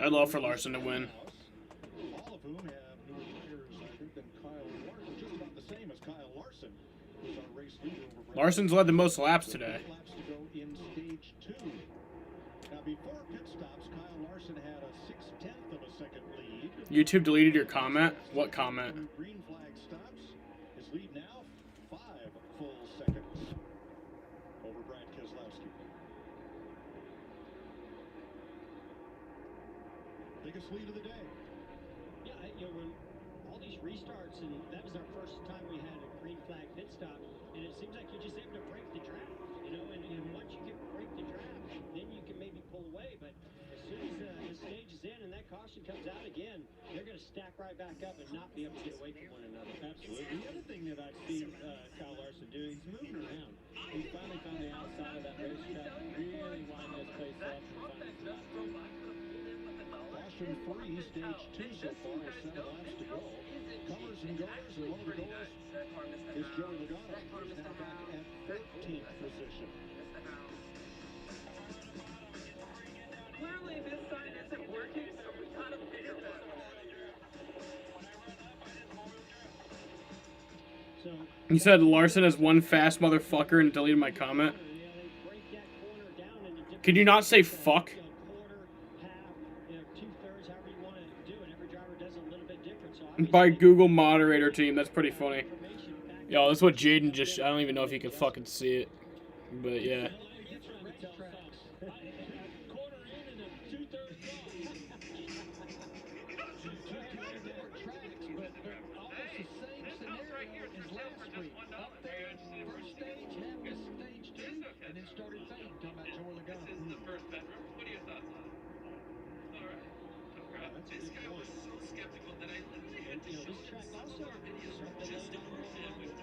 I'd love for Larson to win. All of whom have newer tires, I think, than Kyle Larson. Just about the same as Kyle Larson, who's our race leader over Brad. Larson's led the most laps today. Laps to go in stage 2. Now, before pit stops, Kyle Larson had a 6/10 of a second lead. YouTube deleted your comment? What comment? Green flag stops. His lead now 5 full seconds over Brad Keselowski. Biggest lead of the day. Yeah, when all these restarts, and that was our first time we had a green flag pit stop, and it seems like you're just able to break the draft, and once you break the draft, then you can maybe pull away, but as soon as the stage is in and that caution comes out again, they're going to stack right back up and not be able to get away from one another. Absolutely. The other thing that I've seen Kyle Larson do, he's moving around. He's finally found the outside of that racetrack, really wind this place up and find his lap. Caution free, stage 2 so far with 7 laps to go. Comers and goers, and one of the goers is Joey Logano. He's now back at 13th position. Clearly this sign isn't working, so we gotta figure that out. You said Larson has one fast motherfucker and deleted my comment. Can you not say fuck? By Google moderator team, that's pretty funny. Yo, that's what Jaden just. I don't even know if you can fucking see it, but yeah. This guy was so skeptical that I literally had to show him some more videos just to understand what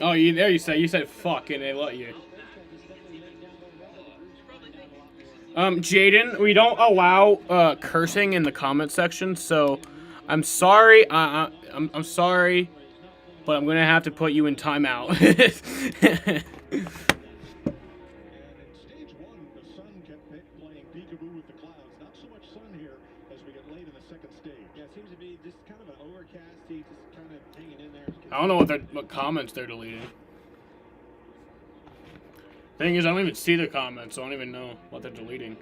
Oh, you said fuck and they let you. Jaden, we don't allow cursing in the comment section, so I'm sorry. I'm sorry. But I'm gonna have to put you in timeout. And in stage one, the sun kept playing peekaboo with the clouds. Not so much sun here as we get late in the second stage. Yeah, it seems to be just kind of an overcasty, just kind of hanging in there. I don't know what comments they're deleting. Thing is, I don't even see the comments, so I don't even know what they're deleting.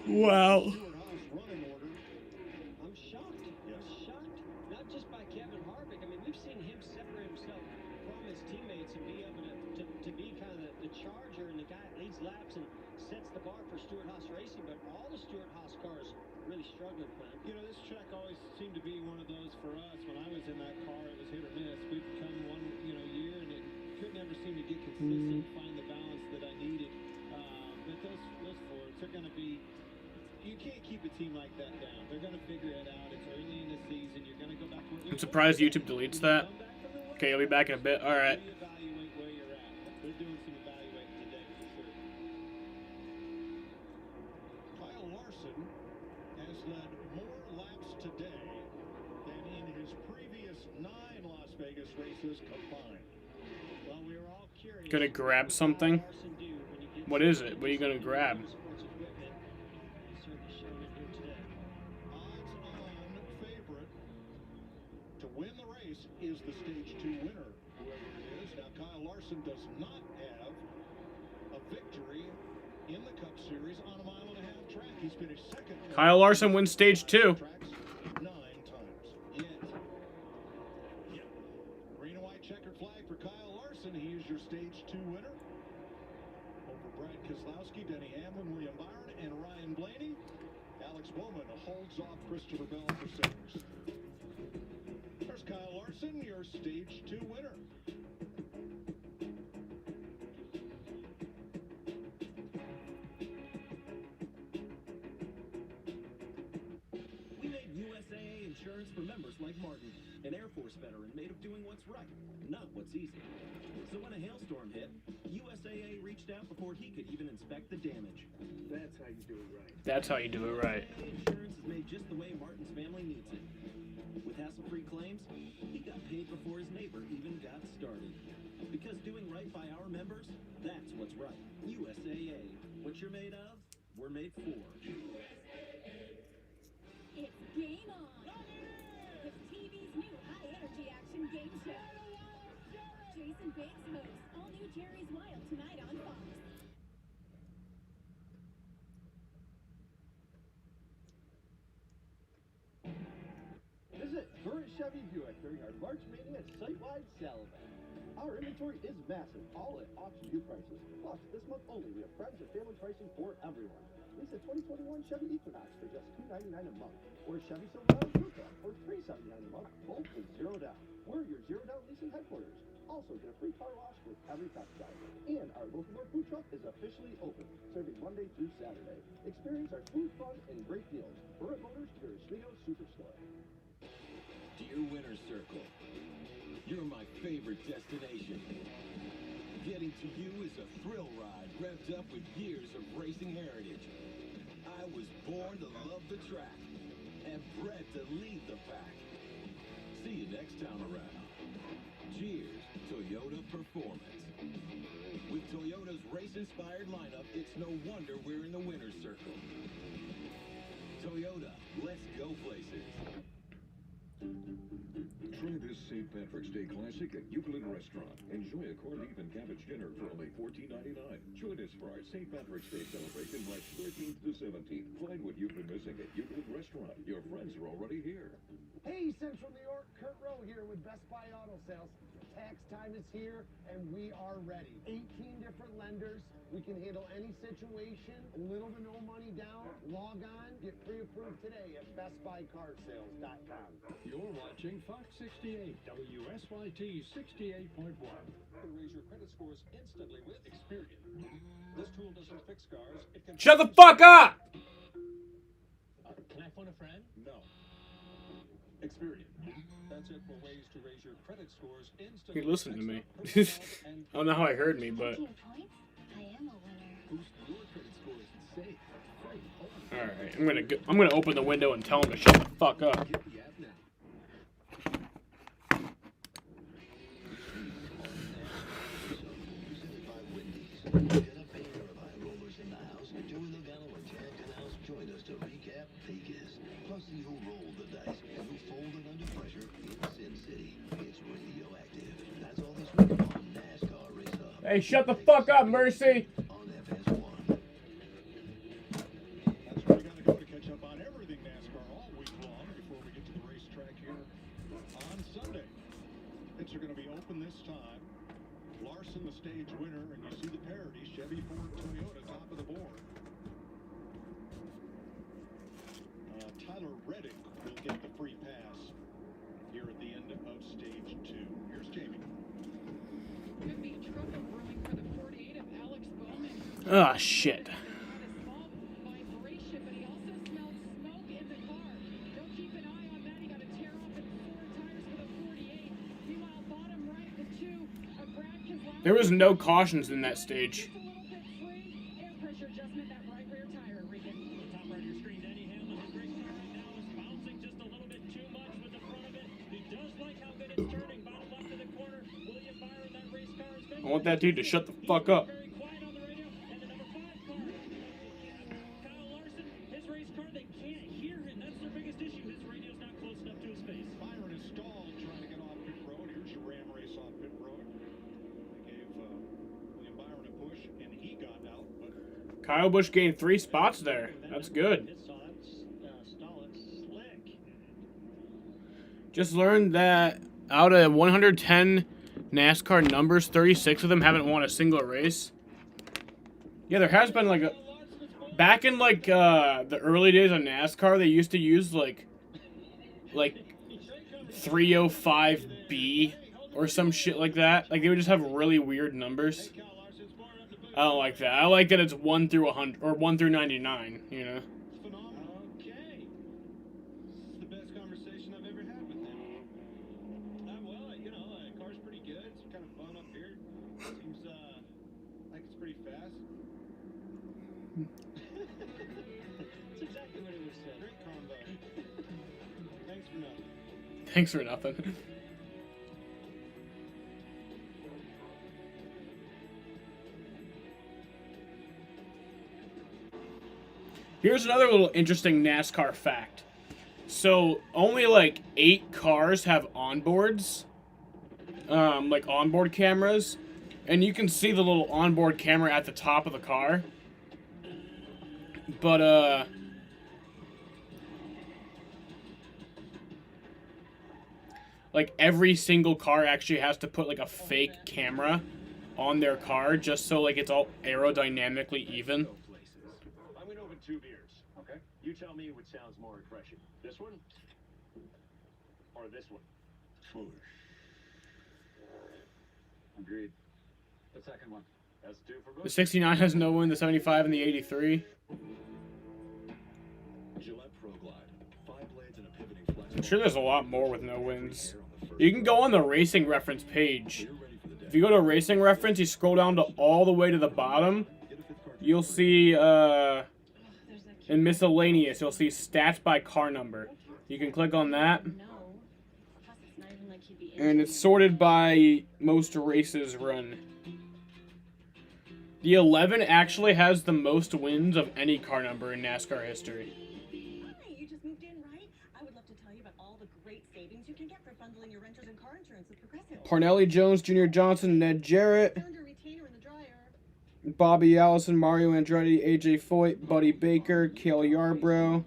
Wow. I'm shocked. I'm shocked. Not just by Kevin Harvick. I mean, we've seen him separate himself from his teammates and be able to be kind of the charger and the guy that leads laps and sets the bar for Stewart-Haas Racing. But all the Stewart-Haas cars really struggling, Clint. You know, this track always seemed to be one of those for us. When I was in that car, it was hit or miss. We'd come one, year, and it could never seem to get consistent, find the balance that I needed. But those Fords, they're going to be. You can't keep a team like that down. They're going to figure it out. It's early in the season. You're going to go back to I'm surprised YouTube deletes that. Okay, I'll be back in a bit. All right. Reevaluate where you're at. They're doing some evaluating today for sure. Kyle Larson has led more laps today than in his previous 9 Las Vegas races combined. Well, we were all curious. Gonna grab something? What is it? What are you gonna grab? Win the race is the stage 2 winner, whoever it is. Now, Kyle Larson does not have a victory in the Cup Series on a 1.5-mile track. He's finished second. Kyle Larson wins stage 2. 9 times. Yeah. Green and white checkered flag for Kyle Larson. He is your stage 2 winner. Over Brad Keselowski, Denny Hamlin, William Byron, and Ryan Blaney. Alex Bowman holds off Christopher Bell for Sanders. There's Kyle Larson, your stage 2 winner. We made USAA insurance for members like Martin, an Air Force veteran made of doing what's right, not what's easy. So when a hailstorm hit, USAA reached out before he could even inspect the damage. That's how you do it right. That's how you do it right. Insurance is made just the way Martin's family needs it. With hassle-free claims, he got paid before his neighbor even got started. Because doing right by our members, that's what's right. USAA. What you're made of, we're made for. It's game on. It's TV's new high-energy action game show. Jason Biggs hosts all new Jerry's Wild tonight on Fox. Visit Current Chevy Buick during our March Mania site-wide sale event. Our inventory is massive, all at auction view prices. Plus, this month only, we have friends and family pricing for everyone. Lease a 2021 Chevy Equinox for just $299 a month, or Chevy Silverado Crew Cab for $379 a month, both with 0 down. We're your 0 down leasing headquarters. Also, get a free car wash with every test drive. And our local food truck is officially open, serving Monday through Saturday. Experience our food, fun, and great deals. Burritt Motors, your Oswego Superstore. Dear Winner's Circle, you're my favorite destination. Getting to you is a thrill ride revved up with years of racing heritage. I was born to love the track and bred to lead the pack. See you next time around. Cheers, Toyota Performance. With Toyota's race-inspired lineup, it's no wonder we're in the Winner's Circle. Toyota, let's go places. Try this St. Patrick's Day classic at Euclid Restaurant. Enjoy a corned beef and cabbage dinner for only $14.99. Join us for our St. Patrick's Day celebration March 13th to 17th. Find what you've been missing at Euclid Restaurant. Your friends are already here. Hey, Central New York, Kurt Rowe here with Best Buy Auto Sales. Tax time is here, and we are ready. 18 different lenders. We can handle any situation. Little to no money down. Log on. Get pre-approved today at BestBuyCarSales.com. You're watching Fox 68, WSYT 68.1. Raise your credit scores instantly with Experian. This tool doesn't fix scars. It can Shut the fuck up! Can I phone a friend? No. Experian. That's it for ways to raise your credit scores instantly. Hey, listen to me. I don't know how I heard me, but... I am a winner. Boost your credit scores and save. Alright. Alright, I'm gonna open the window and tell him to shut the fuck up. Hey, shut the fuck up, Mercy! That's where we gotta go to catch up on everything NASCAR all week long before we get to the racetrack here on Sunday. Pits are gonna be open this time. Larson, the stage winner, and you see the parity, Chevy, Ford, Toyota, top of the board. Tyler Reddick will get the free pass here at the end of stage 2. Here's Jamie. Could be trouble brewing for the 48 of Alex Bowman. Ah, shit. Vibration, but he also smelled smoke in the car. Go keep an eye on that. He got a tear off in 4 tires for the 48. Meanwhile, bottom right, the 2 of Brad Keselowski. There was no cautions in that stage. Just a little bit free. Air pressure adjustment, that right rear tire, Regan. Top right of your screen, Denny Hamlin. His race car right now is bouncing just a little bit too much with the front of it. He does like how good it's turning. Bottom left of the corner. William Byron, that race car is I want that dude to shut the fuck up. very quiet on the radio. And the number 5 car, Kyle Larson, his race car, they can't hear him. That's their biggest issue. His radio's not close enough to his face. Byron is stalled trying to get off pit road. Here's your Ram race off pit road. They gave William Byron a push, and he got out. But Kyle Busch gained 3 spots there. That's good. Just learned that out of 110 NASCAR numbers, 36 of them haven't won a single race. Yeah, there has been like a... Back in like the early days of NASCAR, they used to use like 305B or some shit like that. Like they would just have really weird numbers. I don't like that. I like that it's 1 through 100 or 1 through 99, you know. okay. This is the best conversation I've ever had with him. Well, you know, the car's pretty good. It's kind of fun up here. Seems like it's pretty fast. That's exactly what it was said. Great combo. Thanks for nothing. Thanks for nothing. Here's another little interesting NASCAR fact. So, only like 8 cars have onboards. Like onboard cameras. And you can see the little onboard camera at the top of the car. But, like every single car actually has to put like a fake camera on their car just so like it's all aerodynamically even. I'm going to open 2 beers. Okay. You tell me which sounds more refreshing. This one? Or this one? Agreed. The second one. That's 2 for both. The 69 has no win, the 75 and the 83. Gillette Pro Glide. 5 blades and a pivoting flex. I'm sure there's a lot more with no wins. You can go on the Racing Reference page. If you go to Racing Reference, you scroll down to all the way to the bottom. You'll see, in miscellaneous, you'll see stats by car number. You can click on that. And it's sorted by most races run. The 11 actually has the most wins of any car number in NASCAR history. Hi, you just moved in, right? I would love to tell you about all the great savings you can get for bundling your renters and car insurance with Progressive. Parnelli, Jones, Jr. Johnson, Ned Jarrett, Bobby Allison, Mario Andretti, AJ Foyt, Buddy Baker, Cale Yarbrough,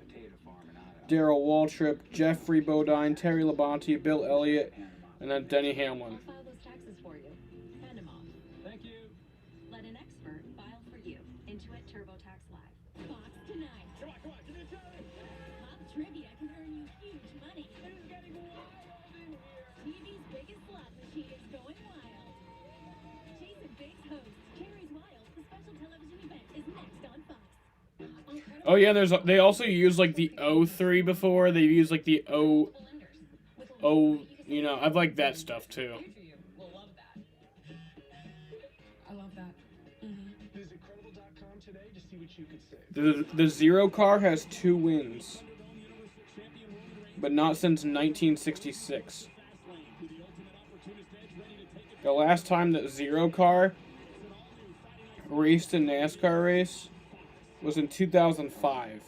Darrell Waltrip, Jeffrey Bodine, Terry Labonte, Bill Elliott, and then Denny Hamlin. I'll file those taxes for you. Send them off. Thank you. Let an expert file for you. Intuit TurboTax Live. Fox tonight. Come on, give me a try. Pop trivia can earn you huge money. It is getting wild in here. TV's biggest slot machine is going wild. Jason Biggs hosts Carrie's Wild. The special television event is next on Fox. Oh yeah, they also use like the 03 before. They've used like the you know, I've liked that stuff too. I love that. Visit credible.com today to see what points you could save. The Zero car has 2 wins, but not since 1966. The last time that Zero car raced a NASCAR race was in 2005.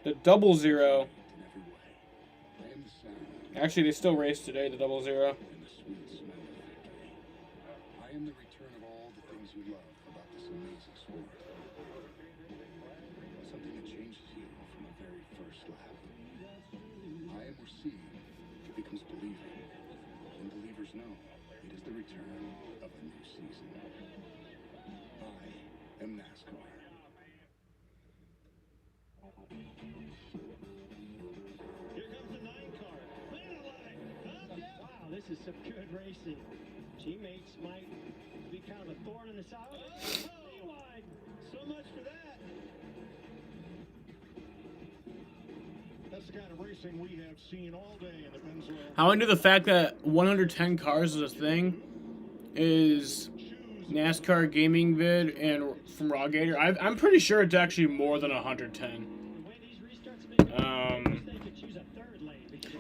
The Double Zero, actually they still race today, the Double Zero. I am the return of all the things you love about this amazing sport. Something that changes you from the very first lap. I am where seeing becomes believing, and believers know it is the return of a new season. I am Nascar. Here comes the 9 car. Wow, this is some good racing. Teammates might be kind of a thorn in the side. Oh, wide. So much for that. That's the kind of racing we have seen all day in the Pennzoil. How I knew the fact that 110 cars is a thing is NASCAR gaming vid and from Raw Gator. I'm pretty sure it's actually more than 110.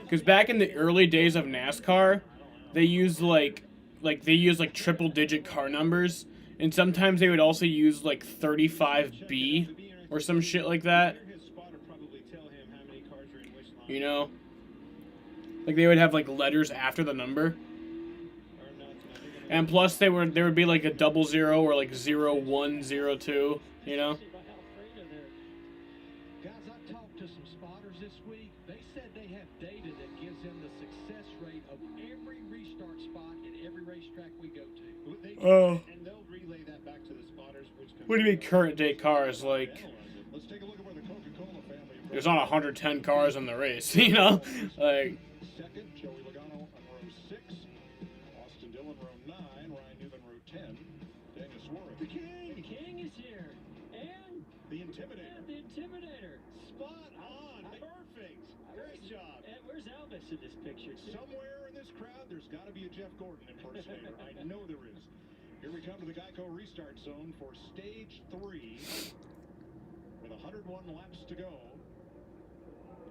Because back in the early days of NASCAR, they used like triple digit car numbers, and sometimes they would also use like 35B or some shit like that. You know, like they would have like letters after the number, and plus there would be like a 00 or like 0102. You know. Guys, I talked to some spotters this week. They said they have data that gives them the success rate of every restart spot at every racetrack we go to. Oh. And they'll relay that back to the spotters, which What do you mean current day cars? Like, Let's take a look at where the Coca-Cola family. there's not 110 cars in the race, you know? Like, Second, Joey Logano on row 6. Austin Dillon, row 9. Ryan Newman, row 10. Daniel Suarez. The king is here. And The Intimidator. the Intimidator. spot on. Perfect. Great job. And where's Elvis in this picture? Somewhere in this crowd, there's got to be a Jeff Gordon impersonator. I know there is. Here we come to the Geico restart zone for stage 3 with 101 laps to go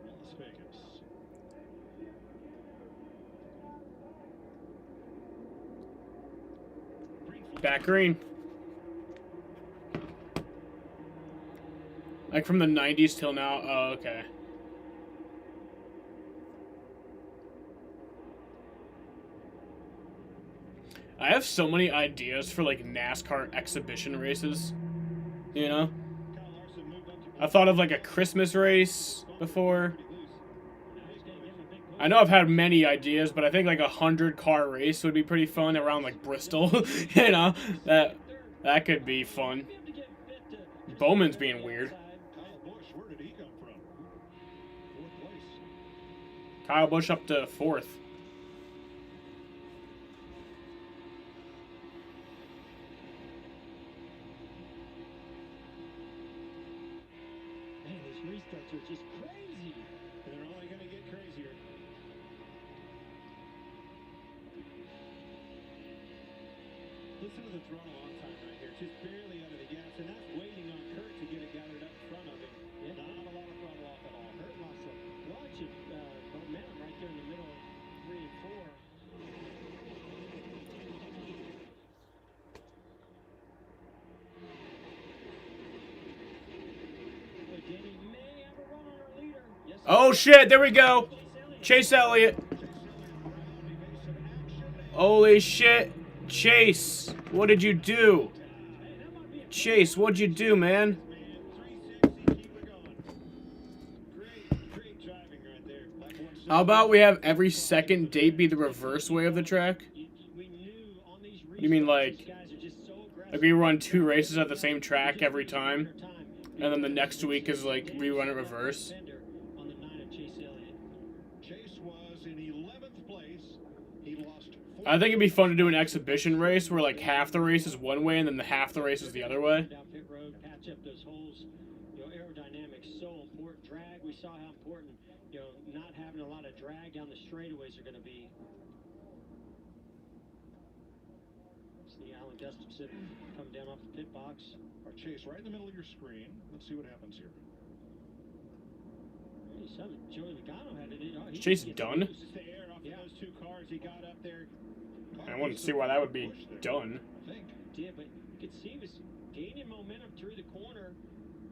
in Las Vegas. back green. Like from the 90s till now? Oh, okay. I have so many ideas for like NASCAR exhibition races. You know? I thought of like a Christmas race before. I know I've had many ideas, but I think like 100-car race would be pretty fun around like Bristol. You know? That could be fun. Bowman's being weird. Where did he come from? 4th place. Kyle Busch up to 4th. Man, these restarts are just crazy. And they're only going to get crazier. Listen to the throttle on time right here. Just barely out of the gas. And that's waiting on Kurt to get it gathered up in front of him. Yeah. Not a lot of throttle off at all. Kurt lost a bunch of momentum right there in the middle of 3 and 4. But Danny may have a run on our leader. Yes, Oh shit, there we go. Chase Elliott. Holy shit. Chase, what did you do? Chase, what'd you do, man? How about we have every second date be the reverse way of the track? What do you mean, like we run 2 races at the same track every time, and then the next week is like we run it reverse? Chase was in 11th place. He lost 4. I think it'd be fun to do an exhibition race where like half the race is one way and then the half the race is the other way. Down pit road, patch up those holes. You know, aerodynamics so important. Drag, we saw how important, you know, not having a lot of drag down the straightaways are going to be. the Alan Gustafson coming down off the pit box. Our Chase right in the middle of your screen. Let's see what happens here. Hey, son, Joey Logano had it. Is Chase done? Those two cars, he got up there. I want to see why that would be done. Yeah, but you could see he was gaining momentum through the corner,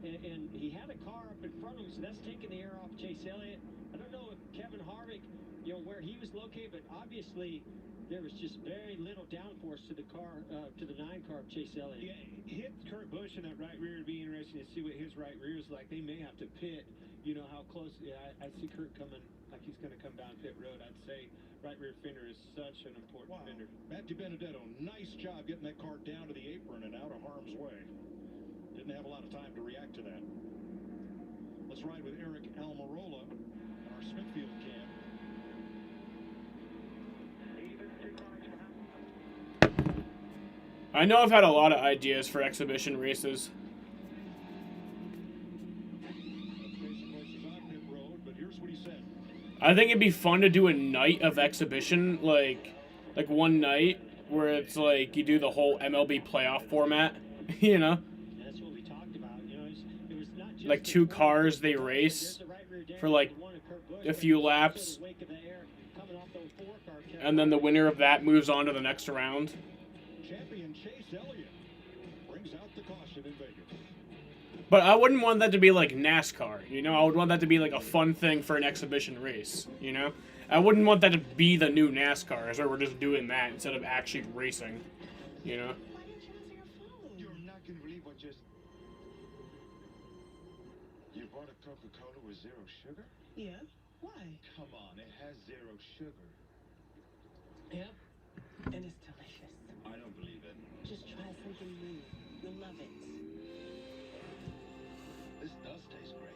and he had a car up in front of him, so that's taking the air off Chase Elliott. I don't know if Kevin Harvick, where he was located, but obviously there was just very little downforce to the car, to the 9 car of Chase Elliott. Yeah, hit Kurt Busch in that right rear. It'd be interesting to see what his right rear is like. They may have to pit. You know how close. Yeah, I see Kurt coming like he's going to come down pit road. I'd say right rear fender is such an important fender. Matt DiBenedetto, nice job getting that car down to the apron and out of harm's way. Didn't have a lot of time to react to that. Let's ride with Eric Almirola and our Smithfield cam. I know I've had a lot of ideas for exhibition races. I think it'd be fun to do a night of exhibition, like one night where it's like you do the whole MLB playoff format, you know? That's what we talked about. It was not just like 2 cars they race for like a few laps, and then the winner of that moves on to the next round. Champion Chase Elliott brings out the caution in Vegas. But I wouldn't want that to be like NASCAR, you know? I would want that to be like a fun thing for an exhibition race, you know? I wouldn't want that to be the new NASCAR, so we're just doing that instead of actually racing, you know? You're not going to believe what just... You bought a Coca-Cola with 0 sugar? Yeah. Why? Come on, it has 0 sugar. Yep. And it's delicious. I don't believe it. Just try something new. You'll love it. This does taste great.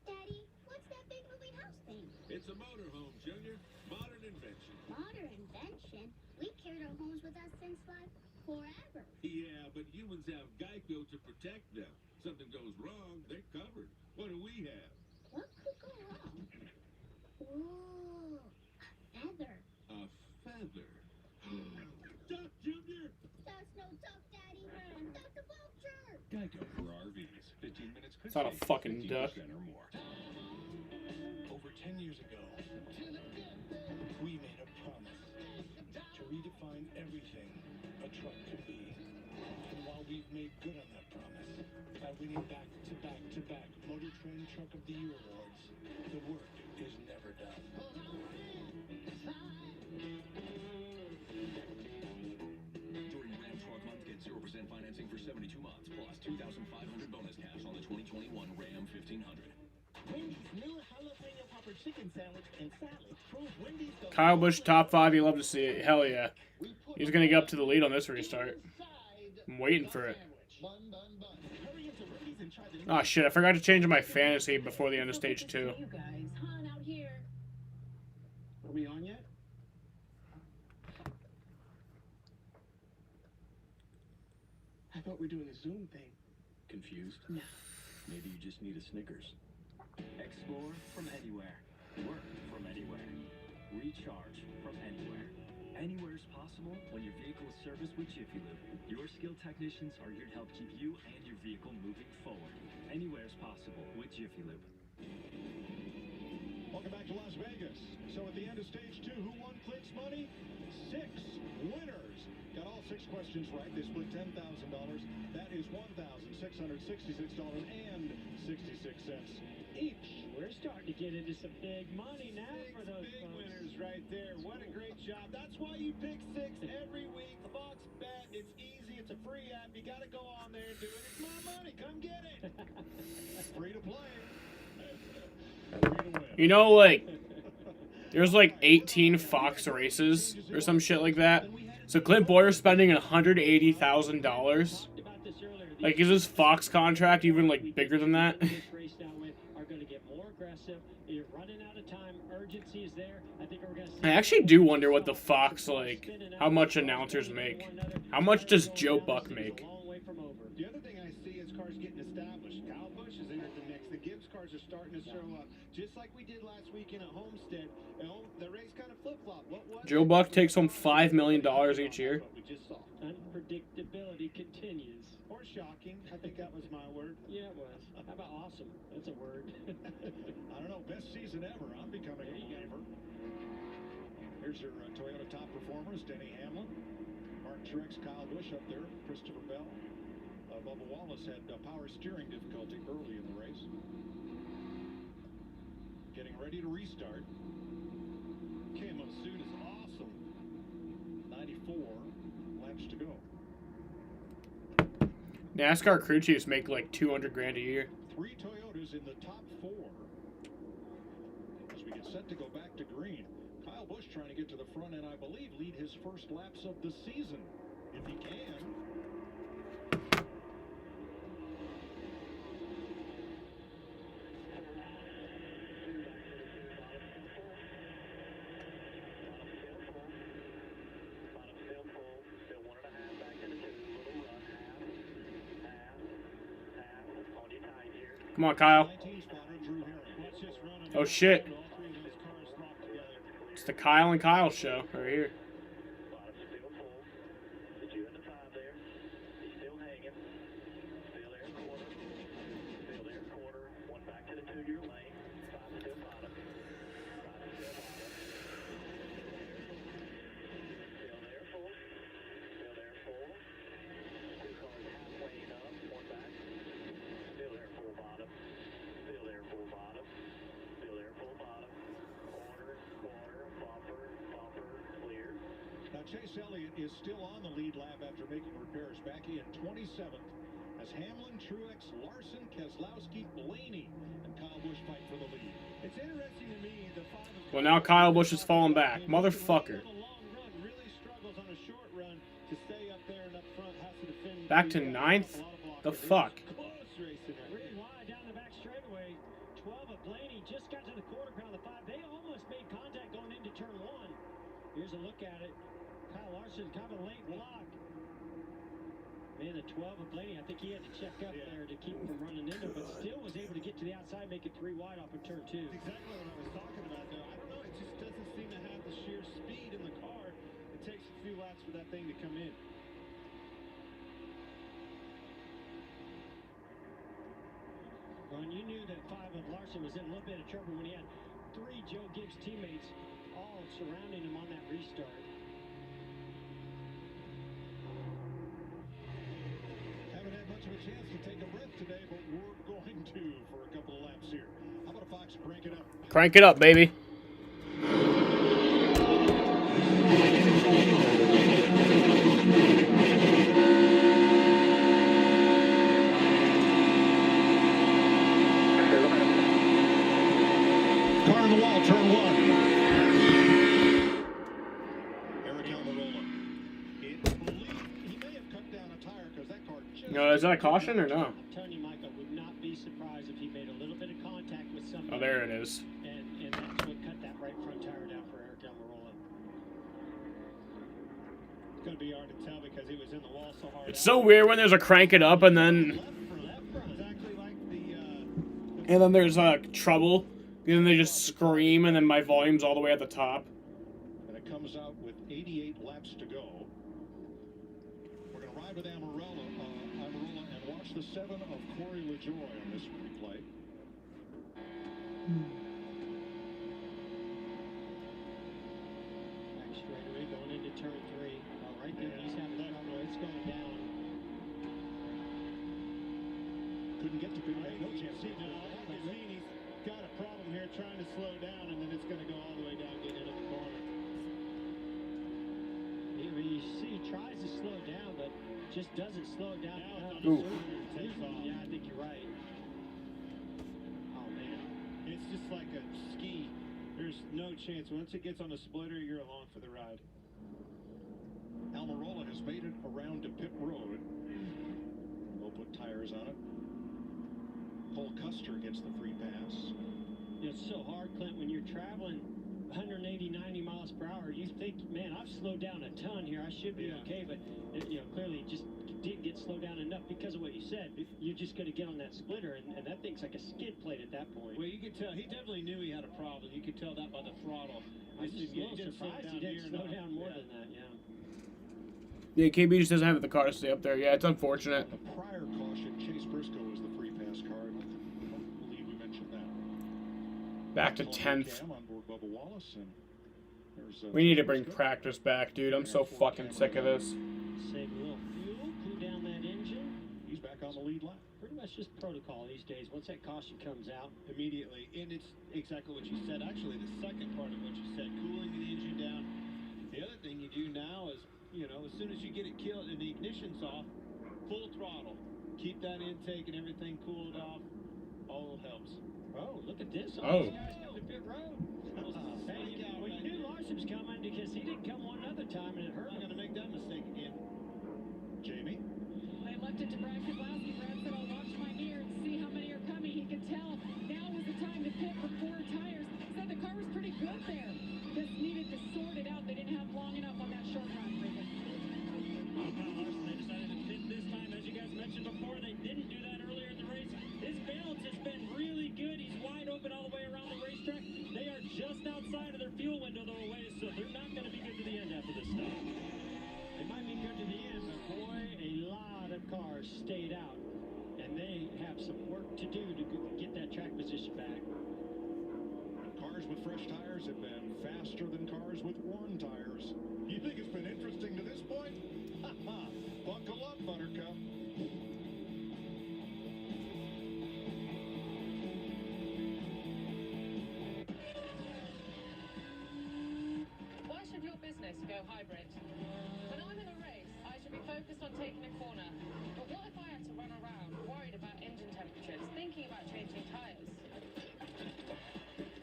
Daddy, what's that big moving house thing? It's a motorhome, Junior. Modern invention. Modern invention? We carried our homes with us since, like, forever. Yeah, but humans have Geico to protect them. Something goes wrong, they're covered. What do we have? What could go wrong? Ooh, a feather. A feather. Duck, Junior! That's no duck, Daddy. That's a vulture. Geico for RVs. 15 minutes could It's not a save fucking 50% duck. or more. Over 10 years ago, we made a promise to redefine everything a truck could be. And while we've made good on that promise by winning back-to-back Motor Trend Truck of the Year awards, the work is never done. During Ram Truck Month, get 0% financing for 72 months, plus $2,500 bonus cash on the 2021 Ram 1500. Wendy's new jalapeno popper chicken sandwich and salad. Prove Wendy's the Kyle Busch, top 5, you love to see it. Hell yeah. He's going to get up to the lead on this restart. I'm waiting for it. Oh shit, I forgot to change my fantasy before the end of stage 2. You guys, hon, out here. Are we on yet? I thought we were doing a Zoom thing. Confused? No. Maybe you just need a Snickers. Explore from anywhere. Work from anywhere. Recharge from anywhere. Anywhere is possible when your vehicle is serviced with Jiffy Lube. Your skilled technicians are here to help keep you and your vehicle moving forward. Anywhere is possible with Jiffy Lube. Welcome back to Las Vegas. So at the end of stage 2, who won Clicks money? 6 winners. Got all 6 questions right. They split $10,000. That is $1,666.66 each. We're starting to get into some big money now for those big folks. winners right there. What a great job. That's why you pick 6 every week. Fox Bet. It's easy. It's a free app. You got to go on there and do it. It's my money. Come get it. Free to play. Free to win. You know, like, there's like 18 Fox races or some shit like that. So Clint Boyer's spending $180,000. Like, is his Fox contract even, like, bigger than that? This race now with are going to get more aggressive. You're running out of time. Urgency is there. I think we're going to see. I actually do wonder what the Fox, like, how much announcers make. How much does Joe Buck make? Long way away from over. The other thing I see is cars getting established. Kyle Busch has entered the mix. The Gibbs cars are starting to show up, just like we did last weekend at Homestead. The race kind of flip-flopped. What was Joe Buck takes home $5 million each year. what we just saw? Unpredictability continues. Or shocking. I think that was my word. Yeah, it was. How about awesome? That's a word. I don't know, best season ever. I'm becoming a believer. Here's your Toyota top performers, Denny Hamlin, Mark Truex, Kyle Busch up there, Christopher Bell. Bubba Wallace had power steering difficulty early in the race. Getting ready to restart. Camo suit is awesome. 94 laps to go. NASCAR crew chiefs make like 200 grand a year. 3 Toyotas in the top 4 as we get set to go back to green. Kyle Busch trying to get to the front and I believe lead his first laps of the season if he can. Come on, Kyle. Oh, shit. It's the Kyle and Kyle show right here. Chase Elliott is still on the lead lap after making repairs back in 27th as Hamlin, Truex, Larson, Keselowski, Blaney, and Kyle Busch fight for the lead. It's interesting to me the 5 of Well, now Kyle Busch is falling back. Motherfucker. really struggles on a short run to stay up there and up front, has to defend. Back to 9th? The fuck? Close racing there. Really wide down the back straightaway. 12 of Blaney just got to the quarter pound of the 5. They almost made contact going into turn 1. Here's a look at it. Kyle Larson, kind of a late block. Man, the 12 of Blaney, I think he had to check up there to keep him from running into, but still was able to get to the outside, make it 3 wide off of turn 2. That's exactly what I was talking about there. I don't know, it just doesn't seem to have the sheer speed in the car. It takes a few laps for that thing to come in. Well, and you knew that 5 of Larson was in a little bit of trouble when he had 3 Joe Gibbs teammates all surrounding him on that restart. Haven't had much of a chance to take a breath today, but we're going to for a couple of laps here. How about a Fox crank it up? Crank it up, baby. Car on the wall, turn 1. Eric Almirola. He may have cut down a tire because that car just... No, is that a caution or no? I'm telling you, Mike, I would not be surprised if he made a little bit of contact with somebody. Oh, there it is. And that's what cut that right front tire down for Eric Almirola. It's going to be hard to tell because he was in the wall so hard. It's so weird when there's a crank it up and then... Exactly like And then there's trouble. And then they just scream and then my volume's all the way at the top. And it comes out with 88 laps to go. We're going to ride with Almirola and watch the 7 of Corey LaJoy on this replay. Back straightaway going into turn 3. Right there, he's having trouble. It's going down. Couldn't get to pit lane. No chance. He's got a problem here trying to slow down, and then it's going to go all the way down, get into the corner. You see, he tries to slow down, but just doesn't slow it down. Yeah, I think you're right. Oh, man. It's just like a ski. There's no chance. Once it gets on the splitter, you're along for the ride. Almirola has made it around to pit road. We'll put tires on it. Cole Custer gets the free pass. It's so hard, Clint, when you're traveling 180, 90 miles per hour, you think, man, I've slowed down a ton here. I should be okay, but clearly just didn't get slowed down enough because of what you said. You're just going to get on that splitter, and that thing's like a skid plate at that point. Well, you could tell he definitely knew he had a problem. You could tell that by the throttle. I'm just a little surprised he didn't slow down more than that. Yeah, KB just doesn't have the car to stay up there. Yeah, it's unfortunate. A prior caution, Chase Briscoe was the free pass car. I don't believe we mentioned that. Back to 10th. On board Bubba Wallace, and we need to bring practice back, dude. I'm so fucking sick of this. Save a little fuel, cool down that engine. He's back on the lead lap. Pretty much just protocol these days. Once that caution comes out, immediately, and it's exactly what you said. Actually, the second part of what you said, cooling the engine down. The other thing you do now is, as soon as you get it killed and the ignition's off, full throttle. Keep that intake and everything cooled off. All helps. Oh, look at this. Oh. These guys come to pit road. We knew Larson was coming because he didn't come one other time and it hurt. I'm going to make that mistake again. Jamie? I left it to Brad Keselowski. Brad said, I'll watch my mirror and see how many are coming. He could tell now was the time to pit for 4 tires. Said the car was pretty good there. Just needed to sort it out. They didn't have long enough on that short run. Larson, they decided to pit this time. As you guys mentioned before, they didn't do that earlier in the race. His balance has been really good. He's wide open all the way around the racetrack. They are just outside of their fuel window, though, away, so they're not going to be good to the end after this stop. They might be good to the end, but boy, a lot of cars stayed out, and they have some work to do to get that track position back. Cars with fresh tires have been faster than cars with worn tires. You think it's been interesting to this point? Ha ha! Buckle up, Buttercup. Why should your business go hybrid? When I'm in a race, I should be focused on taking a corner. But what if I had to run around worried about engine temperatures, thinking about changing tires?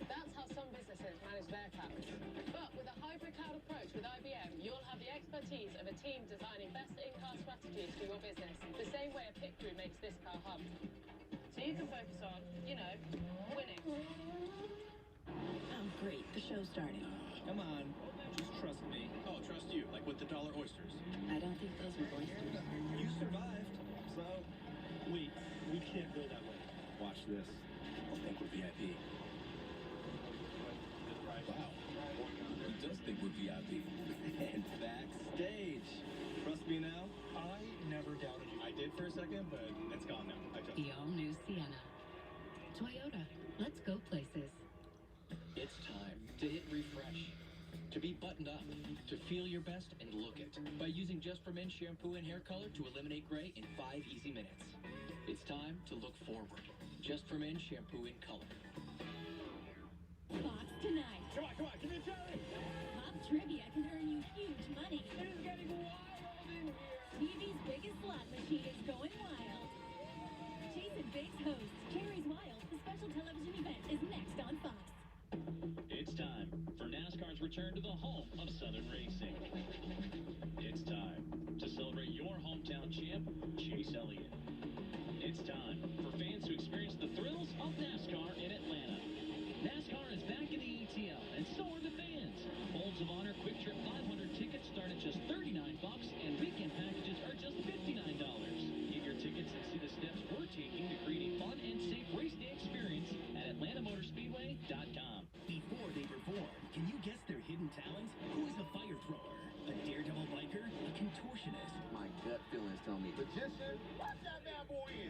That's how some businesses manage their clouds. But with a hybrid cloud approach with IBM, you'll have the expertise of a team designing best in-car strategies for your business, the same way a pit crew makes this car hum. So you can focus on, winning. Oh, great. The show's starting. Come on, just trust me. Oh, trust you, like with the dollar oysters. I don't think those were oysters. You survived, so we can't go that way. Watch this. I'll think we're VIP. Wow. Who does think we're VIP? And backstage. Trust me now? I never doubted you. I did for a second, but it's gone now. I trust The all-new Sienna. Toyota. Let's go places. It's time to hit refresh. To be buttoned up. To feel your best and look it. By using Just for Men shampoo and hair color to eliminate gray in 5 easy minutes. It's time to look forward. Just for Men shampoo in color. Fox tonight. Come on, give me a challenge. Pop trivia can earn you huge money. It is getting wild in here. TV's biggest slot machine is going wild. Jason Biggs hosts Carrie's Wild. The special television event is next on Fox. It's time for NASCAR's return to the home of Southern racing. It's time to celebrate your hometown champ, Chase Elliott. It's time for fans to experience the thrills of NASCAR in Atlanta. NASCAR is back in the ETL, and so are the fans. Folds of Honor Quick Trip 500 tickets start at just $39, and weekend packages are just $59. Get your tickets and see the steps we're taking to create a fun and safe race day experience at AtlantaMotorspeedway.com. Before they perform, can you guess their hidden talents? Who is a fire thrower? A daredevil biker? A contortionist? My gut feelings tell me. Magician, watch that bad boy in.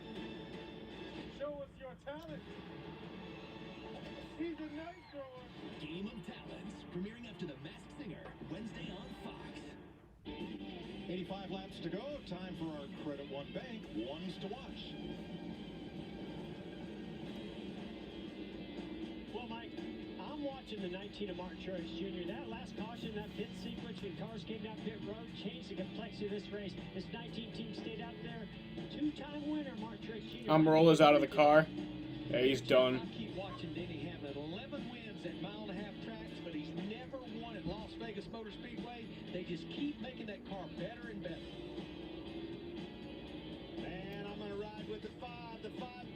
Show us your talent. He's a night thrower. Game of Talents, premiering after The Masked Singer, Wednesday on Fox. 85 laps to go. Time for our Credit One Bank ones to watch. Well, Mike, I'm watching the 19 of Mark Truex Jr. That last caution, that pit sequence when cars came down pit road, changed the complexity of this race. This 19 team stayed out there. 2-time winner, Mark Truex Jr. Almirola's out of the car. Yeah, he's done. I keep watching Denny Hamlin. 11 wins at mile-and-a-half tracks, but he's never won at Las Vegas Motor Speedway. They just keep making that car better and better. And I'm going to ride with the five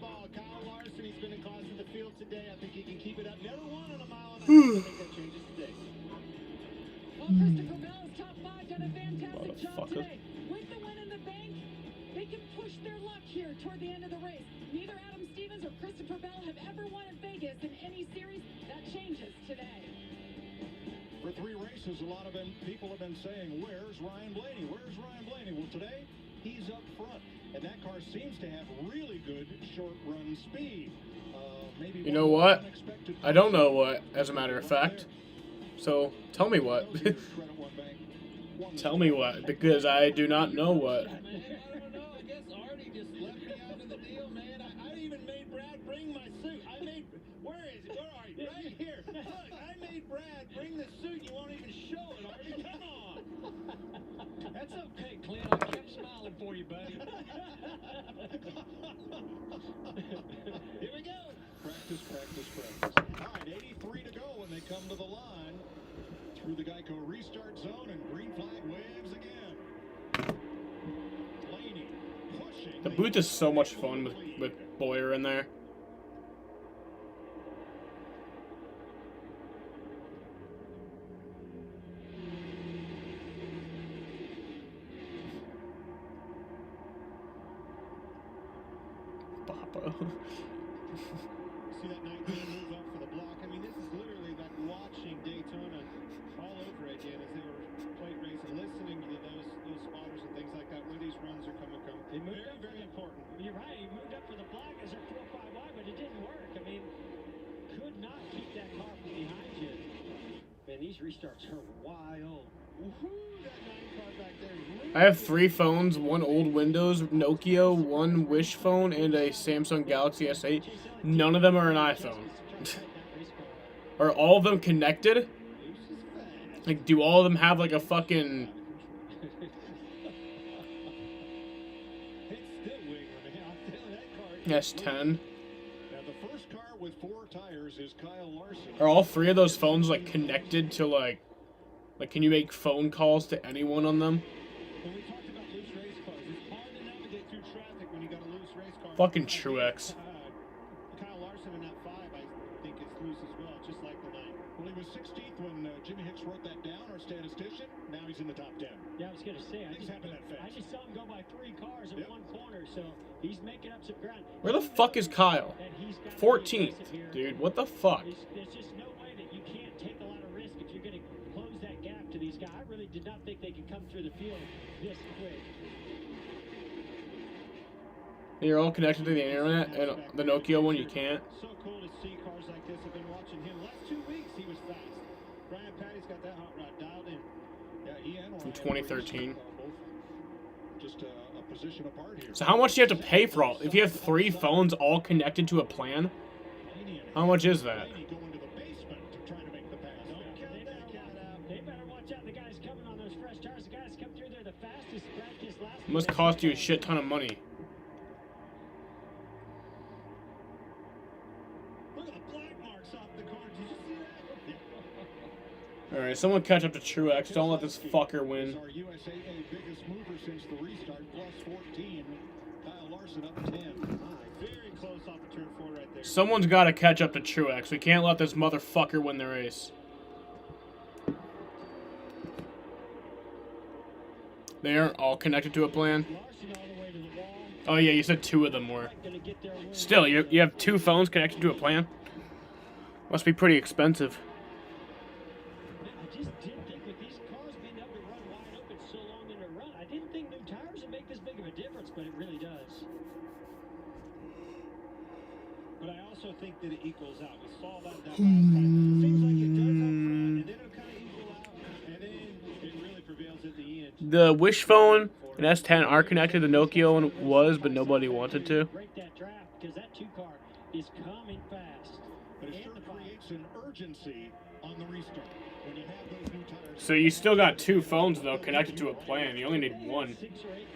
ball. Kyle Larson, he's been in class in the field today. I think he can keep it up. Never won on a mile-and-a-half. I think that changes. push their luck here toward the end of the race. Neither Adam Stevens or Christopher Bell have ever won at Vegas in any series. That changes today. For 3 races, a lot of people have been saying, where's Ryan Blaney? Where's Ryan Blaney? Well, today, he's up front. And that car seems to have really good short-run speed. Maybe you know what? I don't know what, as a matter of fact. So, tell me what. Tell me what, because I do not know what. I don't know. I guess Artie just left me out of the deal, man. I even made Brad bring my suit. Where is it? Where are you? Right here. Look, I made Brad bring the suit. You won't even show it, Artie. Come on. That's okay, Clint. I kept smiling for you, buddy. Here we go. Practice, practice, practice. All right, 83 to go when they come to the line. Through the Geico restart zone, and green flag waves again. Blaney pushing. The booth is so much fun with Boyer in there. Papa. See that 19 move up for the block? I mean, this is literally like watching Daytona all over again as they were plate racing, listening to those spotters and things like that, where these runs are coming from. He moved Very, up very important. You're right. He moved up for the block as they're 4-5 wide, but it didn't work. I mean, could not keep that car from behind you. Man, these restarts are wild. Woohoo! That 9 car back there. I have 3 phones, 1 old Windows Nokia, 1 Wish phone, and a Samsung Galaxy S8. None of them are an iPhone. Are all of them connected? Like, do all of them have like a fucking... S10? Now the first car with 4 tires is Kyle Larson. Are all 3 of those phones like connected to like can you make phone calls to anyone on them? When we talked about loose race cars, it's hard to navigate through traffic when you got a loose race car. Fucking Truex. Kyle Larson in that 5, I think, is loose as well, just like the 9. Well, he was 16th when Jimmy Hicks wrote that down, our statistician. Now he's in the top 10. Yeah, I was going to say, I fast. just saw him go by 3 cars in one corner, so he's making up some ground. Where the fuck is Kyle? 14th, dude. What the fuck? There's just no way that you can't take a lot of risk if you're going to close that gap to these guys. I really did not think they could come through the field this quick. You're all connected to the internet, and the Nokia one you can't. So cool to see cars like this. I've been watching him. Last 2 weeks he was fast. Brian Patty's got that hot rod dialed in. Yeah, he and From 2013. Just a position apart here. So how much do you have to pay for all? If you have 3 phones all connected to a plan, how much is that? They better watch out. The guys coming on those fresh tires. The guys come through there the fastest. Practice last. It must cost you a shit ton of money. Look at the black marks off the car. Did you see that? Alright, someone catch up to Truex. Don't let this fucker win. Our USAA biggest mover since the restart, plus 14. Kyle Larson up 10. Very close off of turn 4 right there. Someone's got to catch up to Truex. We can't let this motherfucker win the race. They aren't all connected to a plan. Oh yeah, you said 2 of them were. Still, you have 2 phones connected to a plan? Must be pretty expensive. I just didn't think with these cars being able to run wide open so long in a run, I didn't think new tires would make this big of a difference, but it really does. But I also think that it equals out. We saw that last time. Seems like it does up front, and then it'll kind of equal out, and then it really prevails at the end. The Wish phone and S10 are connected. The Nokia one was, but nobody wanted to. Break that draft because that 2 car is coming fast. But it sure creates an urgency on the restart when you have those new tires. So you still got 2 phones though connected to a plan. You only need 1.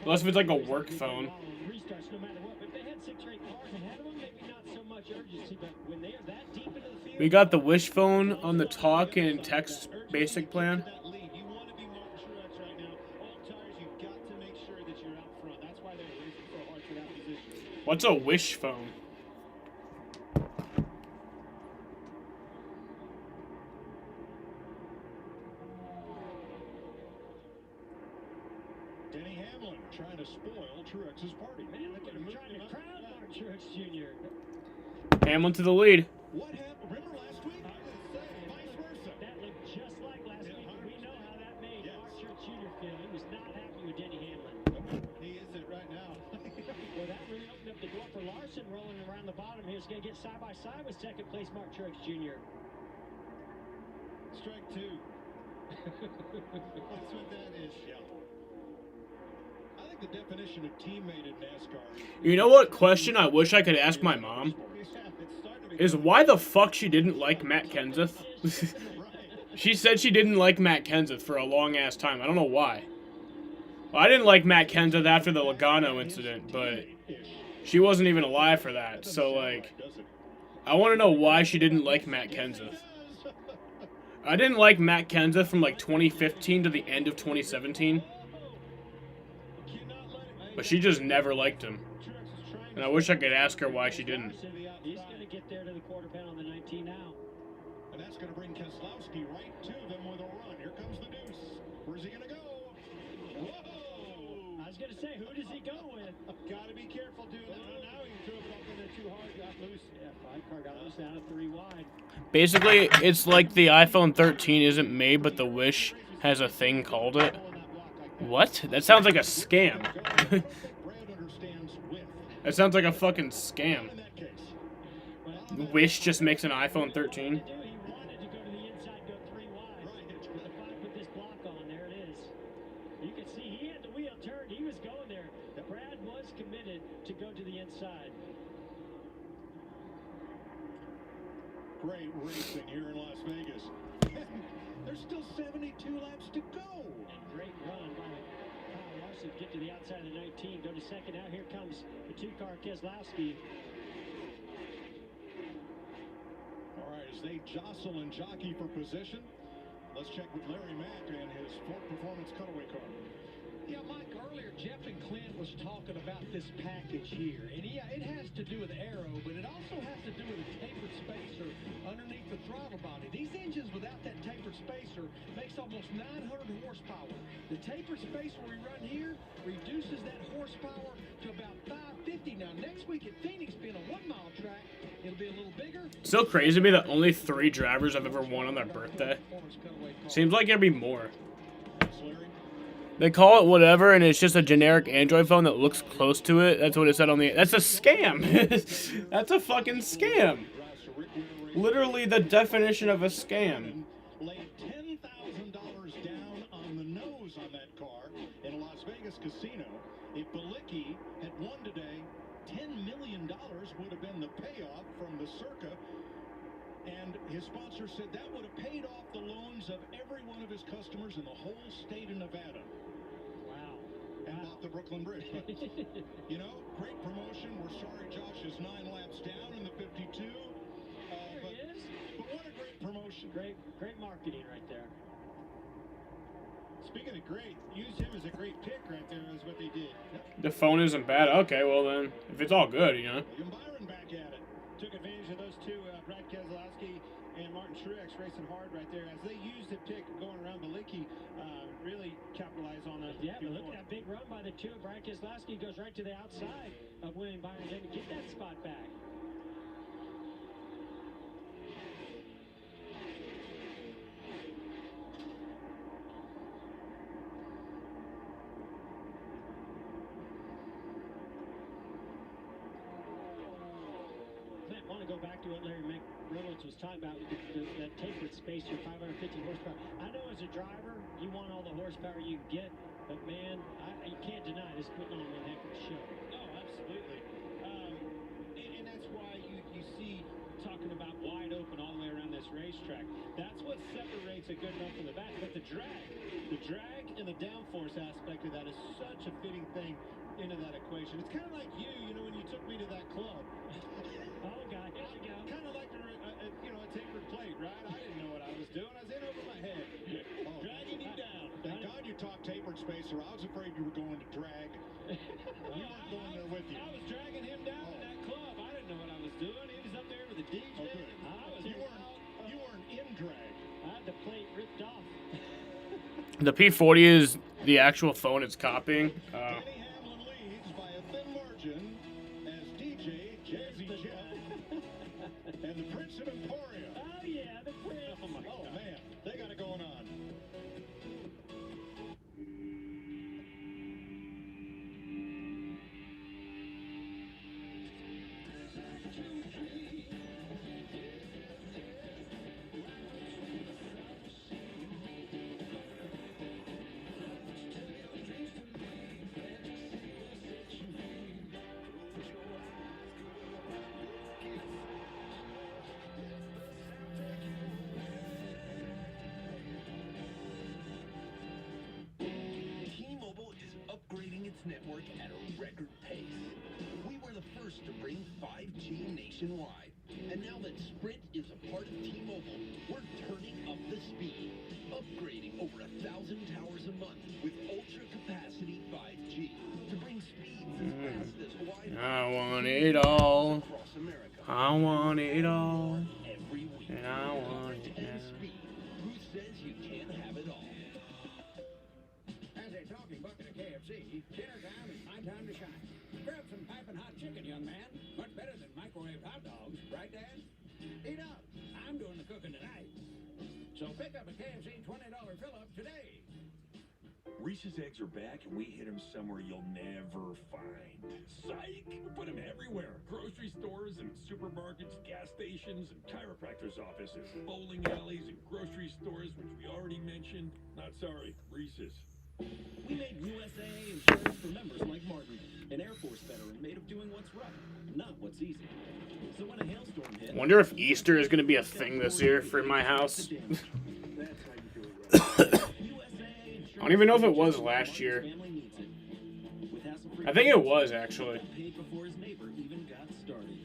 Unless if it's like a work phone. Restarts no matter what. But if they had 6 or 8 cars ahead of them, maybe not so much urgency. But when they are that deep into the field, We got the Wish phone on the talk and text basic plan. You want to be Martin Truex right now. All tires, you've got to make sure that you're out front. That's why they're racing so hard for that position. What's a Wish phone? Denny Hamlin trying to spoil Truex's party. Man, trying to crowd Mark Truex Jr. Hamlin to the lead. What happened? Remember last week? Vice versa. That looked just like last week. We know how that made Mark Truex Jr. feel. He was not happy with Denny Hamlin. He isn't right now. Well, that really opened up the door for Larson rolling around the bottom here. He's going to get side by side with second place Mark Truex Jr. Strike two. That's what that is. Yeah. I think the definition of teammate in NASCAR. You know what question I wish I could ask my mom? Is why the fuck she didn't like Matt Kenseth? She said she didn't like Matt Kenseth for a long ass time. I don't know why. Well, I didn't like Matt Kenseth after the Logano incident, but she wasn't even alive for that. So, like, I want to know why she didn't like Matt Kenseth. I didn't like Matt Kenseth from, like, 2015 to the end of 2017. But she just never liked him. And I wish I could ask her why she didn't. He's going to get there to the quarter panel on the 19 now. And that's going to bring Keselowski right to them with a run. Here comes the deuce. Where's he going to go? Whoa! I was going to say, who does he go with? Got to be careful doing that. Now he threw it up in there too hard, got loose. Yeah, 5 car got loose down at 3 wide. Basically, it's like the iPhone 13 isn't made, but the Wish has a thing called it. What? That sounds like a scam. That sounds like a fucking scam. Wish just makes an iPhone 13. You can see he had the wheel turned. He was going there. Brad was committed to go to the inside. Great racing here in Las Vegas. There's still 72 laps to go. And great run by Kyle Larson to get to the outside of the 19. Go to second. Now here comes the 2-car Keselowski. All right, as they jostle and jockey for position, let's check with Larry Mack and his Ford Performance cutaway car. Yeah, Mike, earlier Jeff and Clint was talking about this package here. And yeah, it has to do with aero, but it also has to do with a tapered spacer underneath the throttle body. These engines without that tapered spacer makes almost 900 horsepower. The tapered spacer we run here reduces that horsepower to about 550. Now, next week at Phoenix, being a 1-mile track, it'll be a little bigger. So crazy to me that only 3 drivers have ever won on their birthday. Seems like there'd be more. They call it whatever, and it's just a generic Android phone that looks close to it. That's what it said on the... That's a scam. That's a fucking scam. Literally the definition of a scam. Laid $10,000 down on the nose on that car in a Las Vegas casino. If Balicki had won today, $10 million would have been the payoff from the Circa. And his sponsor said that would have paid off the loans of every one of his customers in the whole state of Nevada. Wow. And bought the Brooklyn Bridge. But, you know, great promotion. We're sorry Josh is 9 laps down in the 52. There he is. But what a great promotion. Great marketing right there. Speaking of great, use him as a great pick right there is what they did. The phone isn't bad. Okay, well then, if it's all good, you know. William Byron back at it. Took advantage of those two, Brad Keselowski and Martin Truex racing hard right there as they used the pick going around Balicki, really capitalize on that. Yeah, but look at that big run by the 2. Brad Keselowski goes right to the outside of William Byron to get that spot back. I want to go back to what Larry McReynolds was talking about with that tapered spacer, 550 horsepower. I know as a driver, you want all the horsepower you can get, but man, you can't deny this putting on one heck of a show. No, absolutely. And that's why you see talking about wide open all the way around this racetrack. That's what separates a good run from the back. But the drag and the downforce aspect of that is such a fitting thing into that equation. It's kind of like you know, when you took me to that club. Oh, God, here we go. Kind of like a tapered plate, right? I didn't know what I was doing. I was in over my head. Dragging you down. Thank God you talked tapered spacer. I was afraid you were going to drag. You weren't going there with you. I was dragging him down in that club. I didn't know what I was doing. He was up there with the DJ. Oh, good. You weren't in drag. I had the plate ripped off. The P40 is the actual phone it's copying. Denny Hamlin leads by a thin margin. And the Prince of Emporia. Oh, yeah, the Prince. Oh, man. They got it going on. T-Mobile is upgrading its network at a record pace. We were the first to bring 5G nationwide. And now that Sprint is a part of T-Mobile, we're turning up the speed, upgrading over 1,000 towers a month with ultra-capacity 5G to bring speeds as fast as Wi-Fi. I want it all. Across America. I want it all. Every week. And I want it now. Speed. Who says you can't have it all? As a talking bucket of KFC, dinner time is my time to shine. Grab some piping hot chicken, young man. Much better than microwave hot dogs, right, Dad? Eat up. I'm doing the cooking tonight. So pick up a KFC $20 fill-up today. Reese's eggs are back, and we hit them somewhere you'll never find. Psych! We put them everywhere. Grocery stores and supermarkets, gas stations, and chiropractors' offices, bowling alleys and grocery stores, which we already mentioned. Not sorry, Reese's. We made USAA insurance for members like Martin, an Air Force veteran made of doing what's right, not what's easy. So when a hailstorm hit, Wonder if Easter is gonna be a thing this year for my house. I don't even know if it was last year. I think it was, actually. Paid before his neighbor even got started.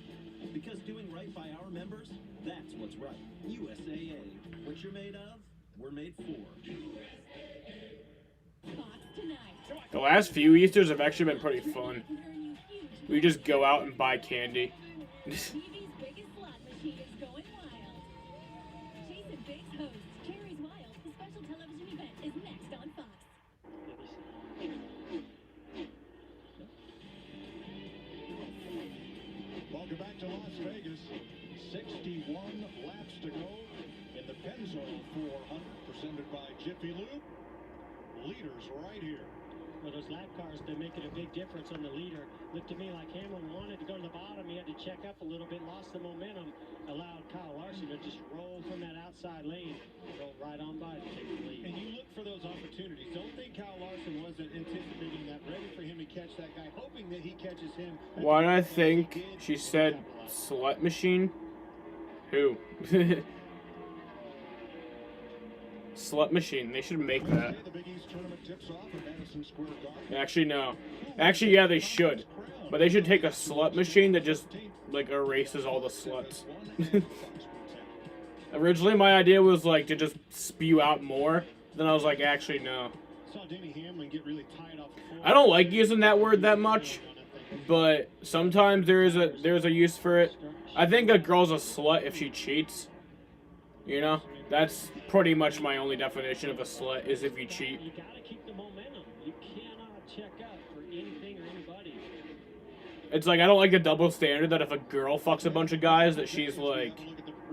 Because doing right by our members, that's what's right. USAA. What you're made of, we're made for. The last few Easters have actually been pretty fun. We just go out and buy candy. TV's biggest slot machine is going wild. Jason Biggs hosts Jerry's Wild. The special television event is next on Fox. Welcome back to Las Vegas. 61 laps to go in the Penzo 400, presented by Jiffy Lube. Leaders right here. Well, those lap cars, they're making a big difference on the leader. Looked to me like Hamlin wanted to go to the bottom. He had to check up a little bit, lost the momentum, allowed Kyle Larson to just roll from that outside lane, roll right on by to take the lead. And you look for those opportunities. Don't think Kyle Larson wasn't anticipating that, ready for him to catch that guy, hoping that he catches him. Why did I think she said slut machine? Who? Slut machine. They should make that. Actually, no. Actually, yeah, they should. But they should take a slut machine that just, like, erases all the sluts. Originally, my idea was, like, to just spew out more. Then I was like, actually, no. I don't like using that word that much. But sometimes there's a use for it. I think a girl's a slut if she cheats. You know? That's pretty much my only definition of a slut, is if you cheat. You gotta keep the momentum. You cannot check up for anything or anybody. It's like, I don't like the double standard that if a girl fucks a bunch of guys, that she's like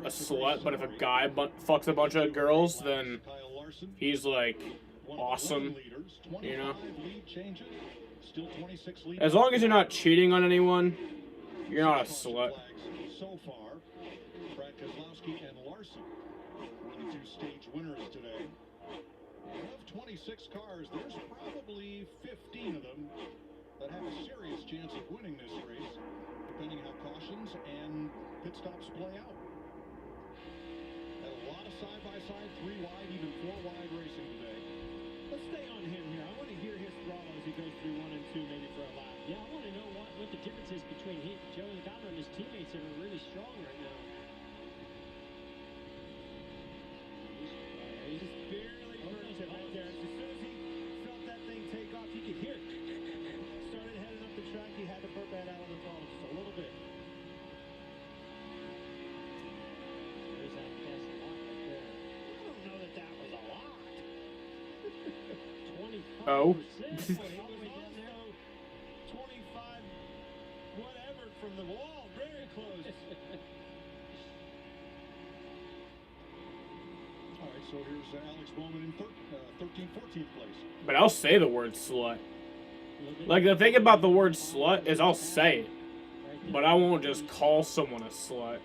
a slut, but if a guy fucks a bunch of girls, then he's like awesome, you know? As long as you're not cheating on anyone, you're not a slut. So far, Brad Keselowski and Larson were the two stage winners today. Of 26 cars, there's probably 15 of them that have a serious chance of winning this race, depending how cautions and pit stops play out. Had a lot of side-by-side, 3 wide, even 4 wide racing today. Let's stay on him here. I want to hear his throttle as he goes through 1 and 2, maybe for a lap. Yeah, I want to know what the difference is between Joe Logano and his teammates that are really strong right now. He just barely burns it right there. As soon as he felt that thing take off, you could hear it. Started heading up the track, he had to burp that out on the throttle just a little bit. There's that fast lot right there. I don't know that that was a lot. 25%. Oh. From the wall, very close. right, so here's Alex Bowman in 13th, 14th place. But I'll say the word slut. Like, the thing about the word slut is I'll say it. But I won't just call someone a slut.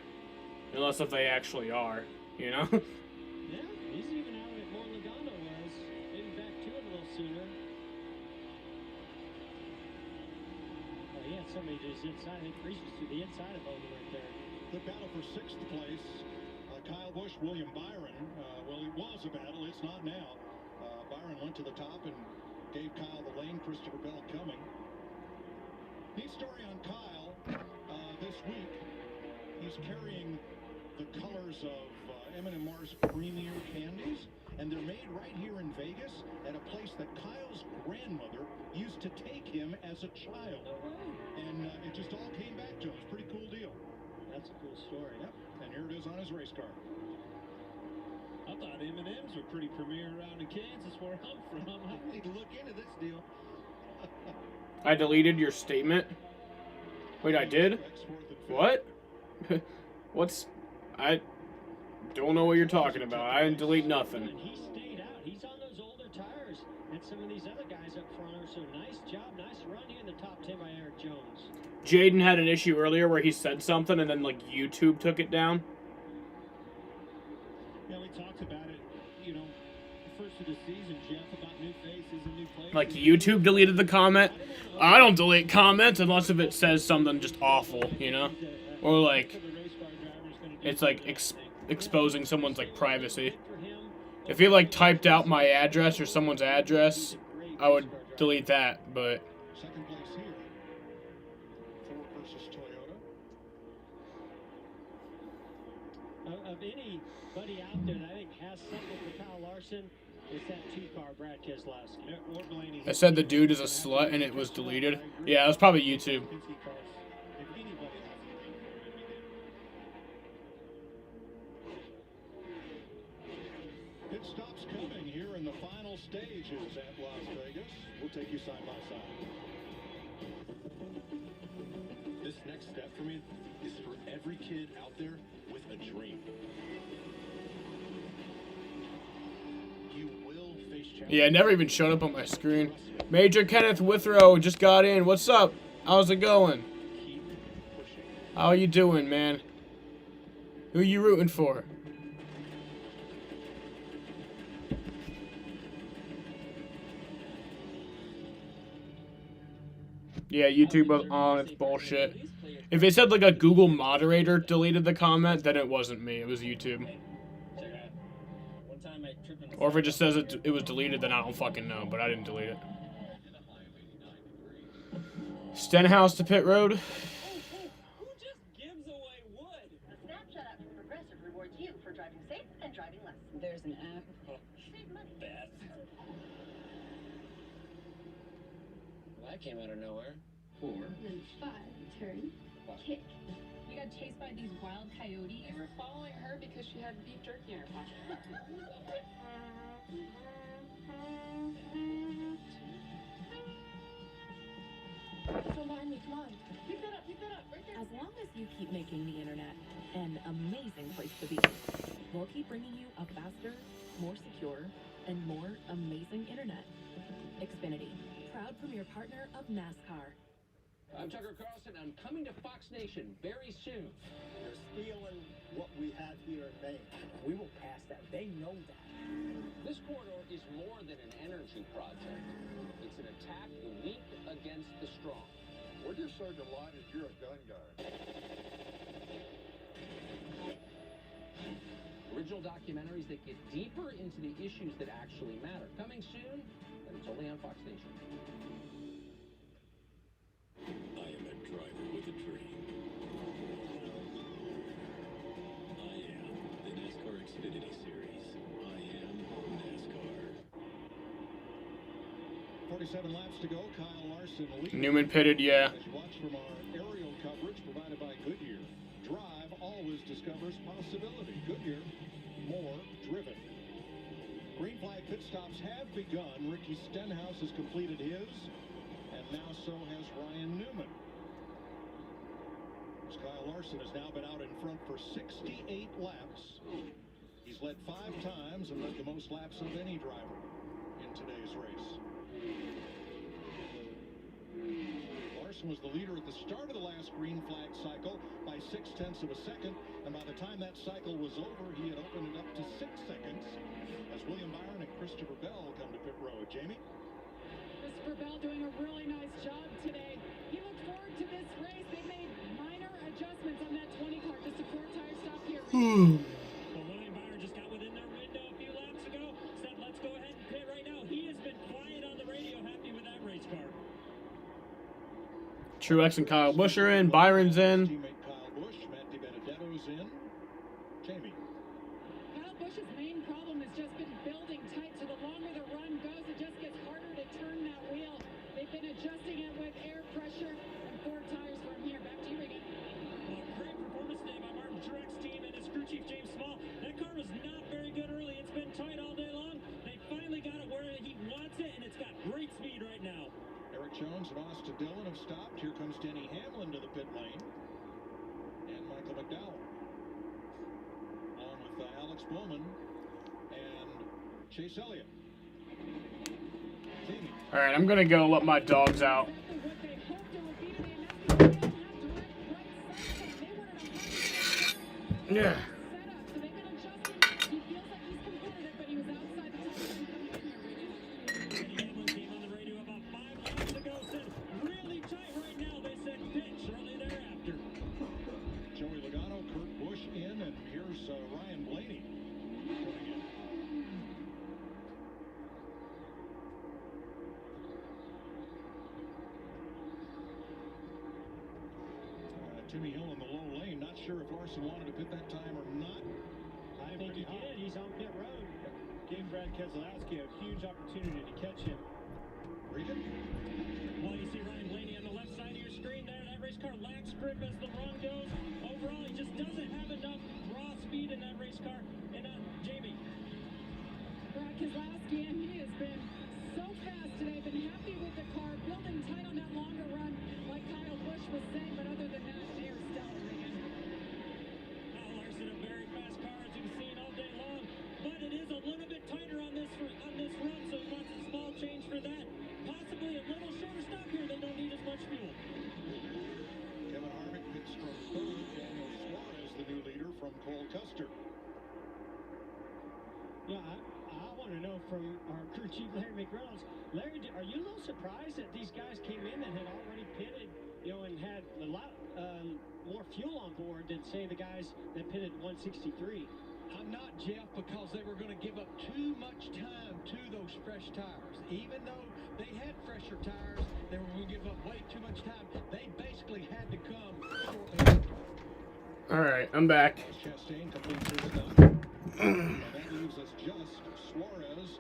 Unless if they actually are, you know? Yeah, he's even out at more Logano was. Maybe back to it a little sooner. Oh, he had somebody just inside. I think reaches to the inside of Bowman right there. The battle for 6th place. Kyle Busch, William Byron. Well, it was a battle. It's not now. Byron went to the top and gave Kyle the lane. Christopher Bell coming. Neat story on Kyle this week. He's carrying the colors of M&M Mars Premier Candies, and they're made right here in Vegas at a place that Kyle's grandmother used to take him as a child. And it just all came back to him. It's a pretty cool deal. That's a cool story. Yep, and here it is on his race car. I thought M&M's were pretty premier around in Kansas, where I'm from. I need to look into this deal. I deleted your statement. Wait, I did? What? What's... I don't know what you're talking about. I didn't delete nothing. He stayed out. He's on those older tires. And some of these other guys up front are so nice job. Nice run here in the top 10 by Eric Jones. Jaden had an issue earlier where he said something and then, like, YouTube took it down. Yeah, we talked about it, you know, first of the season, Jeff, about new faces and new players. Like, YouTube deleted the comment. I don't delete comments unless if it says something just awful, you know? Or, like, it's, like, exposing someone's, like, privacy. If he, like, typed out my address or someone's address, I would delete that, but... Second place here. Ford versus Toyota. Of anybody out there that I think has something for Kyle Larson, it's that 2-car Brad Keselowski. I said the dude is a slut and it was deleted. Yeah, it was probably YouTube. Pit stops coming here in the final stages at Las Vegas. We'll take you side by side. This next step for me is for every kid out there with a dream. You will face challenges. Yeah, it never even showed up on my screen. Major Kenneth Withrow just got in. What's up? How's it going? How you doing, man? Who you rooting for? Yeah, YouTube was on. It's bullshit. If it said like a Google moderator deleted the comment, then it wasn't me. It was YouTube. Or if it just says it was deleted, then I don't fucking know. But I didn't delete it. Stenhouse to pit road. Who just gives away wood? The Snapchat app from Progressive rewards you for driving safe and driving less. There's an app. Save money. Beth. Well, that came out of nowhere. 4. Then 5. Turn. Kick. You got chased by these wild coyotes. You were following her because she had beef jerky in her pocket. Come on, come on. Pick that up, right there. As long as you keep making the internet an amazing place to be, we'll keep bringing you a faster, more secure, and more amazing internet. Xfinity, proud premier partner of Nascar. I'm Tucker Carlson. I'm coming to Fox Nation very soon. They're stealing what we have here in Maine. We will pass that. They know that. This corridor is more than an energy project. It's an attack the weak against the strong. We're just so delighted you're a gun guy. Original documentaries that get deeper into the issues that actually matter. Coming soon, and it's only on Fox Nation. I am a driver with a dream. I am the NASCAR Xfinity Series. I am NASCAR. 47 laps to go. Kyle Larson leading. Newman pitted, yeah. As you watch from our aerial coverage provided by Goodyear. Drive always discovers possibility. Goodyear, more driven. Green flag pit stops have begun. Ricky Stenhouse has completed his. And now so has Ryan Newman. Kyle Larson has now been out in front for 68 laps. He's led 5 times and led the most laps of any driver in today's race. Larson was the leader at the start of the last green flag cycle by 0.6 of a second, and by the time that cycle was over, he had opened it up to 6 seconds as William Byron and Christopher Bell come to pit road. Jamie? Christopher Bell doing a really nice job today. He looked forward to this race. They made minor adjustments on that 20 car, just a 4-tire stop here. Well, William Byron just got within their window a few laps ago. Said, let's go ahead and pit right now. He has been quiet on the radio, happy with that race car. Truex and Kyle Busch are in. Byron's in. Teammate Kyle Busch, Matt DiBenedetto's in. Jamie? Kyle Busch's main problem has just been building tight, so the longer the run goes, it just gets harder to turn that wheel. They've been adjusting it with air pressure and 4 tires from here. Back to you, Regan. Well, great performance today by Martin Truex team and his crew chief James Small. That car was not very good early. It's been tight all day long. They finally got it where he wants it, and it's got great speed right now. Eric Jones and Austin Dillon have stopped. Here comes Denny Hamlin to the pit lane. And Michael McDowell. Along with Alex Bowman and Chase Elliott. Jamie? Alright, I'm gonna go let my dogs out. Yeah. Joey Logano, Kurt Busch in, and here's Ryan Blaney coming in. Timmy Hill in the low lane. Not sure if Larson wanted to pit that time or not. I think he did. He's on pit road. Gave Brad Keselowski a huge opportunity to catch him. Regan? Well, you see Ryan Blaney on the left side of your screen there. That race car lacks grip as the run goes. Overall, he just doesn't have enough raw speed in that race car. And Jamie? Brad Keselowski, and he has been so fast today. Been happy with the car, building tight on that longer run, like Kyle Busch was saying. But other than that, they are stellar, Regan. Kyle Larson, a very fast car, as you've seen all day long. But it is a little bit tighter on this run, so he wants a small change for that. Possibly a little shorter stop here. They don't need as much fuel. Kevin Harvick pits from third. Daniel Suarez, the new leader, from Cole Custer. Yeah, I want to know from our crew chief, Larry McReynolds. Larry, are you a little surprised that these guys came in and had already pitted, and had a lot more fuel on board than, say, the guys that pitted 163? I'm not, Jeff, because they were going to give up too much time to those fresh tires. Even though they had fresher tires, they were going to give up way too much time. They basically had to come shortly. Alright, I'm back. Chastain completes his stop. And that leaves us just Suarez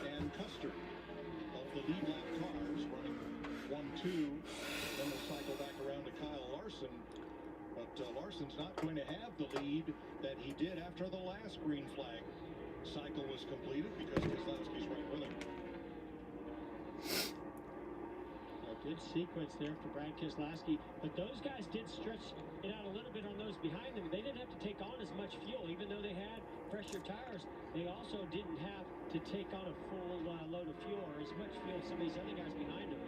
and Custer of the lead lap cars running 1-2. Then we'll cycle back around to Kyle Larson. But Larson's not going to have the lead that he did after the last green flag cycle was completed because Keselowski's right with him. A good sequence there for Brad Keselowski, but those guys did stretch it out a little bit on those behind them. They didn't have to take on as much fuel, even though they had fresher tires. They also didn't have to take on a full load of fuel or as much fuel as some of these other guys behind them.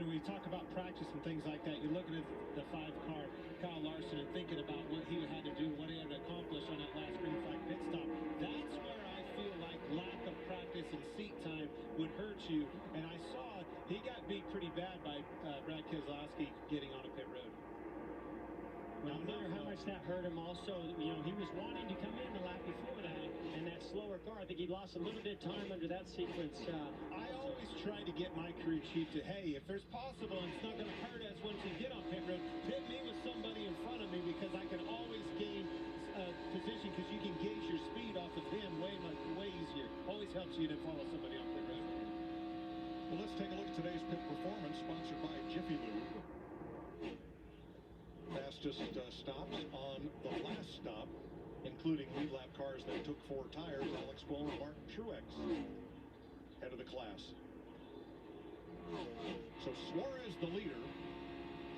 We talk about practice and things like that. You're looking at the 5-car, Kyle Larson, and thinking about what he had to do, what he had to accomplish on that last green flag pit stop. That's where I feel like lack of practice and seat time would hurt you. And I saw he got beat pretty bad by Brad Keselowski getting on a pit road. Well, no matter how much that hurt him also, he was wanting to come in the lap before that, and that slower car, I think he lost a little bit of time under that sequence. I always try to get my crew chief to, hey, if there's possible and it's not going to hurt us once you get on pit road, pit me with somebody in front of me because I can always gain position because you can gauge your speed off of him way easier. Always helps you to follow somebody on pit road. Well, let's take a look at today's pit performance, sponsored by Jiffy Lube. Fastest stops on the last stop, including lead lap cars that took 4 tires, Alex Bowman and Martin Truex, head of the class. So Suarez, the leader,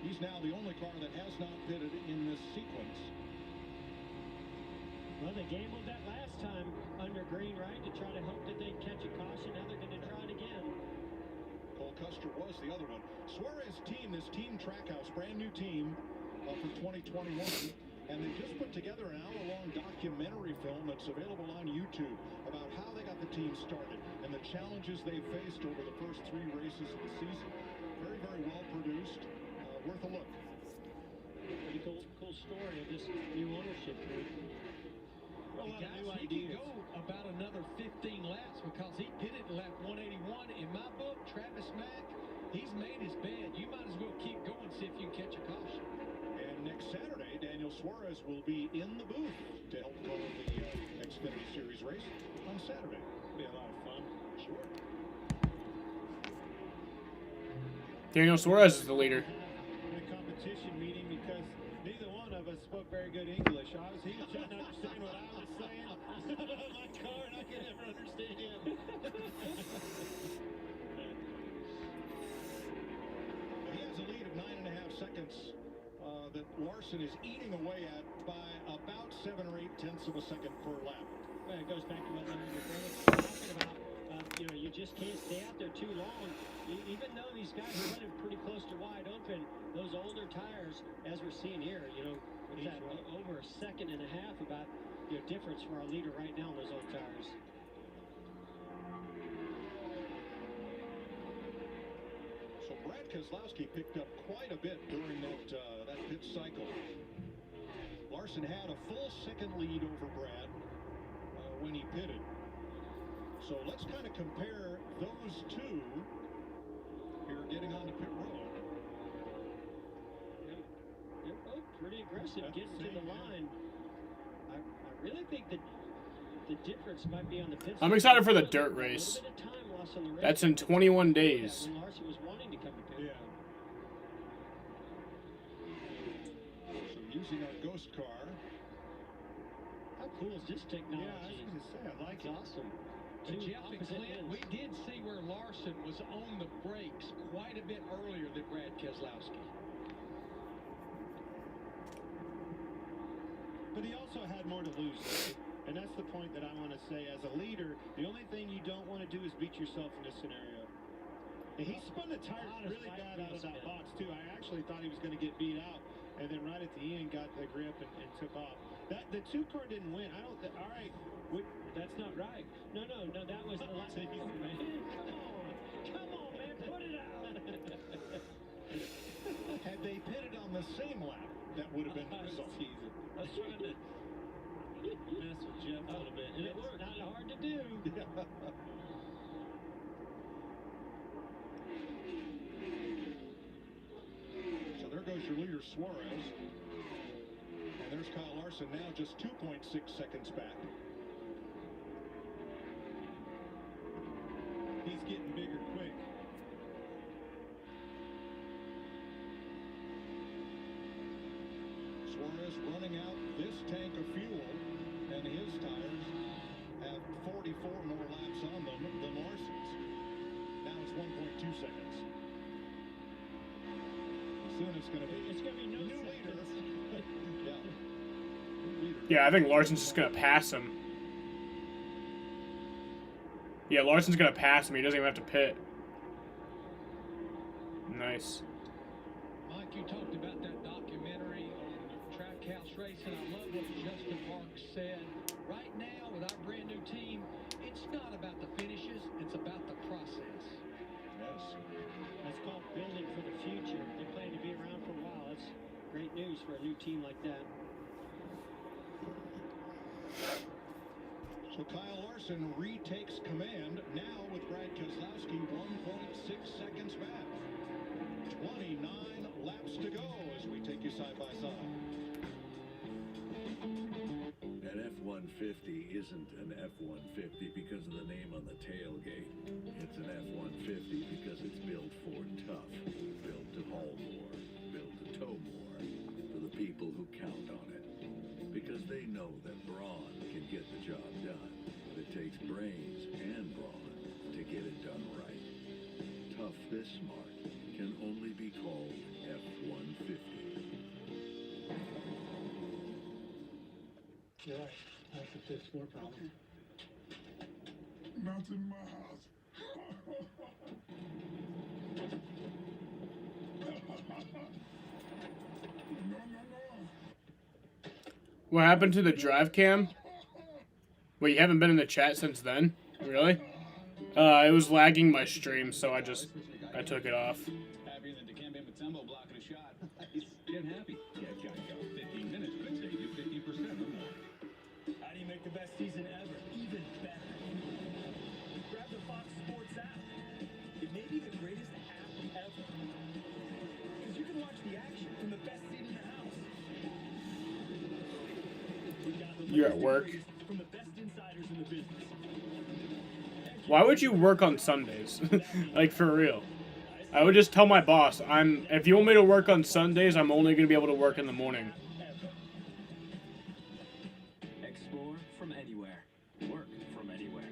He's now the only car that has not pitted in this sequence. Well, they gambled that last time under green, right, to try to hope that they'd catch a caution. Now they're going to try it again. Cole Custer was the other one. Suarez team, this Team Trackhouse, brand new team for 2021. And they just put together an hour-long documentary film that's available on YouTube about how they got the team started and the challenges they faced over the first 3 races of the season. Very, very well produced. Worth a look. Pretty cool story of this new ownership group. He can go about another 15 laps because he pitted in lap 181. In my book, Travis Mack, he's made his bed. You might as well keep going, see if you can catch a caution. And next Saturday, Daniel Suarez will be in the booth to help call the Xfinity Series race on Saturday. It'll be a lot of fun. Sure. Daniel Suarez is the leader. In a competition meeting because neither one of us spoke very good English. He was trying to understand what I was saying about my car, and I could never understand him. He has a lead of 9.5 seconds that Larson is eating away at by about 7 or 8 tenths of a second per lap. Well, it goes back to what Larry was talking about. You just can't stay out there too long. Even though these guys are running pretty close to wide open, those older tires, as we're seeing here, what's that, over a second and a half about difference for our leader right now on those old tires. So Brad Keselowski picked up quite a bit during that pit cycle. Larson had a full second lead over Brad when he pitted. So let's kind of compare those two here getting on the pit road. They're both pretty aggressive getting to the line. I really think that the difference might be on the pit. I'm excited for the dirt race. That's in 21 days. When Larson was wanting to come to pit. Yeah. So using our ghost car. How cool is this technology? Yeah, I was going to say, I like it. Awesome. Jeff and Clint, we did see where Larson was on the brakes quite a bit earlier than Brad Keselowski. But he also had more to lose, right? And that's the point that I want to say. As a leader, the only thing you don't want to do is beat yourself in this scenario. And he spun the tires really bad out of that box, too. I actually thought he was going to get beat out. And then right at the end, got the grip and took off. The 2-car didn't win. All right. That's not right. No, that was the last thing, man. Come on, man, put it out. Had they pitted on the same lap, that would have been the result. I was trying to mess with Jeff a little bit, and it worked. Not hard to do. So there goes your leader, Suarez. And there's Kyle Larson now just 2.6 seconds back. He's getting bigger quick. Suarez running out this tank of fuel, and his tires have 44 more laps on them than Larson's. Now it's 1.2 seconds. Soon it's going to be no new leader. Yeah, I think Larson's just going to pass him. Yeah, Larson's going to pass him. He doesn't even have to pit. Nice. Mike, you talked about that documentary on Trackhouse Racing. I love what Justin Marks said. Right now, with our brand new team, it's not about the finishes, it's about the process. Yes. That's called building for the future. They plan to be around for a while. That's great news for a new team like that. So Kyle Larson retakes command now with Brad Keselowski 1.6 seconds back. 29 laps to go as we take you side by side. An F-150 isn't an F-150 because of the name on the tailgate. It's an F-150 because it's built for tough, built to haul more, built to tow more, for the people who count on it. Because they know that brawn can get the job done, but it takes brains and brawn to get it done right. Tough this smart can only be called F-150. You're right. That's a fifth floor problem. Not in my house. What happened to the drive cam? Wait, you haven't been in the chat since then? Really? It was lagging my stream, so I took it off. Happier than Dikembe Mutombo blocking a shot. Get happy. Get Geico. 15 minutes could save you 50% or more. How do you make the best season ever even better? Grab the Fox Sports app. It may be the greatest app ever. Because you can watch the action from the best seat in the house. We got the You're at work. from the best insiders in the business. Why would you work on Sundays? Like, for real. I would just tell my boss, if you want me to work on Sundays, I'm only going to be able to work in the morning. Explore from anywhere. Work from anywhere.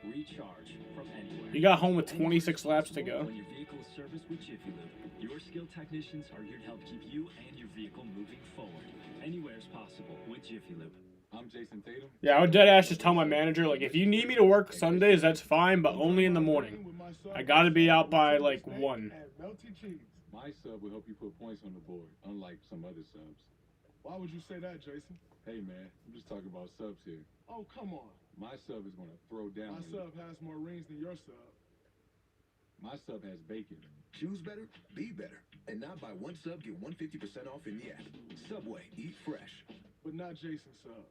Recharge from anywhere. You got home with 26 laps to go. When your vehicle is serviced with Jiffy Lube, your skilled technicians are here to help keep you and your vehicle moving forward. Anywhere is possible with Jiffy Lube. I'm Jason Tatum. Yeah, I would deadass just tell my manager, like, if you need me to work Sundays, that's fine, but only in the morning. I gotta be out by, like, 1. My sub will help you put points on the board, unlike some other subs. Why would you say that, Jason? Hey, man, I'm just talking about subs here. Oh, come on. My sub is going to throw down. My sub has more rings than your sub. My sub has bacon. Choose better, be better. And now buy one sub, get 150% off in the app. Subway, eat fresh. But not Jason's sub.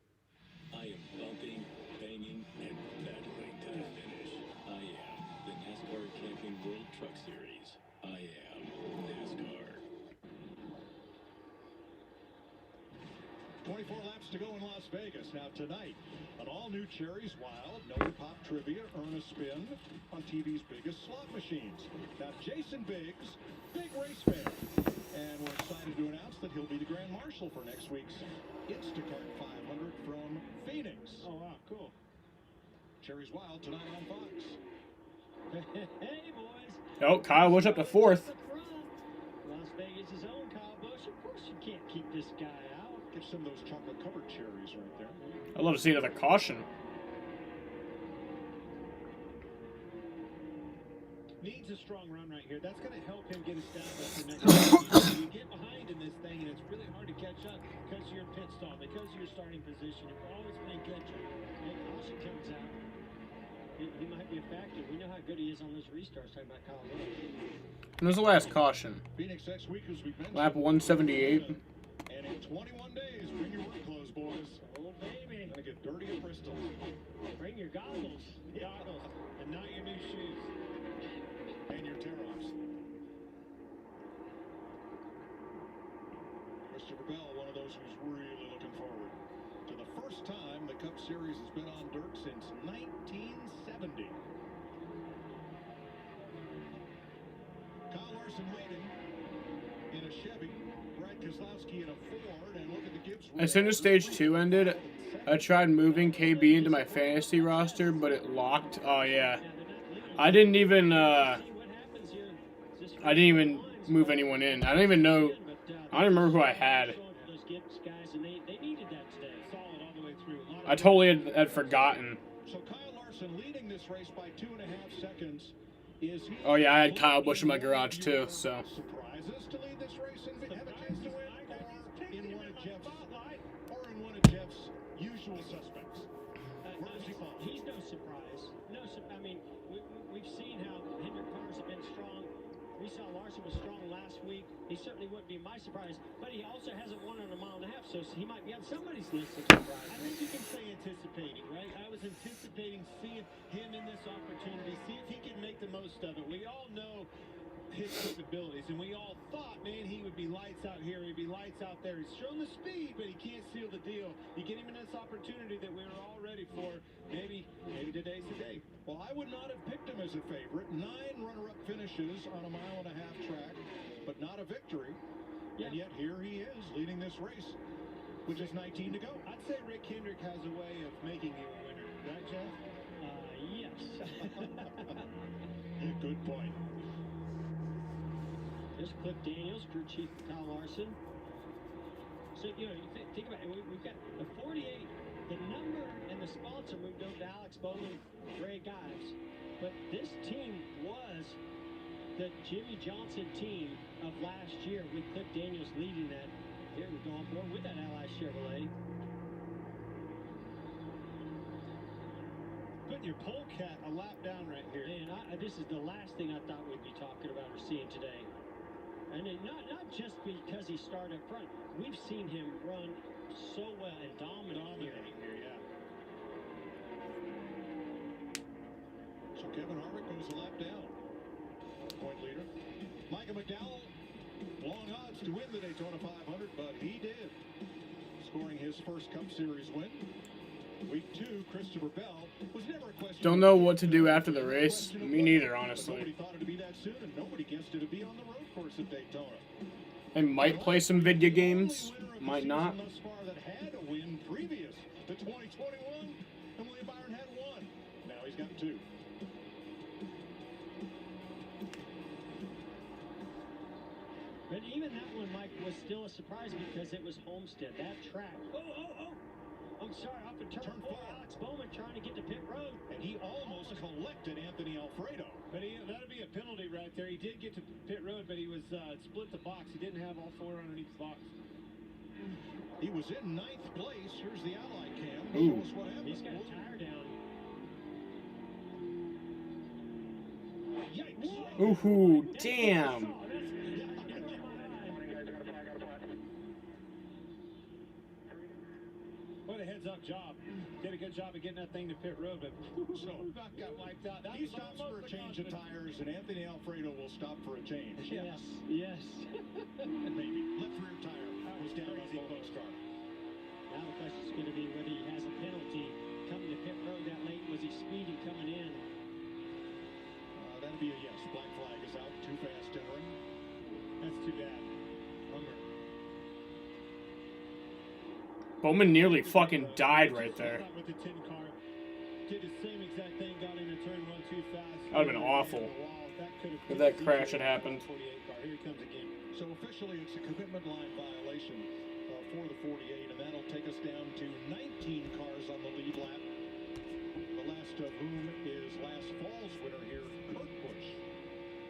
I am bumping, banging, and battling to the finish. I am the NASCAR Camping World Truck Series. I am NASCAR. 24 laps to go in Las Vegas. Now tonight, an all-new Cherries Wild, No Pop Trivia, Earn a Spin on TV's biggest slot machines. Now Jason Biggs, big race fan. And we're excited to announce that he'll be the Grand Marshal for next week's Instacart 500 from Phoenix. Oh, wow, cool. Cherries Wild tonight on Fox. Hey, boys. Oh, Kyle Busch up to 4th. Las Vegas' own Kyle Busch. Of course you can't keep this guy out. Get some of those chocolate-covered cherries right there. I'd love to see another caution. Needs a strong run right here. That's going to help him get established for next season. You get behind in this thing, and it's really hard to catch up because of your pit stall, because of your starting position. You're always playing catch-up. Hey, caution comes out. He might be a factor. We know how good he is on those restarts. Talking about Kyle Busch. When was the last caution? Phoenix next week, as we mentioned. Lap 178. And in 21 days, bring your work clothes, boys. Oh, baby. Gonna get dirty at Bristol. Bring your goggles. Goggles, and not your new shoes. And your tear-offs. Christopher Bell, one of those who's really looking forward to the first time the Cup Series has been on dirt since 1970. Kyle Larson waiting in a Chevy. Brad Keselowski in a Ford, and look at the Gibbs. As soon as Stage 2 ended, I tried moving KB into my fantasy roster, but it locked. Oh, yeah. I didn't even move anyone in. I don't even know. I don't remember who I had. I totally had forgotten. So Kyle Larson leading this race by 2.5 seconds. Is he? Oh yeah, I had Kyle Busch in my garage too. So. Surprises to lead this race and have a chance to win, or in one of Jeff's usual suspects. Where does he fall? He's no surprise. I mean, we've seen how Hendrick cars have been strong. We saw Larson was strong last week. He certainly wouldn't be my surprise, but he also hasn't won on a mile and a half, so he might be on somebody's list of surprises. I think you can say anticipating, right? I was anticipating seeing him in this opportunity, see if he can make the most of it. We all know his capabilities, and we all thought, man, he would be lights out here, he'd be lights out there. He's shown the speed, but he can't seal the deal. You get him in this opportunity that we were all ready for. Maybe today's the day. Well, I would not have picked him as a favorite. 9 runner-up finishes on a mile-and-a-half track, but not a victory. And yet here he is leading this race, which is 19 to go. I'd say Rick Hendrick has a way of making you a winner, right, Jeff? Yes. Good point. There's Cliff Daniels, crew chief Kyle Larson. So, you know, you think about it. We've got the 48, the number and the sponsor moved over to Alex Bowman, Ray Gives. But this team was the Jimmy Johnson team of last year with Cliff Daniels leading that. Here we go on board with that Ally Chevrolet. Putting your polecat a lap down right here. Man, this is the last thing I thought we'd be talking about or seeing today. And not just because he started up front. We've seen him run so well and dominate here. Yeah. So Kevin Harvick goes a lap down. Point leader. Micah McDowell, long odds to win the Daytona 500, but he did. Scoring his first Cup Series win. Week 2, Christopher Bell was never a question. Don't know what to do after the race. Me neither, honestly. Nobody thought it'd be that soon, and nobody guessed it'd be on the road course at Daytona. I might play some video games. Might not. Thus far that had a win previous to 2021, and William Byron had 1. Now he's got 2. But even that one, Mike, was still a surprise because it was Homestead. That track. Oh. I'm sorry, off of turn 4. Alex Bowman trying to get to pit road. And he almost collected Anthony Alfredo. But that'd be a penalty right there. He did get to pit road, but he was split the box. He didn't have all 4 underneath the box. He was in 9th place. Here's the Ally cam. Ooh. Show us what happened. He's got a tire down. Yikes. Ooh, damn. What a heads-up job. Did a good job of getting that thing to pit road, but So got wiped out. He stops for a change of tires, and Anthony Alfredo will stop for a change. Yes. Maybe. Left rear tire was down on Bowman's car. Now the question's going to be whether he has a penalty coming to pit road that late. Was he speeding coming in? That'd be a yes. Black flag is out. Too fast entering. That's too bad. Bummer. Bowman nearly fucking died right there. With the 10 car. Did the same exact thing, got into turn 1 too fast. That would have been awful if that crash had happened. Here he comes again. So officially it's a commitment line violation for the 48, and that'll take us down to 19 cars on the lead lap. The last of whom is last fall's winner here, Kurt Busch.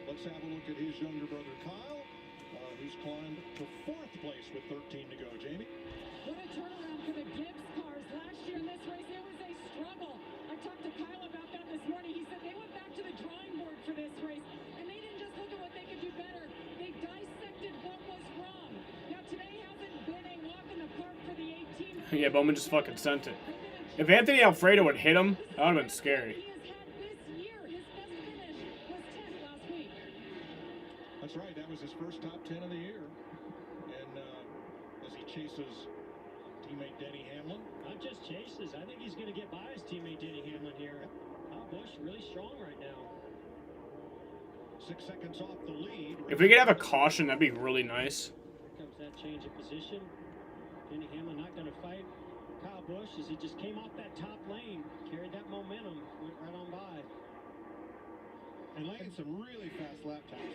Let's have a look at his younger brother Kyle, who's climbed to 4th place with 13 to go. Jamie? What a turnaround for the Gibbs cars. Last year in this race, it was a struggle. I talked to Kyle about that this morning. He said they went back to the drawing board for this race, and they didn't just look at what they could do better. They dissected what was wrong. Now, today hasn't been a walk in the park for the 18. Yeah, Bowman just fucking sent it. If Anthony Alfredo would hit him, that would have been scary. He has had this year. His best finish was 10th last week. That's right. That was his first top 10 of the year. And as he chases teammate Denny Hamlin. Not just chases. I think he's going to get by his teammate Denny Hamlin here. Busch really strong right now. 6 seconds off the lead. If we could have a caution, that'd be really nice. Here comes that change of position. Denny Hamlin not going to fight Kyle Busch as he just came off that top lane. Carried that momentum. Went right on by. And laying some really fast lap times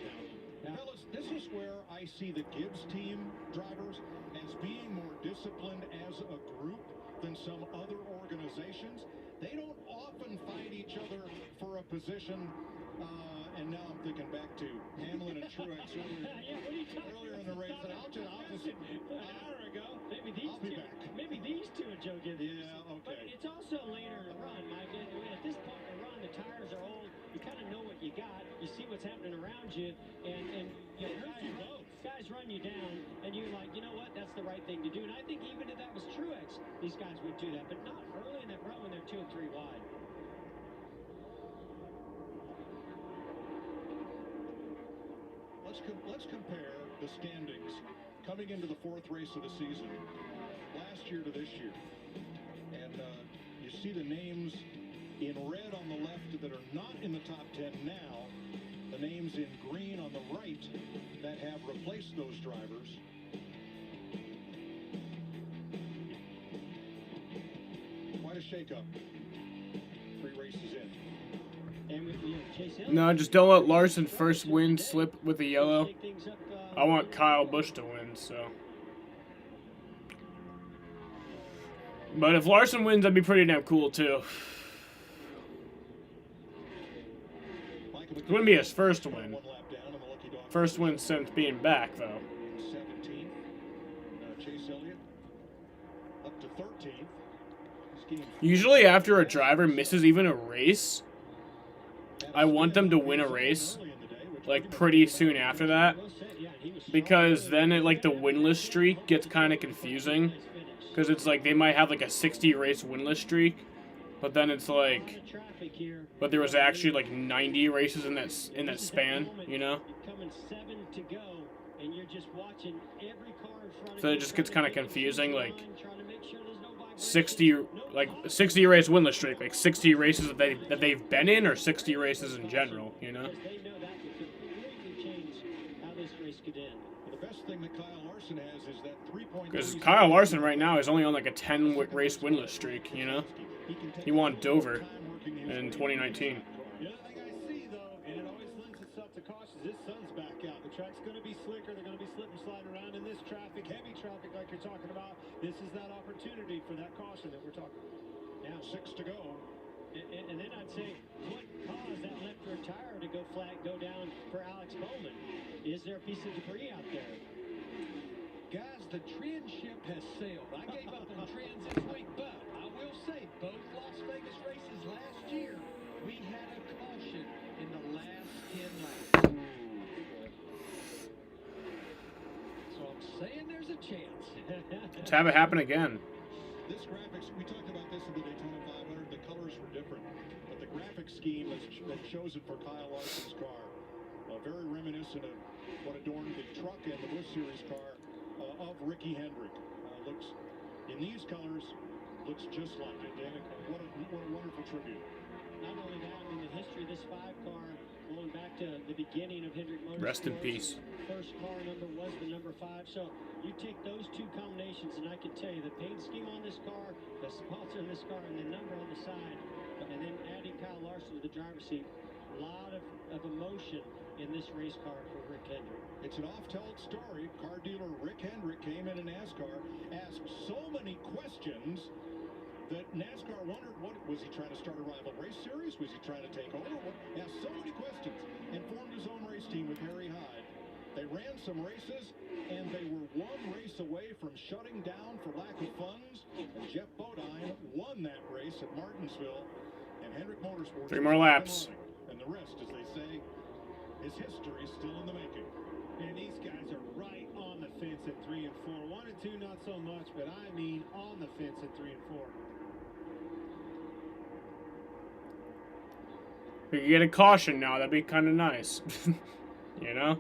now. Fellas, this is where I see the Gibbs team drivers as being more disciplined as a group than some other organizations. They don't often fight each other for a position. And now I'm thinking back to Hamlin and Truex earlier in the race. And I'll just an hour ago. Maybe these two are Joe Gibbs. Yeah, okay. But it's also later in the run, Mike. At this point in the run, the tires are old. You kind of know what you got. You see what's happening around you, and you know, guys run you down, and you're like, you know what? That's the right thing to do. And I think even if that was Truex, these guys would do that, but not early in that run when they're 2 and 3 wide. Let's compare the standings coming into the 4th race of the season, last year to this year. And you see the names in red on the left that are not in the top 10 now, the names in green on the right that have replaced those drivers. Quite a shakeup. 3 races in. No, just don't let Larson first win slip with the yellow. I want Kyle Busch to win, so. But if Larson wins, that'd be pretty damn cool, too. It wouldn't be his first win. First win since being back, though. 17th. Chase Elliott up to 13th. Usually after a driver misses even a race, I want them to win a race, like, pretty soon after that. Because then, like, the winless streak gets kind of confusing. Because it's like, they might have, like, a 60-race winless streak. But then it's like, but there was actually like 90 races in that span, you know. So it just gets kind of confusing, like 60 race winless streak, like 60 races that they've been in, or 60 races in general, you know. Because Kyle Larson right now is only on like a 10-race winless streak, you know. He won Dover in 2019. The other thing I see, though, and it always lends itself to caution, this sun's back out. The track's going to be slicker. They're going to be slip and slide around in this traffic, heavy traffic like you're talking about. This is that opportunity for that caution that we're talking about. Now 6 to go. And then I'd say, what caused that left rear tire to go down for Alex Bowman? Is there a piece of debris out there? Guys, the trend ship has sailed. I gave up on trends this week, but I will say, both Las Vegas races last year, we had a caution in the last 10 laps. So I'm saying there's a chance. Let's have it happen again. This graphics, we talked about this in the Daytona 500. The colors were different, but the graphic scheme that's chosen for Kyle Larson's car, very reminiscent of what adorned the truck and the Busch Series car of Ricky Hendrick. Looks in these colors, looks just like identical. What a wonderful tribute. Not only that, I mean, the history of this 5 car, going back to the beginning of Hendrick Motorsports. Rest in peace. First car number was the number 5. So you take those 2 combinations, and I can tell you the paint scheme on this car, the sponsor in this car, and the number on the side, and then adding Kyle Larson to the driver's seat. A lot of emotion in this race car for Rick Hendrick. It's an oft-told story. Car dealer Rick Hendrick came in NASCAR, asked so many questions that NASCAR wondered, what was he trying to start a rival race series? Was he trying to take over? Asked so many questions and formed his own race team with Harry Hyde. They ran some races, and they were 1 race away from shutting down for lack of funds. And Jeff Bodine won that race at Martinsville, and Hendrick Motorsports. 3 more laps. And the rest, as they say, is history still in the making. And these guys are right on the fence at 3 and 4. 1 and 2, not so much, but I mean on the fence at 3 and 4. We could get a caution now. That'd be kind of nice. You know?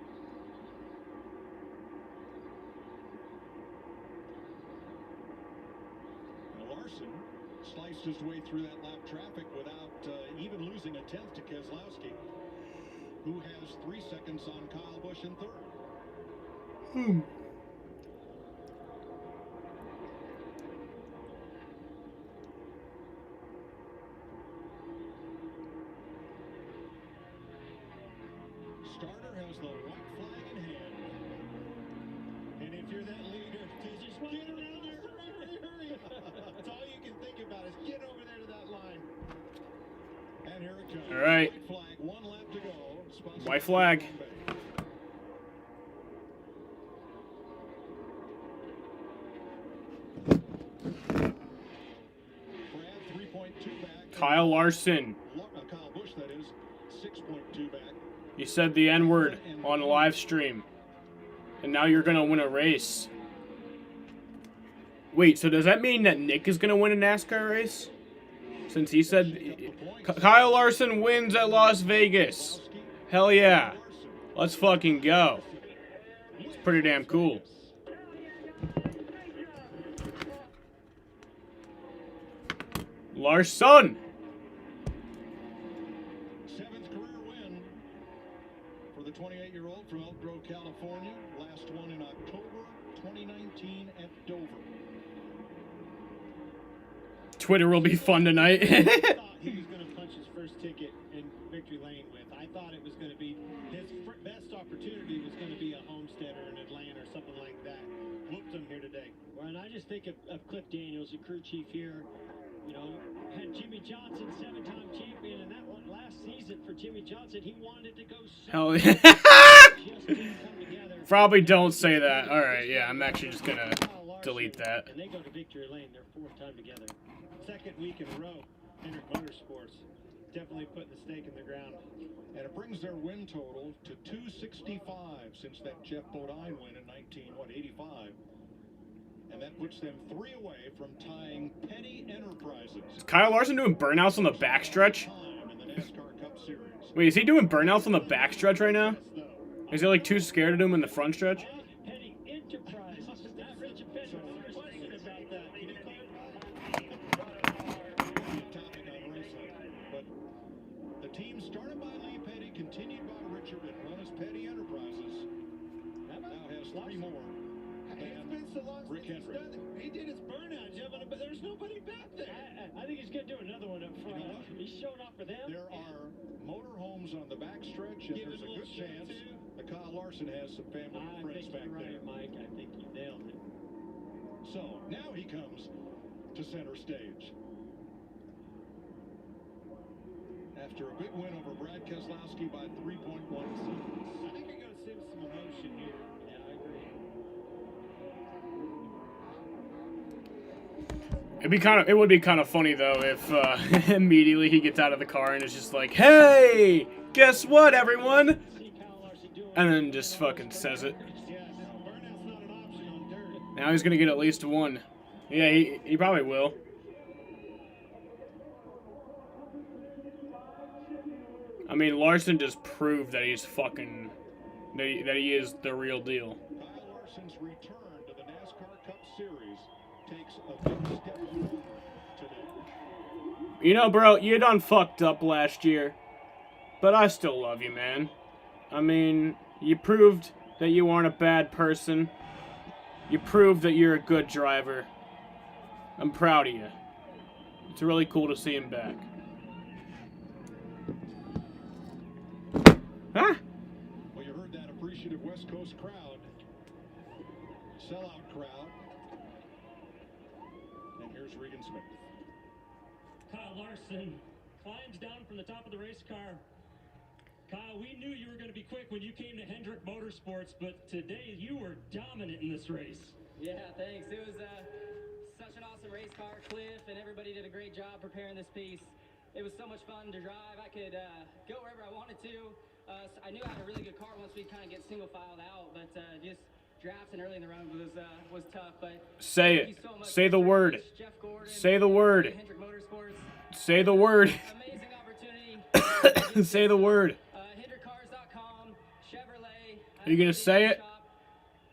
Now Larson sliced his way through that lap traffic without even losing a tenth to Keselowski, who has 3 seconds on Kyle Busch in 3rd. Starter has the white flag in hand. And if you're that leader, just get around there. Hurry. That's all you can think about is get over there to that line. And here it comes. All right. White flag, 1 lap to go. White flag. Kyle Larson. Kyle Busch, that is, 6.2 back. You said the N-word on a live stream. And now you're going to win a race. Wait, so does that mean that Nick is going to win a NASCAR race? Since he said Kyle Larson wins at Las Vegas. Hell yeah. Let's fucking go. It's pretty damn cool. Larson. 7th career win for the 28-year-old from Elk Grove, California. Last one in October 2019 at Dover. Twitter will be fun tonight. He was going to punch his first ticket in victory lane with. I thought it was going to be his best opportunity was going to be a Homesteader in Atlanta or something like that. Whooped him here today. Well, and I just think of Cliff Daniels, the crew chief here. You know, had Jimmy Johnson, 7-time champion, and that one last season for Jimmy Johnson, he wanted to go. Hell yeah. Probably don't say that. All right, yeah, I'm actually just gonna delete that. And they go to victory lane their 4th time together. Second week in a row, Hendrick Motorsports definitely putting the stake in the ground. And it brings their win total to 265 since that Jeff Bodine win in 1985. And that puts them 3 away from tying Petty Enterprises. Is Kyle Larson doing burnouts on the backstretch? In the NASCAR Cup Series. Wait, is he doing burnouts on the backstretch right now? Is he like too scared to do him in the front stretch? Petty Enterprises. Not Rich and Petty. Question about that. But the team started by Lee Petty, continued by Richard, and run as Petty Enterprises. Now has 3 more. It's been so long Rick since he's Hendrick. done it. He did his burnout, Jeff, but there's nobody back there. I think he's going to do another one up front. You know what? He's showing off for them. There are motorhomes on the backstretch, and Give there's it a a good little chance too. that Kyle Larson has some family and I friends think back you're there. right, Mike. I think you nailed it. So now he comes to center stage. After a big win over Brad Keselowski by 3.1 seconds. I think you're going to see some emotion here. Yeah, I agree. It would be kind of funny though if immediately he gets out of the car and is just like, "Hey, guess what, everyone?" And then just fucking says it. Now he's gonna get at least 1. Yeah, he probably will. I mean, Larson just proved that he's fucking that he is the real deal. Kyle Larson's return to the NASCAR Cup Series takes a big step forward today. You know, bro, you done fucked up last year, but I still love you, man. I mean, you proved that you aren't a bad person. You proved that you're a good driver. I'm proud of you. It's really cool to see him back. Huh? Well, you heard that appreciative West Coast crowd. Sellout crowd. And here's Regan Smith. Kyle Larson climbs down from the top of the race car. Kyle, we knew you were going to be quick when you came to Hendrick Motorsports, but today you were dominant in this race. Yeah, thanks. It was such an awesome race car. Cliff and everybody did a great job preparing this piece. It was so much fun to drive. I could go wherever I wanted to. I knew I had a really good car once we kind of get single filed out, but just drafting early in the run was tough. But say it. Say the word. Say the word. Say the word. Amazing opportunity. Say the word. HendrickCars.com, Chevrolet. Are you gonna say it?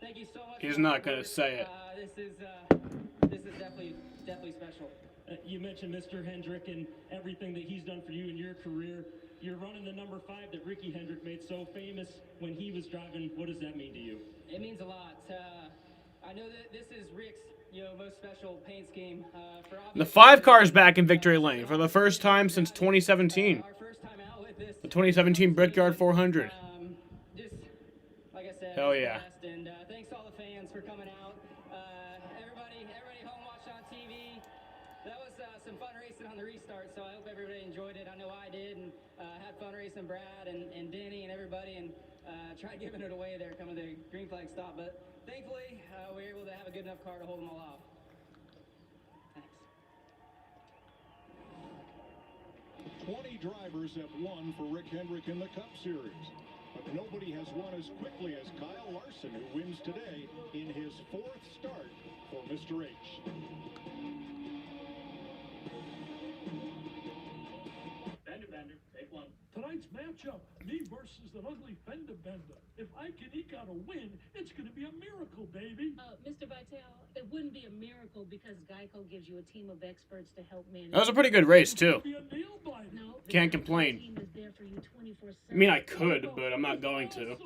Thank you so much. He's not gonna say it. This is definitely special. You mentioned Mr. Hendrick and everything that he's done for you in your career. You're running the number 5 that Ricky Hendrick made so famous when he was driving. What does that mean to you? It means a lot. I know that this is Rick's, most special paint scheme. The 5 car is back in victory lane for the first time since 2017. Our first time out with this. The 2017 Brickyard 400. Just like I said. Hell yeah. And thanks to all the fans for coming out. Everybody home watching on TV. That was some fun racing on the restart. So I hope everybody enjoyed it. I know I did, and had fun racing Brad and Denny and everybody, and tried giving it away there coming to the green flag stop. But thankfully, we were able to have a good enough car to hold them all off. Thanks. 20 drivers have won for Rick Hendrick in the Cup Series. But nobody has won as quickly as Kyle Larson, who wins today in his 4th start for Mr. H. Bender, take 1. Tonight's matchup, me versus that ugly fender bender. If I can eke out a win, it's going to be a miracle, baby. Mr. Vitale, it wouldn't be a miracle because Geico gives you a team of experts to help manage. That was a pretty good race, too. No, Can't complain. team is there for you 24/7. I mean, I could, but I'm not going to.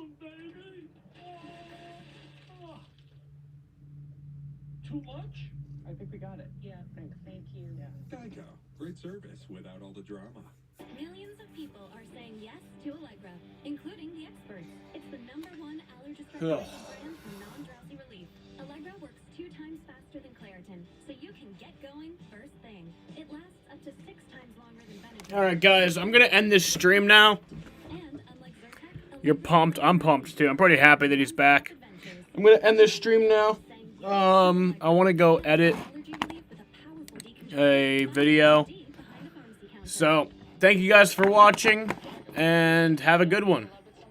Too much? I think we got it. Yeah, thank you. Geico. Great service without all the drama. Millions of people are saying yes to Allegra, including the experts. It's the #1 allergist Ugh. brand for non-drowsy relief. Allegra works 2 times faster than Claritin, so you can get going first thing. It lasts up to 6 times longer than Benadryl. Alright, guys, I'm gonna end this stream now. You're pumped. I'm pumped, too. I'm pretty happy that he's back. I'm gonna end this stream now. I want to go edit a video. So, thank you guys for watching, and have a good one.